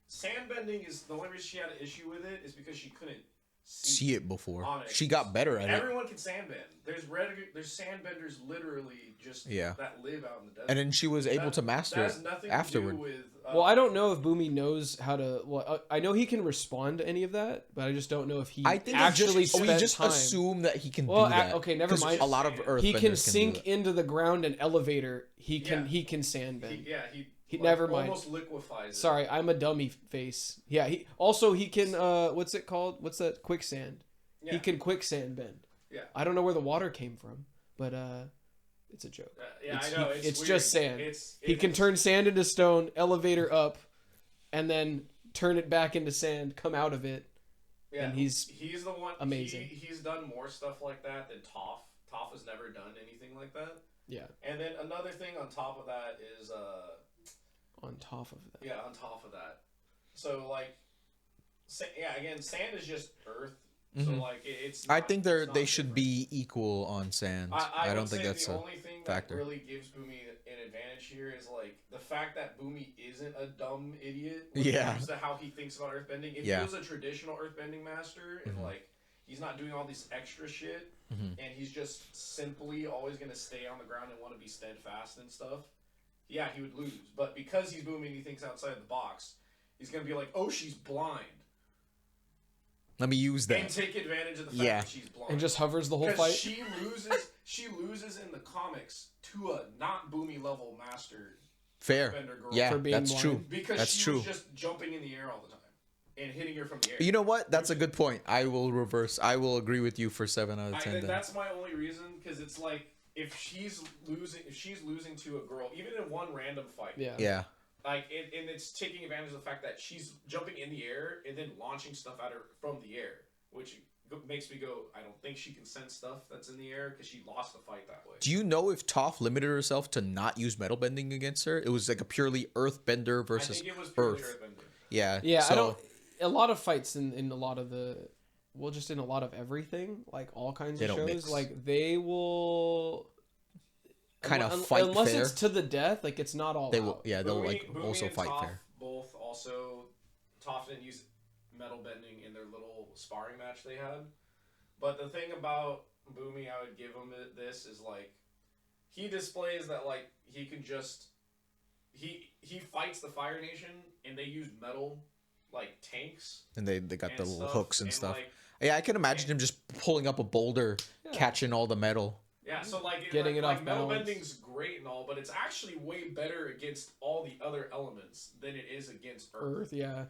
sand bending is the only reason she had an issue with it is because she couldn't see it before. On it. She got better at it. Everyone can sand bend. There's sandbenders literally just that live out in the desert. And then she was able to master it afterward. To do with, well, I don't know if Boomy knows how to. Well, I know he can respond to any of that, but I just don't know if he actually spent we just time. assume that he can do that. Okay, never mind. A lot of Earthbenders he can sink into the ground and elevator. He can sand bend. He never mind. Almost liquefies. Sorry, I'm a dummy face. Yeah. He can. What's it called? What's that? Quicksand. Yeah. He can quicksand bend. Yeah. I don't know where the water came from, but it's a joke. I know. It's just sand. He can turn sand into stone, elevator up, and then turn it back into sand, come out of it. Yeah. And he's the one amazing. He's done more stuff like that than Toph. Toph has never done anything like that. Yeah. And then another thing on top of that is on top of that. Yeah, on top of that. So again, sand is just earth. Mm-hmm. So it's. I think they should be equal on sand. I don't think that's the a only thing factor. That really gives Boomy an advantage here is the fact that Boomy isn't a dumb idiot when it comes to how he thinks about earthbending. If he was a traditional earthbending master and he's not doing all this extra shit and he's just simply always gonna stay on the ground and want to be steadfast and stuff, yeah, he would lose. But because he's Boomy and he thinks outside the box, he's gonna be like, oh, she's blind. Let me use that. And take advantage of the fact that she's blind. And just hovers the whole fight. She loses in the comics to a not Boomy level master. Fair. Girl yeah, for that's blind. true. Because that's she true. was just jumping in the air all the time and hitting her from the air. You know what? That's a good point. I will reverse. I will agree with you for 7 out of 10. That's my only reason, because it's if she's losing to a girl, even in one random fight. Yeah. And it's taking advantage of the fact that she's jumping in the air and then launching stuff at her from the air, which makes me go, I don't think she can sense stuff that's in the air because she lost the fight that way. Do you know if Toph limited herself to not use metal bending against her? It was like a purely earthbender versus I think it was purely earth. earthbender. Yeah. Yeah, so, I don't. A lot of fights in a lot of the, well, just in a lot of everything, all kinds of shows, mix. They will kind of fight unless fair. it's to the death. It's not all. They will. Out. Yeah, they'll Boomy also and fight Toph fair. Both also, Toph didn't use metal bending in their little sparring match they had. But the thing about Boomy, I would give him this is he displays that he can just he fights the Fire Nation and they use metal like tanks And they got and the little stuff, hooks and stuff. like, Yeah, I can imagine him just pulling up a boulder, Yeah. catching all the metal. yeah, so like Getting it off metal balance. bending's great and all, but it's actually way better against all the other elements than it is against Earth. Yeah.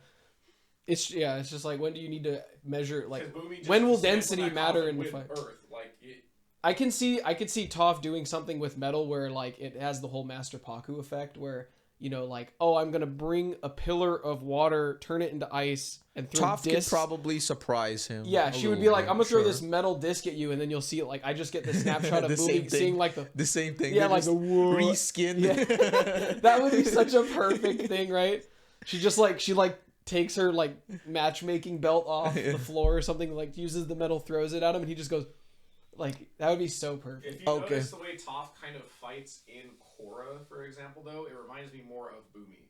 It's just like, when do you need to measure, like, 'Cause Boomy just when will stands on density that matter coffin in the with fight? Earth, like it. I could see Toph doing something with metal where, like, it has the whole Master Paku effect where, you know, like, oh, I'm gonna bring a pillar of water, turn it into ice, and throw Toph could discs. probably surprise him. Yeah, a she would be little like, bit, I'm gonna throw sure. this metal disc at you, and then you'll see it. Like, I just get the snapshot of The same Boomy thing. seeing like the same thing. yeah, They're like just the whoa. reskin. Yeah. That would be such a perfect thing, right? She just like takes her like matchmaking belt off the floor or something, like uses the metal, throws it at him, and he just goes like, that would be so perfect. If you notice the way Toph kind of fights in Korra, for example, though, it reminds me more of Boomy.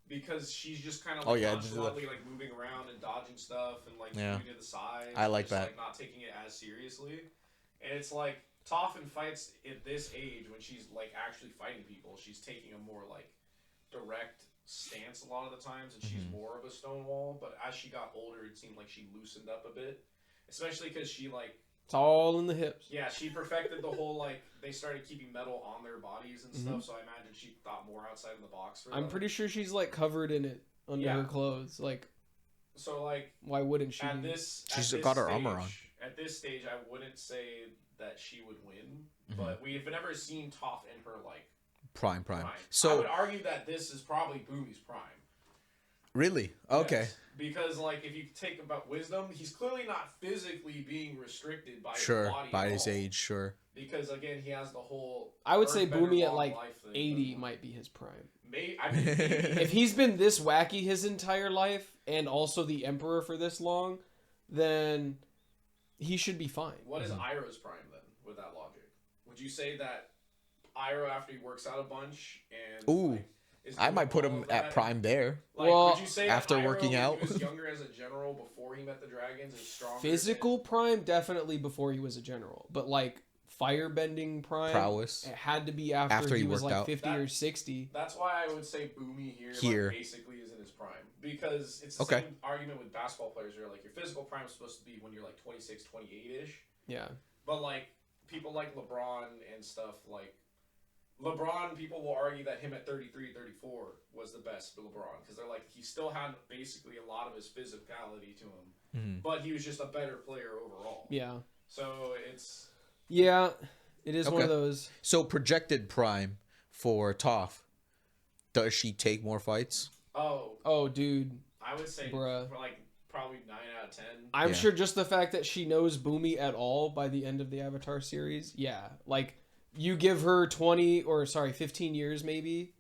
Because she's just kind of like nonchalantly like moving around and dodging stuff and like moving to the side. I like just, that. Like not taking it as seriously. And it's like Toph in fights at this age when she's like actually fighting people, she's taking a more like direct stance a lot of the times, and she's more of a Stonewall. But as she got older, it seemed like she loosened up a bit, especially because she like. It's all in the hips. Yeah, she perfected the whole, like, they started keeping metal on their bodies and stuff, so I imagine she thought more outside of the box for I'm pretty sure she's like covered in it under her clothes. Like, so like, why wouldn't she? She's got her armor on. At this stage, I wouldn't say that she would win, but we've never seen Toph in her, like, prime. So I would argue that this is probably Boomy's prime. Really? Okay. Yes. Because, like, if you take about wisdom, he's clearly not physically being restricted by his body by at his all. age, sure. Because, again, he has the whole... I would say Earthbender Boomy at, long like, life thing, 80 might be his prime. I mean, If he's been this wacky his entire life, and also the Emperor for this long, then he should be fine. What is Iroh's prime, then, with that logic? Would you say that Iroh, after he works out a bunch, and... like, I might put him at prime there. Like, well, would you say after that Iroh, working out, when he was younger as a general before he met the dragons, is stronger? Physical prime, definitely before he was a general. But, like, firebending prowess, it had to be after he was, like, out. 50 or 60. That's why I would say Boomy here. Like, basically is in his prime. Because it's the same argument with basketball players where, like, your physical prime is supposed to be when you're, like, 26, 28-ish. Yeah. But, like, people like LeBron and stuff, like, LeBron, people will argue that him at 33, 34 was the best for LeBron. Because they're like, he still had basically a lot of his physicality to him. But he was just a better player overall. Yeah. So it's... Yeah, it is one of those. So projected prime for Toph. Does she take more fights? Oh, dude. I would say Bruh. for like probably 9 out of 10. I'm sure just the fact that she knows Boomy at all by the end of the Avatar series. Yeah. Like, you give her 15 years maybe.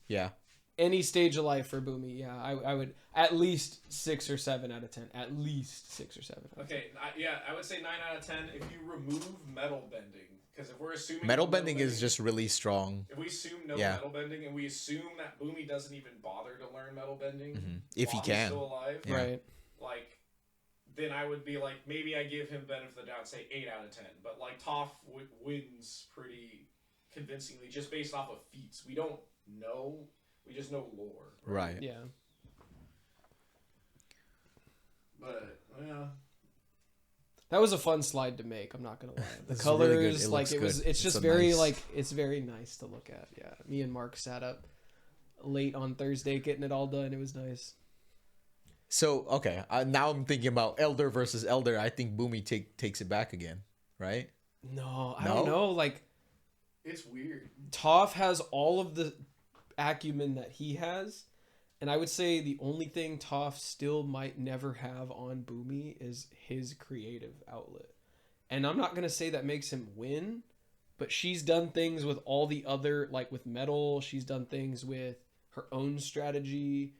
Yeah. Any stage of life for Boomy. Yeah, I would at least 6 or 7 out of 10. At least 6 or 7. Okay, I would say 9 out of 10 if you remove metal bending. Because if we're assuming metal bending is just really strong. If we assume metal bending, and we assume that Boomy doesn't even bother to learn metal bending, if he can, he's still alive, right? Like, then I would be like, maybe I give him benefit of the doubt, say 8 out of 10. But like Toph wins pretty convincingly just based off of feats. We don't know. We just know lore. Right. Yeah. But yeah. That was a fun slide to make. I'm not gonna lie. The It's colors, really good. It like looks it was. good. It's just a very nice... like it's very nice to look at. Yeah. Me and Mark sat up late on Thursday getting it all done. It was nice. So okay, now I'm thinking about Elder versus Elder. I think Boomy takes it back again, right? No, I don't know. Like, it's weird. Toph has all of the acumen that he has, and I would say the only thing Toph still might never have on Boomy is his creative outlet. And I'm not gonna say that makes him win, but she's done things with all the other, like with metal. She's done things with her own strategy.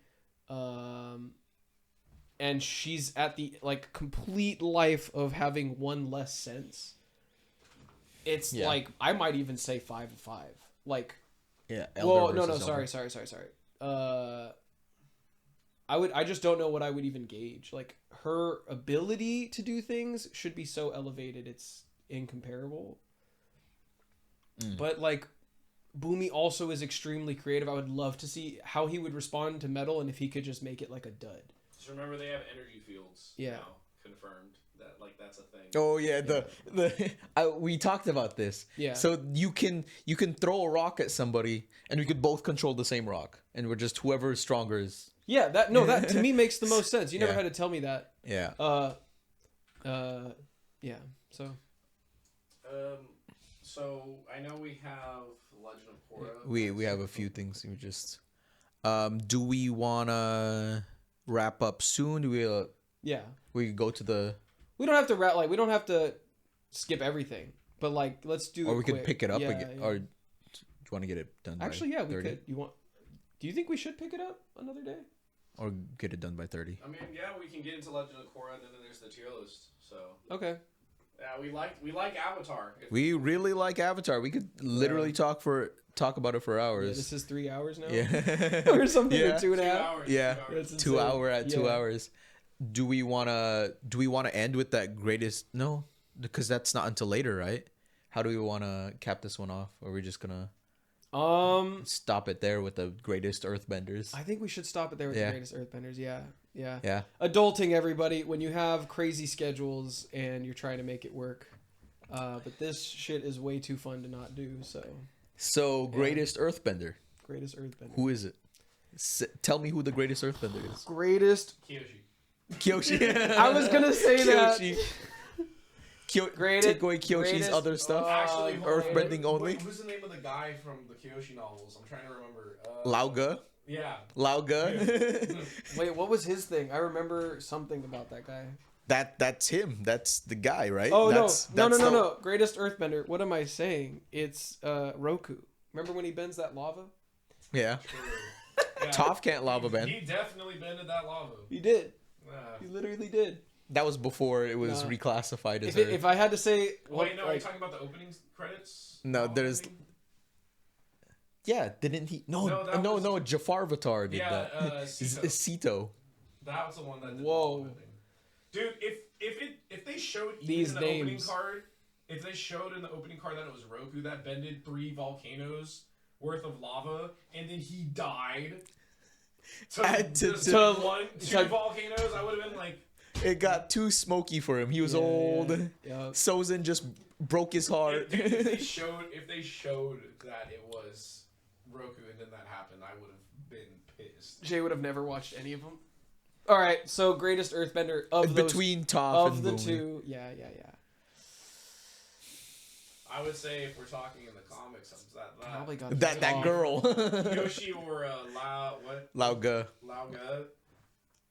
And she's at the like complete life of having one less sense. It's like I might even say 5 of 5. Like, Elder no, sorry. I just don't know what I would even gauge. Like, her ability to do things should be so elevated it's incomparable. But like, Boomy also is extremely creative. I would love to see how he would respond to metal and if he could just make it like a dud. Just remember they have energy fields. Yeah. Now, confirmed that that's a thing. Oh yeah, we talked about this. Yeah. So you can throw a rock at somebody, and we could both control the same rock, and we're just whoever is stronger is. Yeah, that to me makes the most sense. You never Yeah. had to tell me that. Yeah. Yeah. So. So I know we have Legend of Korra. We have a few things. We just. Do we wanna wrap up soon? Do we? Yeah. We go to the. We don't have to we don't have to skip everything, but like let's do. Or it we quick. could pick it up Yeah, again. yeah. Or do you want to get it done? Actually, by yeah, we 30? could. Do you think we should pick it up another day? Or get it done by 30. I mean, yeah, we can get into Legend of Korra, and then there's the tier list. So Okay. yeah, we like Avatar. We really like Avatar. We could literally talk about it for Yeah, hours. this is 3 hours now. Yeah. Or something. Yeah. Or 2.5 2 hours. Yeah. 2 hours. That's Two insane. hour at 2 Yeah. hours. Do we wanna end with that greatest? No, because that's not until later, right? How do we wanna cap this one off? Or are we just gonna stop it there with the greatest Earthbenders? I think we should stop it there with the greatest Earthbenders. Yeah. Yeah. Adulting, everybody, when you have crazy schedules and you're trying to make it work. But this shit is way too fun to not do. So Greatest Earthbender. greatest Earthbender. Who is it? Tell me who the greatest Earthbender is. Greatest. Kyoshi. Kyoshi. I was gonna say that. Take away Kyoshi's other stuff. Actually, Earthbending only. Wait, who's the name of the guy from the Kyoshi novels? I'm trying to remember. Lauga. Yeah. Lauga. Wait, what was his thing? I remember something about that guy. That's him. That's the guy, right? Oh that's no! Greatest Earthbender. What am I saying? It's Roku. Remember when he bends that lava? Yeah. Yeah. Toph can't lava bend. He definitely bended that lava. He did. Yeah. He literally did. That was before it was No. reclassified as If I had to say, Wait, no, are you talking about the opening credits? No, there's- Opening? yeah, didn't he? No, Jafar Vatar did that. Sito. Sito. That was the one that did Whoa. the opening. Dude, if they showed These in the opening names. card, if they showed in the opening card that it was Roku that bended 3 volcanoes worth of lava, and then he died to two volcanoes, I would have been like, It got too smoky for him. He was old. Yeah. Sozin just broke his heart. if they showed that it was Roku and then that happened, I would have been pissed. Jay would have never watched any of them. All right, so greatest Earthbender of those, Between Toph of and the Boomy. two. Yeah. I would say if we're talking in the comics, Probably got That girl. Yoshi or Lauga. Lauga.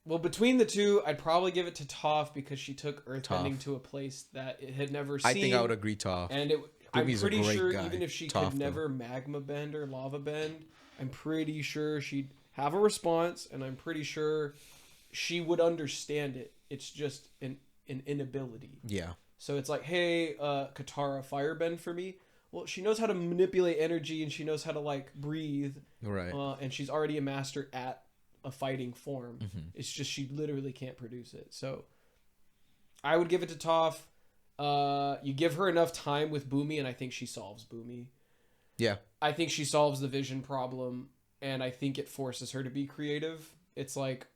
Well, between the two, I'd probably give it to Toph because she took Earthbending Toph. to a place that it had never seen. I think I would agree Toph. And I'm Boomy's a pretty great sure guy. even if she Toph, could never magma bend or lava bend, I'm pretty sure she'd have a response, and I'm pretty sure she would understand it. It's just an inability. Yeah. So it's like, hey, Katara, firebend for me. Well, she knows how to manipulate energy, and she knows how to like breathe. Right. And she's already a master at a fighting form. Mm-hmm. It's just she literally can't produce it. So I would give it to Toph. You give her enough time with Boomy, and I think she solves Boomy. Yeah. I think she solves the vision problem, and I think it forces her to be creative. It's like,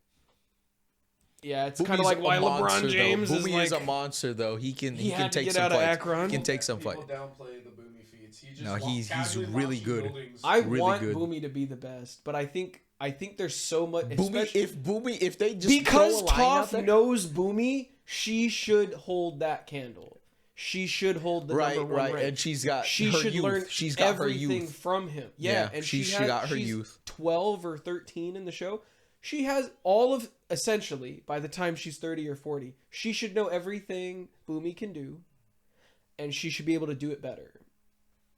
yeah, it's kind of like why LeBron James is Boomy like is a monster, though. He can had to take get some out of fights. Akron. He can take some fight. People downplay the Boomy feats. He just No, he's casually really launching good. buildings. I really want good. Boomy to be the best, but I think there's so much. Boomy, if they just Because throw a line out Toph there- knows Boomy, she should hold that candle. She should hold the number one rank. and she's got She her should youth. learn She's got her everything youth. from him. Yeah, and she got her she's youth. 12 or 13 in the show. She has all of, essentially, by the time she's 30 or 40, she should know everything Boomy can do, and she should be able to do it better.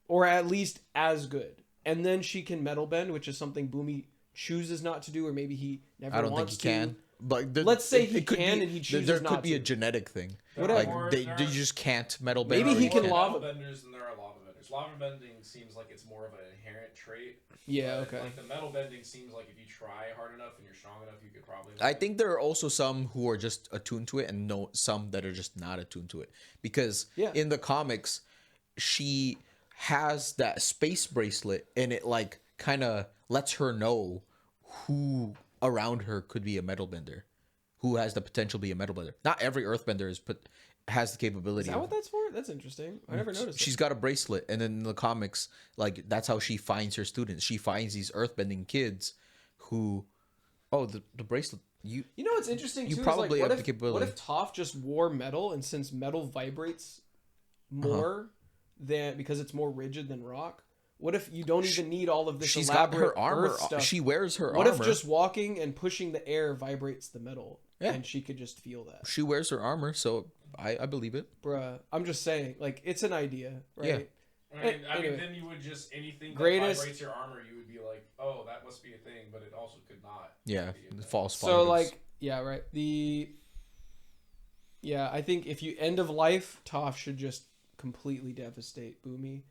Or at least as good. And then she can metal bend, which is something Boomy chooses not to do, or maybe he never I don't think wants he can. But Let's say he could can be, and he chooses There not could be a to. genetic thing. Whatever. Like they just can't metal bend. Maybe or he you can can't. lava- benders than there are lava benders. Lava bending seems like it's more of an inherent trait. Yeah, but, okay. Like the metal bending seems like if you try hard enough and you're strong enough, you could probably. I think there are also some who are just attuned to it, and some that are just not attuned to it. Because Yeah. in the comics, she has that space bracelet, and it like kind of lets her know who around her could be a metal bender, who has the potential to be a metal bender. Not every earthbender has the capability. Is that what that's for? That's interesting. I never noticed. She's got a bracelet, and then in the comics, like that's how she finds her students. She finds these earthbending kids who, the bracelet. You know what's interesting you too? probably is like, have the capability. What if Toph just wore metal, and since metal vibrates more than because it's more rigid than rock, what if you don't even need all of this She's elaborate got her armor. Earth stuff? She wears her what armor. if just walking and pushing the air vibrates the metal, Yeah. and she could just feel that? She wears her armor, so I believe it. Bruh, I'm just saying, like, it's an idea, right? Yeah. I mean, Anyway. then you would just anything that Greatest- vibrates your armor, you would be like, oh, that must be a thing, but it also could not. Yeah, be a thing. false So, positives. like, yeah, right. I think if you end of life, Toph should just completely devastate Boomy.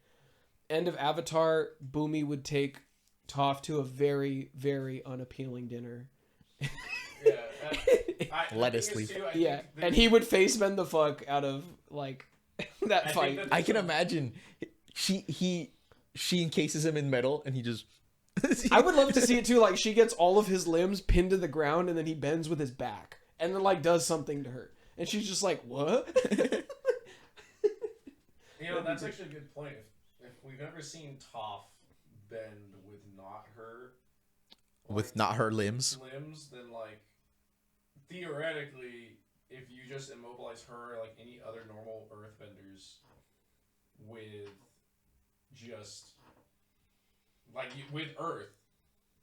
End of Avatar, Boomy would take Toph to a very, very unappealing dinner. Yeah. Let us leave. Yeah, and he would face bend the fuck out of like that I fight. think that- I can imagine she encases him in metal, and he just. I would love to see it too. Like she gets all of his limbs pinned to the ground, and then he bends with his back, and then like does something to her, and she's just like, "What?" You know, that's actually a good point. If we've ever seen Toph bend with not her, with not her limbs. then like theoretically, if you just immobilize her like any other normal Earthbenders with just like with Earth,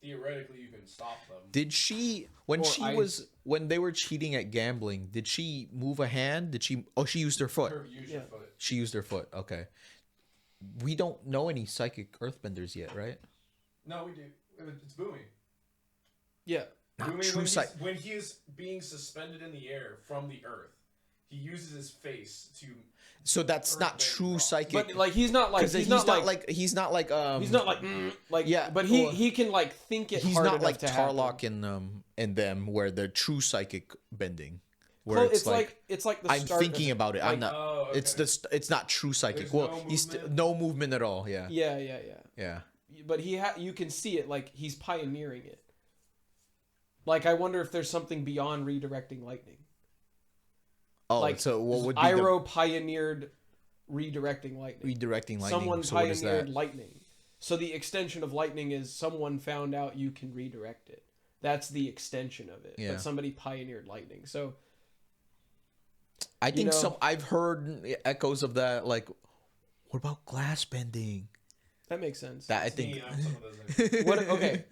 theoretically you can stop them. Did she when Or she ice. was when they were cheating at gambling? Did she move a hand? Did she? Oh, she used her foot. Use Yeah. your foot. She used her foot. Okay. We don't know any psychic Earthbenders yet, right? No, we do. It's Boomy. Yeah. Not Boomy, true when he is being suspended in the air from the Earth, he uses his face to. So that's not Earthbend true rock. psychic. But like he's not like Because he's not like he's not like yeah, but or- he can like think it. he's hard not enough like to happen. Tarlock and them where they're true psychic bending. Where Well, it's like it's like the I'm start thinking of, about it. like- I'm not. Oh, okay. It's not true psychic. There's Well, no he's movement? no movement at all. Yeah. Yeah. Yeah. But you can see it like he's pioneering it. Like I wonder if there's something beyond redirecting lightning. Oh, Like so what would be Iroh pioneered redirecting the lightning. redirecting lightning? Someone So what is pioneered that? lightning. So the extension of lightning is someone found out you can redirect it. That's the extension of it. Yeah. But somebody pioneered lightning. So I think know- I've heard echoes of that. Like, what about glass bending? that makes sense. That I It's me, think. I'm some of those guys. What? Okay.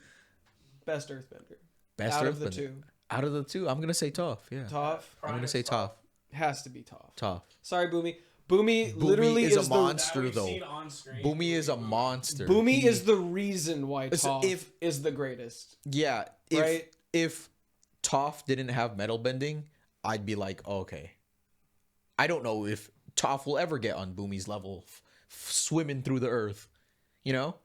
Best Earthbender. Best Out of the Earthbender. two. Out of the two, I'm gonna say Toph. Yeah. Toph I'm gonna say Toph. has to be Toph. Toph. Sorry, Boomy. Boomy literally is a is monster. That we've though. seen on screen. Boomy is a monster. Boomy He- is the reason why So Toph is the greatest. Yeah. If, Right? If Toph didn't have metal bending, I'd be like, okay. I don't know if Toph will ever get on Boomy's level, swimming through the earth, you know.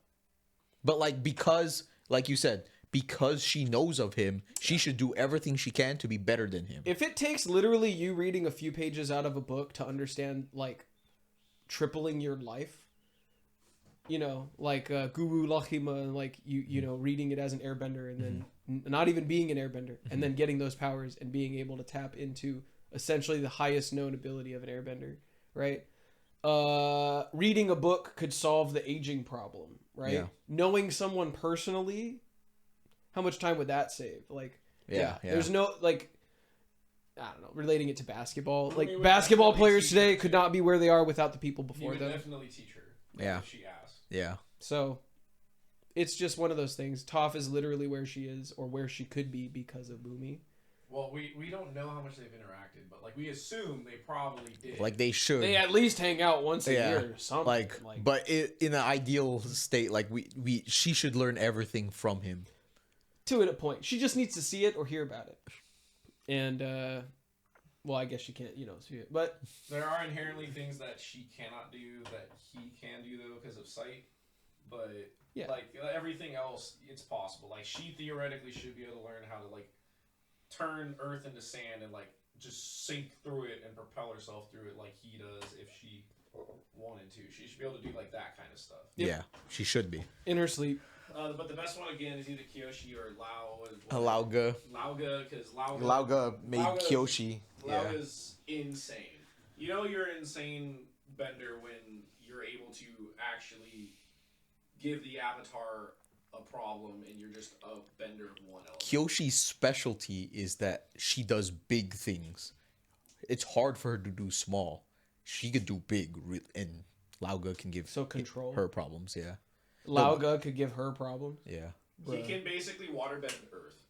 But like because, like you said, because she knows of him, she should do everything she can to be better than him. If it takes literally you reading a few pages out of a book to understand like tripling your life, you know, like Guru Lachima, like you know, reading it as an airbender and then not even being an airbender and then getting those powers and being able to tap into essentially the highest known ability of an airbender, right? Reading a book could solve the aging problem, right? Yeah. Knowing someone personally, how much time would that save? Like, Yeah. there's no like, I don't know, relating it to basketball. Boomy Like would basketball definitely players teach today her could to- not be where they are without the people He before would them. definitely teach her. Yeah. If she asked. Yeah. So it's just one of those things. Toph is literally where she is or where she could be because of Boomy. Well, we don't know how much they've interacted, but like we assume they probably did. Like they should. They at least hang out once a Yeah. year or something. Like, but in an ideal state, like she should learn everything from him. to a point. She just needs to see it or hear about it. And well, I guess she can't, see it. But There are inherently things that she cannot do that he can do though because of sight. But Yeah. like everything else, it's possible. Like she theoretically should be able to learn how to like turn earth into sand and like just sink through it and propel propel herself through it like he does if she wanted to. She should be able to do like that kind of stuff. Yep. Yeah, she should be. In her sleep. But the best one again is either Kyoshi or Lao. Lauga. Lauga, because Lauga made Kyoshi. Lauga's insane. You know you're an insane bender when you're able to actually give the avatar a problem and you're just a bender of one element. Kyoshi's specialty is that she does big things. It's hard for her to do small. She could do big, and Lauga can give control her problems. Yeah. Lauga could give her problems. Yeah. He can basically waterbend Earth.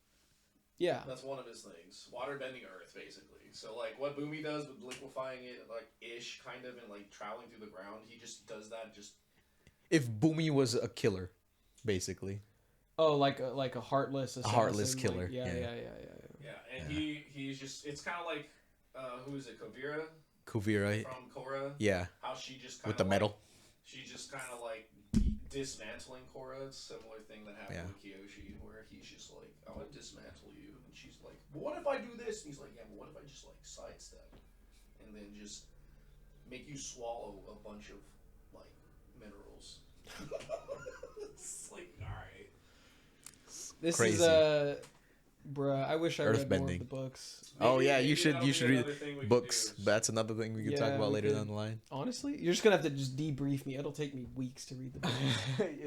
Yeah. That's one of his things. Waterbending Earth, basically. So, like, what Boomy does with liquefying it, like, ish, kind of, and, like, traveling through the ground, he just does that just... If Boomy was a killer, basically. Oh, like a heartless assassin. A heartless killer. Like, yeah. Yeah, and he's just... It's kind of like... who is it? Kuvira. From Korra? Yeah. How she just kind of... With the metal. She's just kind of, like, dismantling Korra. It's a similar thing that happened with Kyoshi, where he's just like, I want to dismantle you. And she's like, but what if I do this? And he's like, yeah, but what if I just, like, sidestep? And then just make you swallow a bunch of, like, minerals. It's like, alright. This Crazy. is, bruh, I wish I read more of Earthbending. the books. Oh yeah, you Maybe should read books. do. That's another thing we can talk about later down the line. Honestly, you're just gonna have to just debrief me. It'll take me weeks to read the book.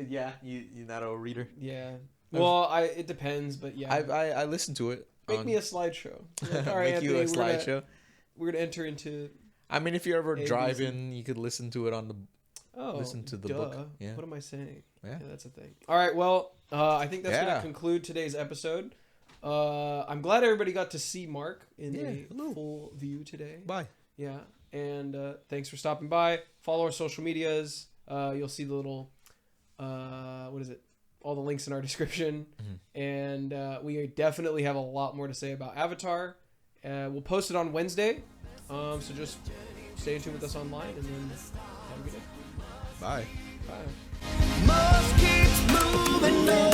Yeah, you're not a reader. Yeah. Well, it depends, but yeah. I listen to it. Make me a slideshow. Like, all right, Make you a Anthony, slideshow. We're gonna enter into. I mean, if you're ever driving, you could listen to it on the. Oh, listen to the book. Yeah. What am I saying? Yeah, that's a thing. All right. Well, I think that's gonna conclude today's episode. I'm glad everybody got to see Mark in a full view today. Bye. Yeah, and thanks for stopping by. Follow our social medias. You'll see the little, what is it? All the links in our description. Mm-hmm. And we definitely have a lot more to say about Avatar. We'll post it on Wednesday. So just stay in tune with us online, and then have a good day. Bye. Bye. Must keep moving on.